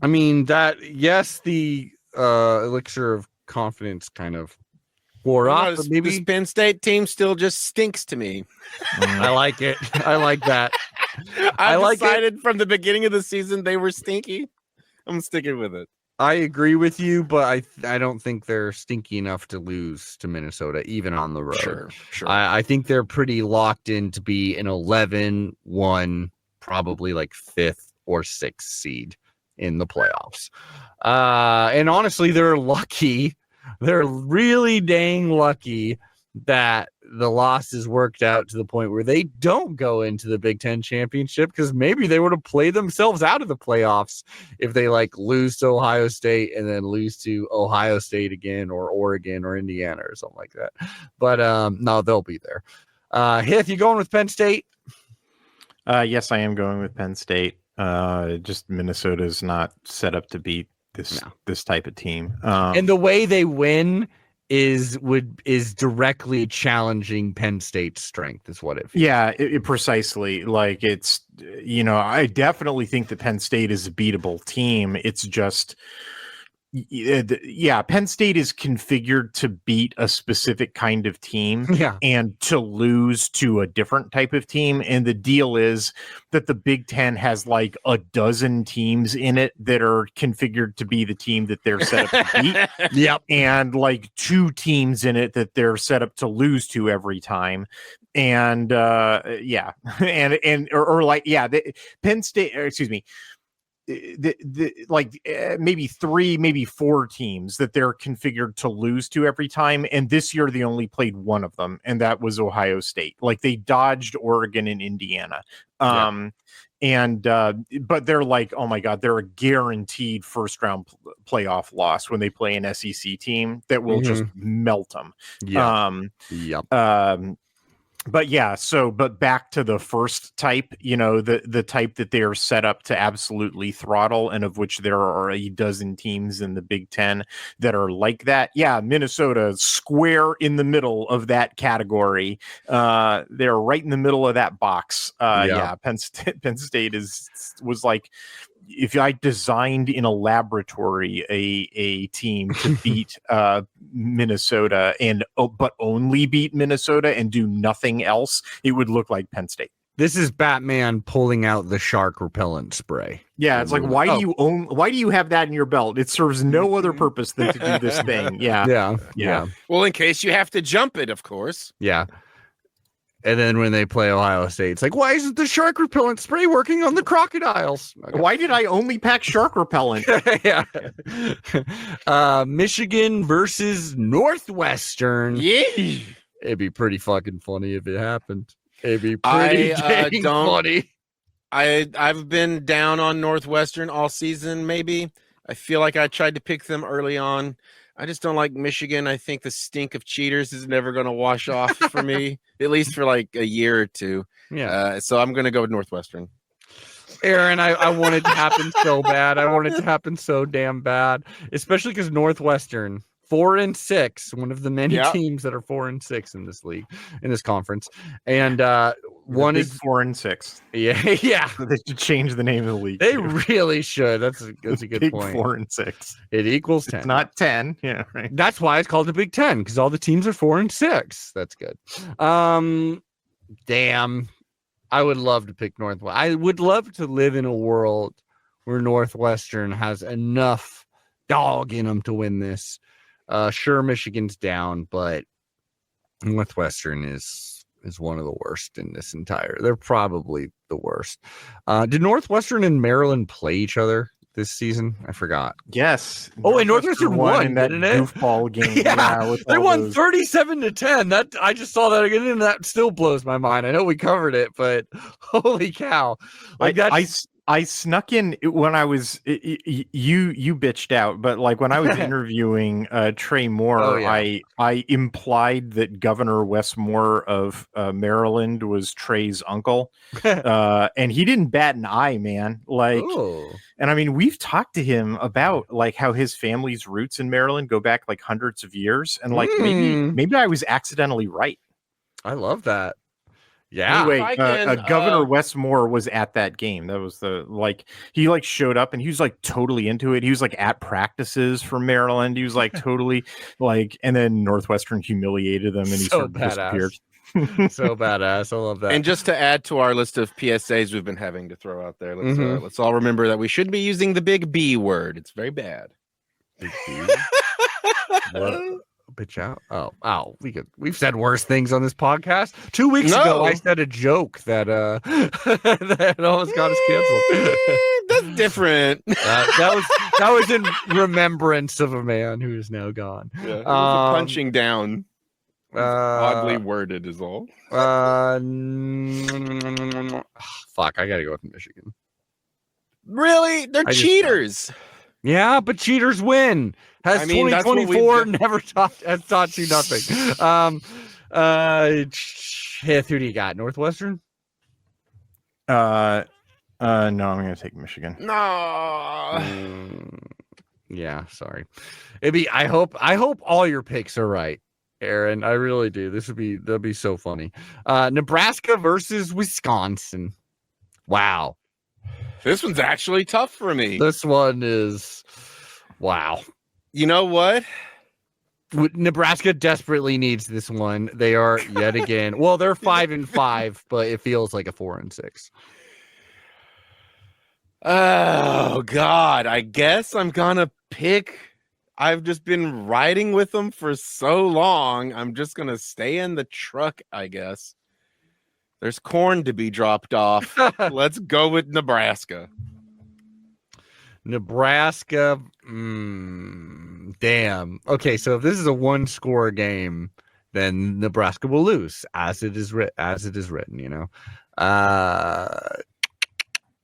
I mean, the elixir of confidence kind of wore off, but maybe this Penn State team still just stinks to me. I like it. I like that. I decided from the beginning of the season they were stinky. I'm sticking with it. I agree with you, but I don't think they're stinky enough to lose to Minnesota, even on the road. Sure. I think they're pretty locked in to be an 11-1, probably like 5th or 6th seed in the playoffs. And honestly, they're lucky. They're really dang lucky that the losses worked out to the point where they don't go into the Big Ten championship, because maybe they would have played themselves out of the playoffs if they lose to Ohio State and then lose to Ohio State again, or Oregon or Indiana or something like that. But no, they'll be there. Hith, you going with Penn State? Yes, I am going with Penn State. Just Minnesota's not set up to beat this type of team. And the way they win is directly challenging Penn State's strength, is what it feels. Yeah, precisely. Like it's, I definitely think that Penn State is a beatable team. It's just, Penn State is configured to beat a specific kind of team and to lose to a different type of team. And the deal is that the Big Ten has like a dozen teams in it that are configured to be the team that they're set up to beat. Yep. And like 2 teams in it that they're set up to lose to every time. And Penn State, excuse me, maybe 3, maybe 4 teams that they're configured to lose to every time, and this year they only played one of them, and that was Ohio State. Like they dodged Oregon and Indiana, but they're like, oh my god, they're a guaranteed first round playoff loss when they play an SEC team that will just melt them. But back to the first type, the type that they are set up to absolutely throttle, and of which there are a dozen teams in the Big Ten that are like that. Yeah, Minnesota square in the middle of that category. They're right in the middle of that box. Penn State was like if I designed in a laboratory a team to beat Minnesota but only beat Minnesota and do nothing else, it would look like Penn State. This is Batman pulling out the shark repellent spray. Yeah, it's like, why do you have that in your belt? It serves no other purpose than to do this thing. Yeah. Well, in case you have to jump it, of course. Yeah. And then when they play Ohio State, it's like, why isn't the shark repellent spray working on the crocodiles? Okay. Why did I only pack shark repellent? Yeah. Michigan versus Northwestern. Yeah. It'd be pretty fucking funny if it happened. It'd be pretty funny. I've been down on Northwestern all season, maybe. I feel like I tried to pick them early on. I just don't like Michigan. I think the stink of cheaters is never going to wash off for me, at least for like a year or two. Yeah. So I'm going to go with Northwestern. Aaron, I want it to happen so bad. I want it to happen so damn bad, especially because Northwestern, 4-6, one of the many teams that are 4-6 in this league, in this conference. And one is 4-6. Yeah. They should change the name of the league. They really should. That's a good point. 4-6. It equals 10. It's not 10. Yeah, right. That's why it's called the Big Ten, because all the teams are 4-6. That's good. Damn. I would love to pick Northwestern. I would love to live in a world where Northwestern has enough dog in them to win this. Sure, Michigan's down, but Northwestern is one of the worst in this entire. They're probably the worst. Did Northwestern and Maryland play each other this season? I forgot. Yes. Oh, and Northwestern won in that goofball game. Yeah, they won 37-10. That I just saw that again, and that still blows my mind. I know we covered it, but holy cow! Like I snuck in when I was you bitched out, but like when I was interviewing Trey Moore, I implied that Governor Wes Moore of Maryland was Trey's uncle, and he didn't bat an eye, man. Like, and I mean, we've talked to him about like how his family's roots in Maryland go back like hundreds of years, and like maybe I was accidentally right. I love that. Yeah. Anyway, Governor Wes Moore was at that game. That was he like showed up and he was like totally into it. He was like at practices for Maryland. He was like totally like, and then Northwestern humiliated them and he sort of disappeared. So badass. I love that. And just to add to our list of PSAs we've been having to throw out there, let's all remember that we should be using the big B word. It's very bad. Big B? Bitch out. Oh, we've said worse things on this podcast. 2 weeks ago, I said a joke that that almost got us canceled. That's different. That was in remembrance of a man who is now gone. Yeah, it was a punching down. Oddly worded is all. Fuck, I gotta go with Michigan. Really? They're cheaters. Yeah, but cheaters win. Has 2024 never taught you nothing. Who do you got? Northwestern? No, I'm gonna take Michigan. No. Yeah, sorry. I hope all your picks are right, Aaron. I really do. That'd be so funny. Nebraska versus Wisconsin. Wow. This one's actually tough for me. This one is wow. You know what? Nebraska desperately needs this one. They are yet again. Well, they're 5-5, but it feels like a 4-6. Oh God! I guess I'm gonna pick. I've just been riding with them for so long. I'm just gonna stay in the truck, I guess. There's corn to be dropped off. Let's go with Nebraska. Nebraska. Damn. Okay, so if this is a one-score game, then Nebraska will lose, as it is written. You know.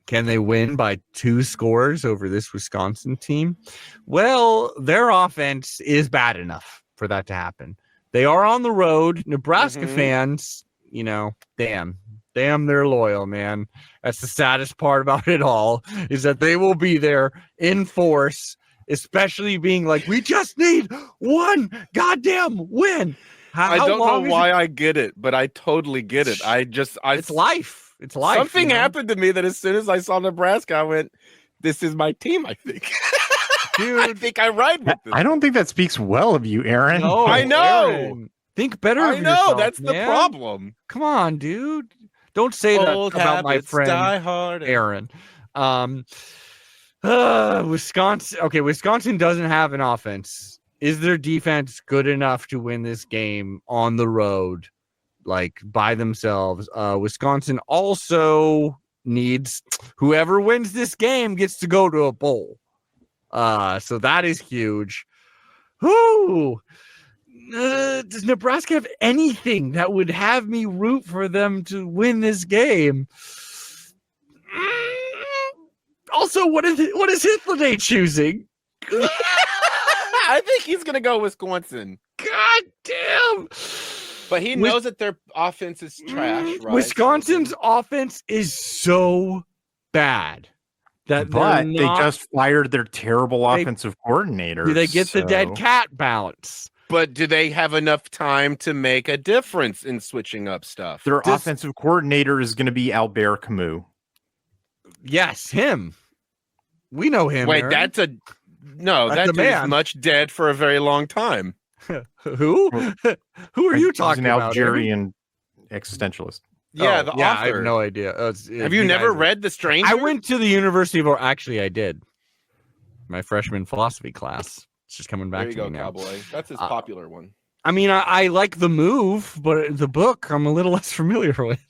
Can they win by 2 scores over this Wisconsin team? Well, their offense is bad enough for that to happen. They are on the road. Nebraska fans. You know, damn, they're loyal, man. That's the saddest part about it all, is that they will be there in force, especially being like, we just need one goddamn win. I don't know why I get it, but I totally get it. It's life. It's life. Something happened to me that as soon as I saw Nebraska, I went, this is my team. I think, Dude, I think I ride with this. I don't think that speaks well of you, Aaron. no, I know. Aaron, think better I of know yourself, that's the man. problem. Come on, dude. Don't say Old that about my habits friend die hard. Aaron. Wisconsin. Okay, Wisconsin doesn't have an offense. Is their defense good enough to win this game on the road, like by themselves? Wisconsin also needs whoever wins this game gets to go to a bowl. So that is huge. Whoo! Does Nebraska have anything that would have me root for them to win this game? Also, what is Hythloday choosing? I think he's gonna go Wisconsin. God damn! But he knows that their offense is trash, right? Wisconsin's offense is so bad that But they they just fired their terrible They- offensive coordinator. do they get the dead so- cat bounce? But do they have enough time to make a difference in switching up stuff? Their This- offensive coordinator is going to be Albert Camus. Yes, him. We know him. Wait, Aaron. that's a no. That's That the dude is man. much dead for a very long time. Who? Who are you talking He's an about? Aaron? Algerian existentialist. Yeah, Oh, the yeah, author. I have no idea. Have you never guys- read The Stranger? I went to the University of. Actually, I did. My freshman philosophy class. It's just coming There back you to go, me now. Cowboy. That's his Uh, popular one. I mean, I like the move, but the book I'm a little less familiar with.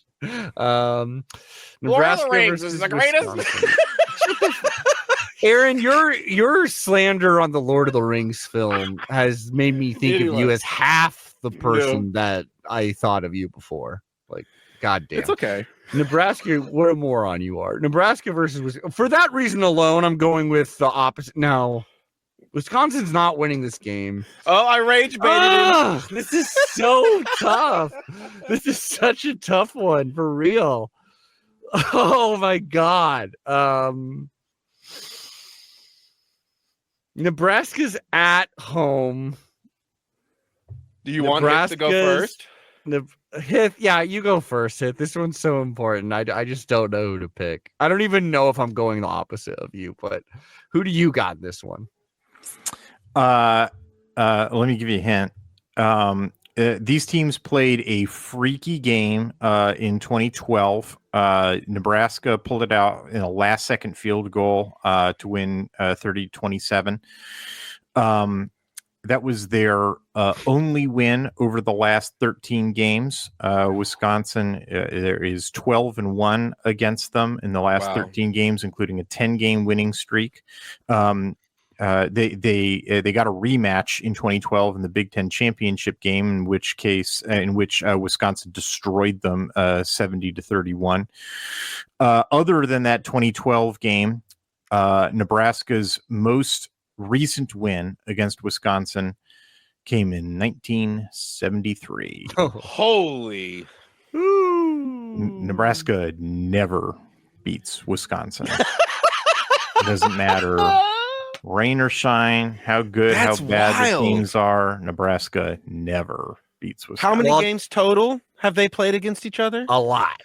Nebraska Rings versus is the greatest. Wisconsin. Aaron, your slander on the Lord of the Rings film has made me think of you Anyway. as half the person that I thought of you before. Like, goddamn. It's okay. Nebraska, what a moron you are. Nebraska versus Wisconsin. For that reason alone, I'm going with the opposite. No, Wisconsin's not winning this game. Oh, I rage baited him. This is so tough. This is such a tough one for real. Oh my god. Nebraska's at home. Do you want him to go first? Hith, yeah, you go first. Hith. This one's so important. I just don't know who to pick. I don't even know if I'm going the opposite of you, but who do you got in this one? Let me give you a hint. These teams played a freaky game in 2012. Nebraska pulled it out in a last-second field goal to win 30-27. That was their only win over the last 13 games. Wisconsin, there is 12-1 against them in the last 13 games, including a 10-game winning streak. They got a rematch in 2012 in the Big Ten championship game, in which Wisconsin destroyed them 70-31. Other than that 2012 game, Nebraska's most recent win against Wisconsin came in 1973. Holy. Nebraska never beats Wisconsin. It doesn't matter rain or shine, how good, That's how bad wild. the teams are. Nebraska never beats Wisconsin. How many Well, games total have they played against each other? A lot.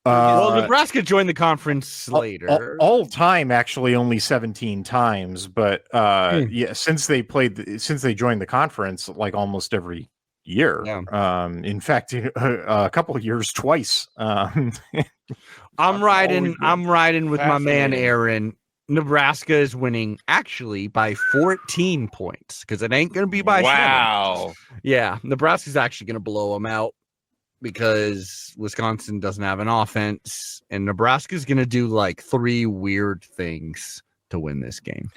Well, Uh, Nebraska joined the conference later. all time, actually, only 17 times. But yeah, since they joined the conference, like almost every year. Yeah. In fact, a couple of years, twice. I'm riding with my man Fascinating. Aaron. Nebraska is winning actually by 14 points because it ain't going to be by 7. Wow. Yeah, Nebraska's actually going to blow them out because Wisconsin doesn't have an offense, and Nebraska's going to do like 3 weird things to win this game.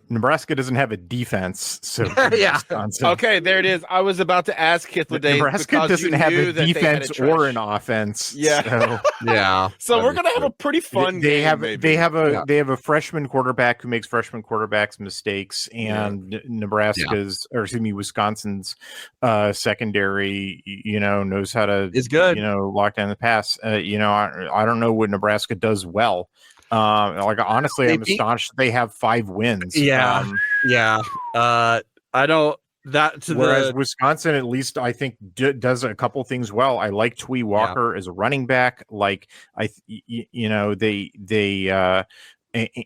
Nebraska doesn't have a defense, so Yeah. Wisconsin. Okay, there it is. I was about to ask Hythloday Nebraska because doesn't you have knew a that they had defense a or trash- an offense. Yeah. So Yeah, So we're gonna have a pretty fun they game. have maybe. they have Yeah. a freshman quarterback who makes freshman quarterbacks mistakes, and Wisconsin's secondary, knows how to it's good. lock down the pass. I don't know what Nebraska does well. Honestly, They I'm beat- astonished they have 5 wins. Yeah. Yeah, I don't. That to Whereas the Wisconsin, at least I think, does a couple things well. I like Twee Walker as a running back. Like they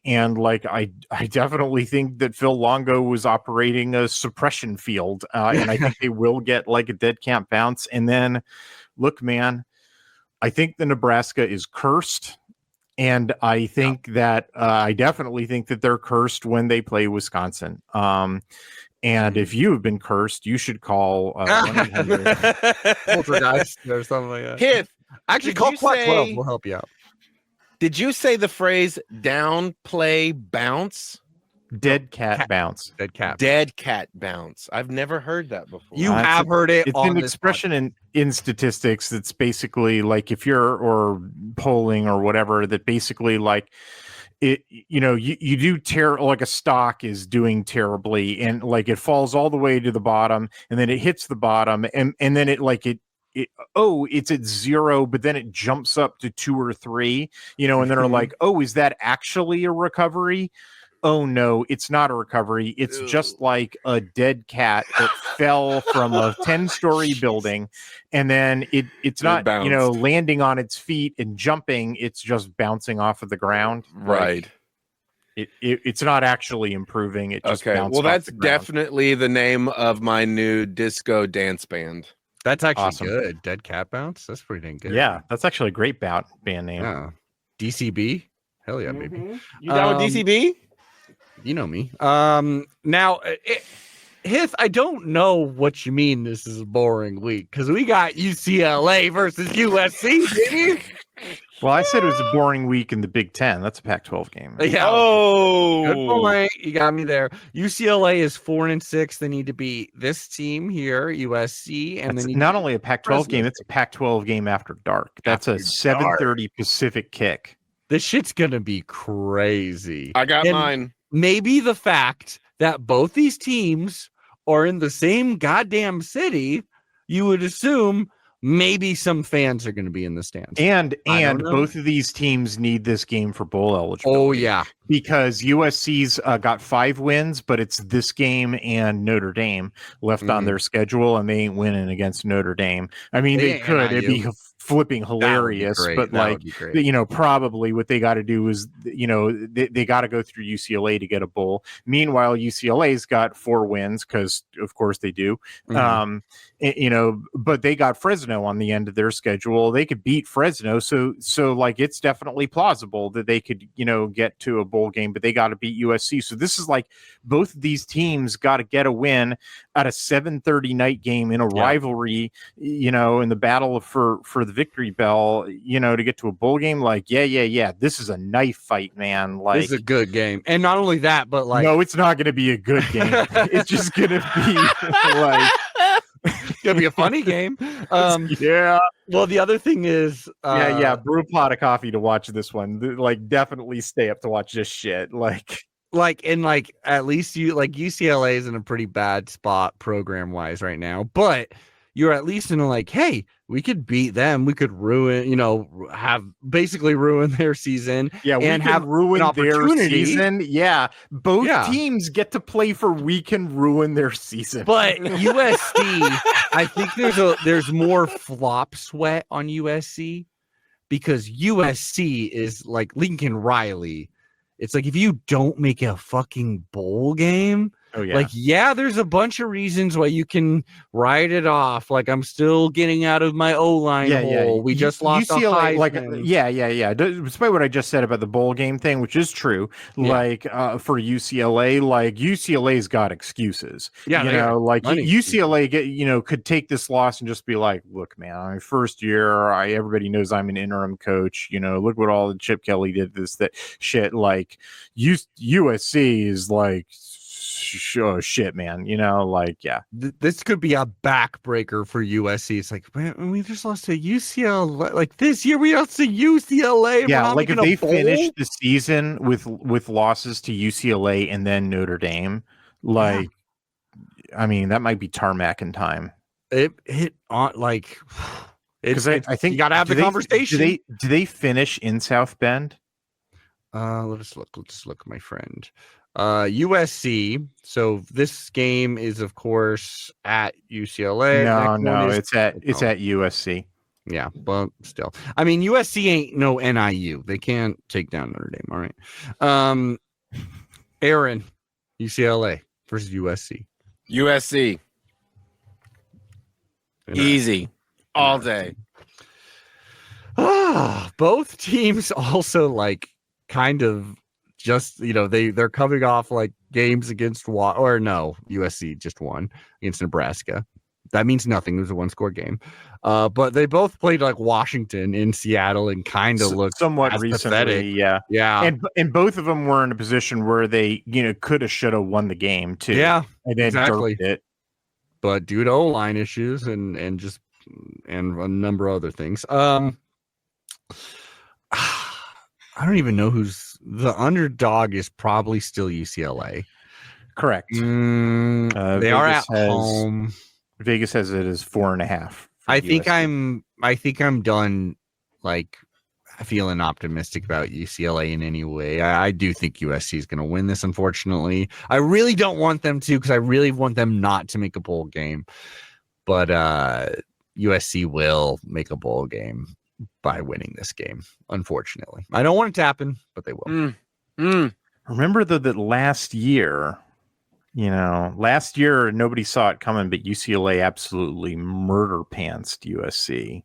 And like I definitely think that Phil Longo was operating a suppression field, and I think they will get like a dead cat bounce. And then, look, man, I think the Nebraska is cursed, and I think that I definitely think that they're cursed when they play Wisconsin. And if you have been cursed, you should call 1-800 Poltergeist or something like that. Hith, Actually, did call you Quack 12. say- We'll help you out. did you say the phrase down, play, bounce? dead cat bounce. Dead cat. Dead cat bounce. I've never heard that before. You have heard it. It's on an this expression in statistics that's basically like if you're or polling or whatever, that basically like it, you know, you do like a stock is doing terribly, and like it falls all the way to the bottom, and then it hits the bottom, and then it's at 0, but then it jumps up to 2 or 3, you know, and then are like, oh, is that actually a recovery? Oh no, it's not a recovery. It's just like a dead cat that fell from a 10-story building, and then it's not, you know, landing on its feet and jumping. It's just bouncing off of the ground. Right. Like, it's not actually improving. It just okay. bounced Well, off that's the ground. definitely the name of my new disco dance band. That's actually Awesome. good. Dead cat bounce. That's pretty dang good. Yeah, that's actually a great band name. Yeah. DCB. Hell yeah, baby. You down with DCB? You know me. Now, Hith, I don't know what you mean this is a boring week, because we got UCLA versus USC, baby. Well, I said it was a boring week in the Big Ten. That's a Pac-12 game. Yeah. Oh, Good point. You got me there. UCLA is 4-6. They need to beat this team here, USC, and It's then not only a Pac-12 game, it's a Pac-12 game after dark. That's a 7:30 Pacific kick. This shit's gonna be crazy. I got mine. Maybe the fact that both these teams are in the same goddamn city, you would assume maybe some fans are going to be in the stands. And don't know. both of these teams need this game for bowl eligibility. Oh yeah, because USC's got 5 wins, but it's this game and Notre Dame left on their schedule, and they ain't winning against Notre Dame. I mean, they could. It'd be flipping hilarious, but like, you know, probably what they got to do is, you know, they got to go through UCLA to get a bowl. Meanwhile, UCLA's got 4 wins because, of course, they do. You know, but they got Fresno on the end of their schedule. They could beat Fresno, so like it's definitely plausible that they could, you know, get to a bowl game, but they got to beat USC. So this is like both of these teams got to get a win at a 7:30 night game in a rivalry, you know, in the battle for the victory bell, you know, to get to a bowl game. Like, yeah. This is a knife fight, man. Like, this is a good game. And not only that, but like, no, it's not going to be a good game. It's just going to be like, it's gonna be a funny game. Yeah. Well, the other thing is, brew a pot of coffee to watch this one. Like, definitely stay up to watch this shit. Like at least UCLA is in a pretty bad spot program wise right now, but you're at least in a like, hey, we could beat them. We could ruin, you know, ruin their season. Yeah, and have ruin their season. Yeah, both teams get to play for we can ruin their season. But USC, I think there's more flop sweat on USC because USC is like Lincoln Riley. It's like if you don't make a fucking bowl game. Oh, yeah. Like, yeah, there's a bunch of reasons why you can write it off. Like, I'm still getting out of my O-line hole. We just lost UCLA, Heisman. Yeah. Despite what I just said about the bowl game thing, which is true, like for UCLA, like UCLA's got excuses. Yeah, you know, like UCLA could take this loss and just be like, look, man, my first year, everybody knows I'm an interim coach. You know, look what all the Chip Kelly did, that shit. Like USC is like, shit, man, you know, like, yeah, this could be a backbreaker for USC. It's like, man, we just lost to UCLA. Like this year, we lost to UCLA. Yeah, like if they finish the season with losses to UCLA and then Notre Dame, like, I mean, that might be tarmac in time. It on like, because I think you gotta have the conversation. Do they finish in South Bend? Let's look, my friend. USC. So this game is, of course, at UCLA. No, it's at USC. Yeah, but still, I mean, USC ain't no NIU. They can't take down Notre Dame. All right. Aaron, UCLA versus USC. USC. Easy. All day. Both teams also like kind of just, they're coming off like games against USC just won against Nebraska. That means nothing. It was a 1-score game. But they both played like Washington in Seattle and kind of looked somewhat recently. Pathetic. Yeah. And both of them were in a position where they, could have, should have won the game too. Yeah, and then exactly. derped it. But due to O-line issues and a number of other things. I don't even know who's the underdog. Is probably still UCLA. Correct. They are at home. Vegas has it as 4.5. I think I'm done. Like, feeling optimistic about UCLA in any way. I do think USC is going to win this. Unfortunately, I really don't want them to, because I really want them not to make a bowl game. But USC will make a bowl game by winning this game. Unfortunately, I don't want it to happen, but they will. Remember though that last year nobody saw it coming, but UCLA absolutely murder pantsed USC.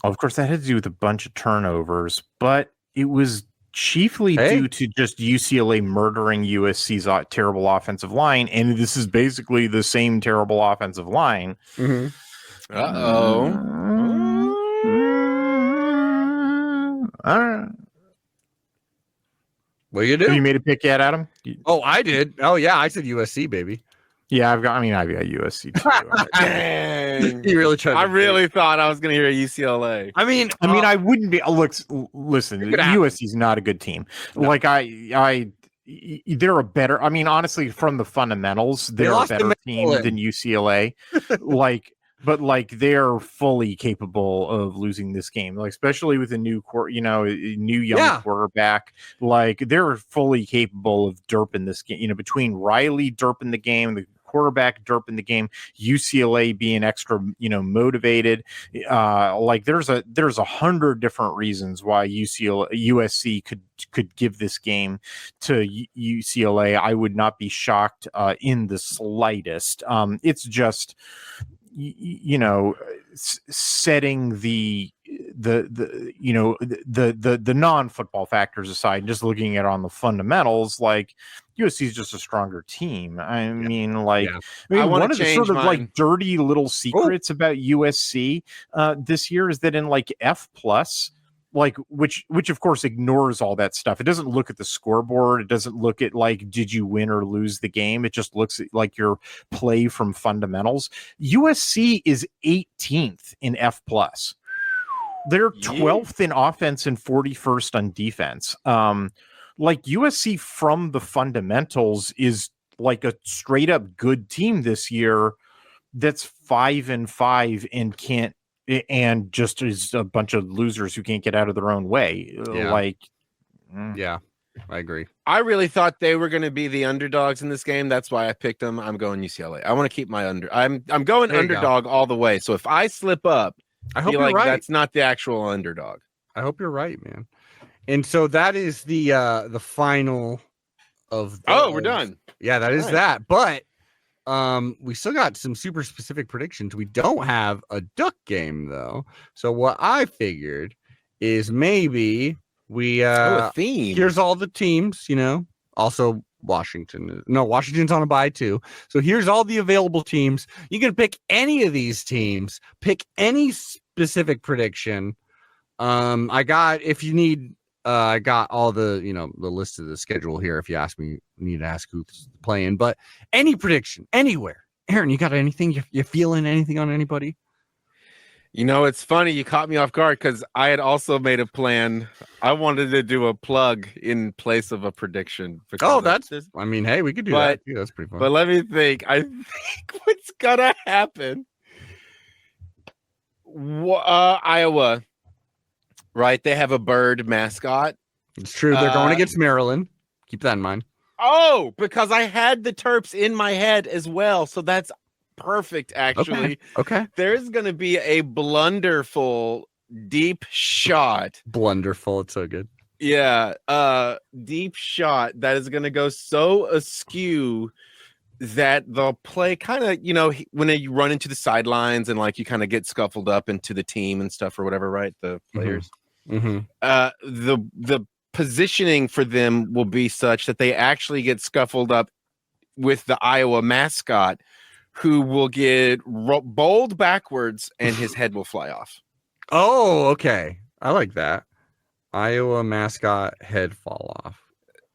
Of course, that had to do with a bunch of turnovers, but it was chiefly due to just UCLA murdering USC's terrible offensive line, and this is basically the same terrible offensive line. Uh-oh. All right. What do you do? Have you made a pick yet, Adam? I did. Oh yeah, I said USC, baby. Yeah, I've got USC too. Dang. You really tried. I really thought I was going to hear UCLA. I mean, I wouldn't be. Listen, USC is not a good team. No. Like they're a better. I mean, honestly, from the fundamentals, they're a better team than UCLA. But they're fully capable of losing this game, like especially with a new young quarterback. Like they're fully capable of derping this game. Between Riley derping the game, the quarterback derping the game, UCLA being extra motivated. There's 100 different reasons why USC could give this game to UCLA. I would not be shocked in the slightest. It's just setting the non-football factors aside and just looking at it on the fundamentals, like USC is just a stronger team. I mean, one of the sort of dirty little secrets about USC this year is that in F+, which of course ignores all that stuff. It doesn't look at the scoreboard. It doesn't look at did you win or lose the game. It just looks at your play from fundamentals. USC is 18th in F+. They're 12th in offense and 41st on defense. USC from the fundamentals is a straight up good team this year. That's 5-5 and can't. And just is a bunch of losers who can't get out of their own way. Yeah, I agree. I really thought they were going to be the underdogs in this game. That's why I picked them. I'm going UCLA. I want to keep my I'm going underdog all the way. So if I slip up, I hope you're right. That's not the actual underdog. I hope you're right, man. And so that is the final of. We're done. Yeah, that is that. But we still got some super specific predictions. We don't have a duck game though. So what I figured is maybe we a theme. Here's all the teams, also Washington's on a bye too. So here's all the available teams. You can pick any of these teams, pick any specific prediction. I got all the, the list of the schedule here. If you ask me, you need to ask who's playing, but any prediction anywhere. Aaron, you got anything? You feeling anything on anybody? It's funny. You caught me off guard because I had also made a plan. I wanted to do a plug in place of a prediction. Hey, we could do that. Yeah, that's pretty fun. But let me think. I think what's gonna happen. Iowa. Right, they have a bird mascot. It's true. They're going against Maryland. Keep that in mind. Oh, because I had the Terps in my head as well. So that's perfect, actually. Okay. There's going to be a blunderful deep shot. Blunderful. It's so good. Yeah. Deep shot that is going to go so askew that they'll play kind of, when you run into the sidelines and like you kind of get scuffled up into the team and stuff or whatever, right? The players. Mm-hmm. The positioning for them will be such that they actually get scuffled up with the Iowa mascot, who will get bowled backwards and his head will fly off. Oh, okay. I like that. Iowa mascot head fall off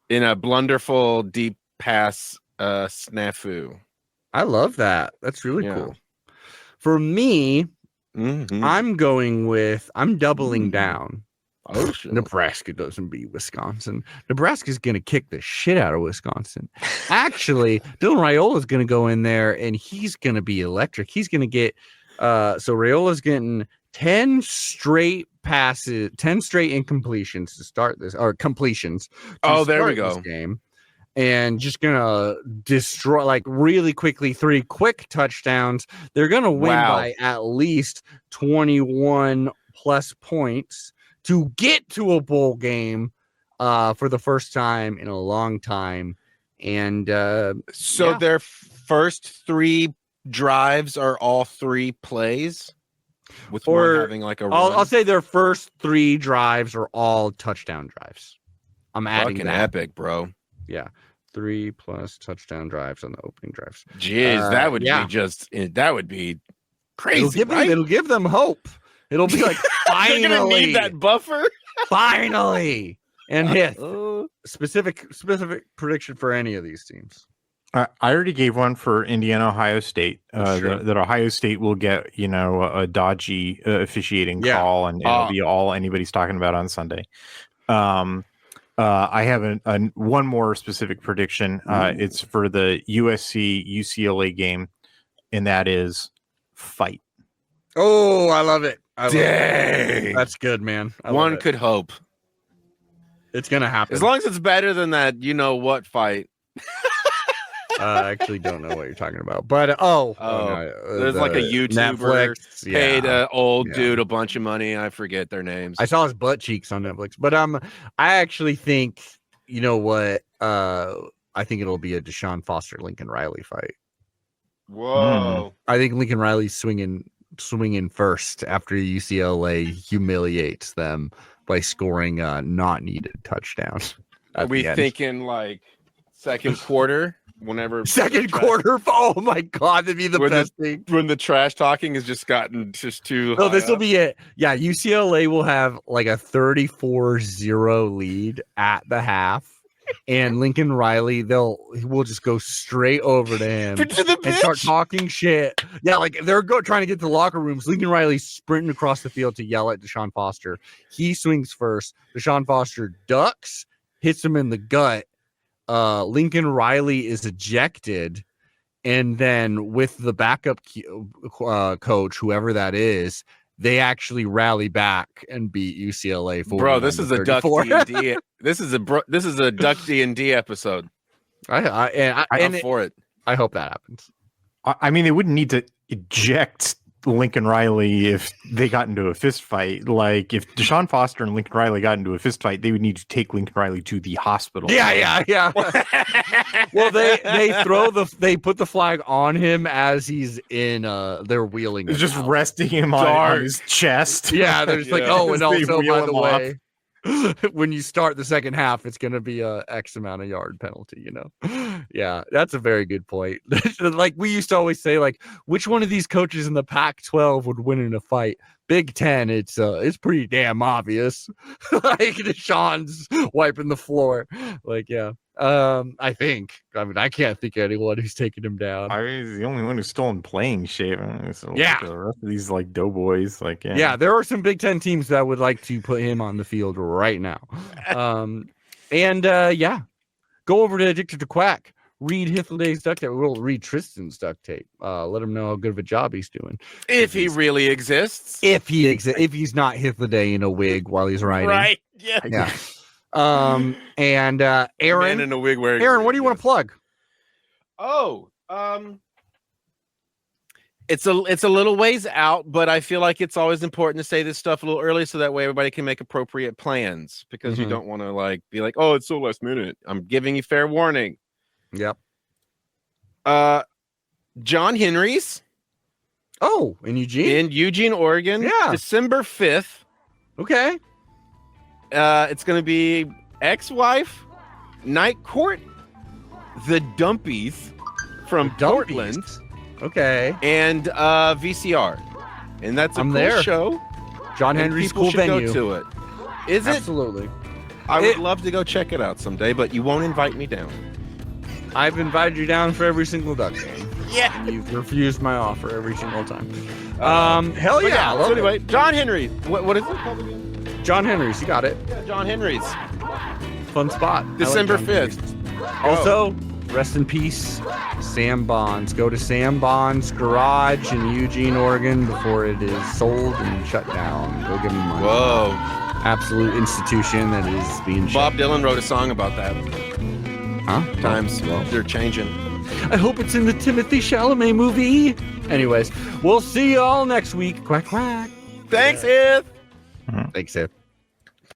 In a blunderful deep pass snafu. I love that. That's really Yeah. cool. For me, Mm-hmm. I'm doubling down. Oh, shit. Nebraska doesn't beat Wisconsin. Nebraska's going to kick the shit out of Wisconsin. Actually, Dylan Raiola's going to go in there and he's going to be electric. He's going to get so Raiola's getting 10 straight passes, 10 straight incompletions to start this, or completions. There we go. This game. And just gonna destroy, like, really quickly, 3 quick touchdowns. They're gonna win by at least 21 plus points to get to a bowl game for the first time in a long time. And their first 3 drives are all 3 plays, with one having like a run. I'll say their first 3 drives are all touchdown drives. I'm adding fucking that. epic, bro. Yeah. 3 plus touchdown drives on the opening drives. Jeez, that would be that would be crazy. It'll give them hope. It'll be like, finally, they're gonna need that buffer. Finally. And hit specific prediction for any of these teams. I already gave one for Indiana, Ohio State. That Ohio State will get, a dodgy officiating call, and it'll be all anybody's talking about on Sunday. I have one more specific prediction. It's for the USC UCLA game, and that is fight. Oh, I love it. Dang. That's good, man. One could hope. It's going to happen. As long as it's better than that, what fight. I actually don't know what you're talking about. But, there's like a YouTuber Netflix, paid an old dude a bunch of money. I forget their names. I saw his butt cheeks on Netflix. But I actually think, you know what? I think it'll be a Deshaun Foster Lincoln Riley fight. Whoa! I think Lincoln Riley's swinging first after UCLA humiliates them by scoring a not needed touchdown. Are we thinking like second quarter? Whenever second quarter, oh my god, that'd be the best thing. When the trash talking has just gotten just too high. No, this will be it. Yeah, UCLA will have like a 34-0 lead at the half. And Lincoln Riley, we'll just go straight over to him and start talking shit. Yeah, like they're trying to get to the locker rooms. Lincoln Riley's sprinting across the field to yell at Deshaun Foster. He swings first. Deshaun Foster ducks, hits him in the gut. Lincoln Riley is ejected, and then with the backup coach, whoever that is, they actually rally back and beat UCLA. Bro, this is a Duck D&D. This is a Duck D&D episode. I'm for it. I hope that happens. I mean, they wouldn't need to eject Lincoln Riley if they got into a fist fight. Like if Deshaun Foster and Lincoln Riley got into a fist fight, they would need to take Lincoln Riley to the hospital. Yeah. Well, they put the flag on him as he's in. They're wheeling. It's just resting him on his chest. Yeah, they're just like, and also by the way, when you start the second half, it's going to be a X amount of yard penalty, Yeah, that's a very good point. Like we used to always say, like, which one of these coaches in the Pac-12 would win in a fight? Big Ten, it's pretty damn obvious. Like Deshaun's wiping the floor. Like, yeah. I think. I mean, I can't think of anyone who's taking him down. I mean, he's the only one who's still in playing shape. So yeah. The rest of these like doughboys, like yeah, there are some Big Ten teams that would like to put him on the field right now. Go over to Addicted to Quack. Read Hythloday's duct tape. We'll read Tristan's duct tape. Let him know how good of a job he's doing. If he really exists. If he's not Hythloday in a wig while he's writing. Right. Yeah. Yeah. And Aaron in a wig wearing. Aaron, what do you want to plug? Oh, It's a little ways out, but I feel like it's always important to say this stuff a little early so that way everybody can make appropriate plans because you don't want to like be like, oh, it's so last minute. I'm giving you fair warning. Yep. John Henry's. Oh, in Eugene, Oregon. Yeah. December 5th. Okay. It's going to be Ex-Wife, Night Court, the Dumpies from Portland. Okay. And VCR. And that's a cool there. show. John Henry's cool venue. Go to it. Is it? Absolutely. I would love to go check it out someday, but you won't invite me down. I've invited you down for every single Ducks game. Yeah. And you've refused my offer every single time. Hell yeah. So anyway, John Henry. What is it called again? John Henry's. You got it. Yeah, John Henry's. Fun spot. December John 5th. Also, rest in peace, Sam Bonds. Go to Sam Bonds' garage in Eugene, Oregon before it is sold and shut down. Go give him money. Whoa. Absolute institution that is being Bob shut Dylan wrote a song about that. Huh? Times they're changing. I hope it's in the Timothy Chalamet movie. Anyways, we'll see you all next week. Quack, quack. Thanks, Ed. Thanks, Ed.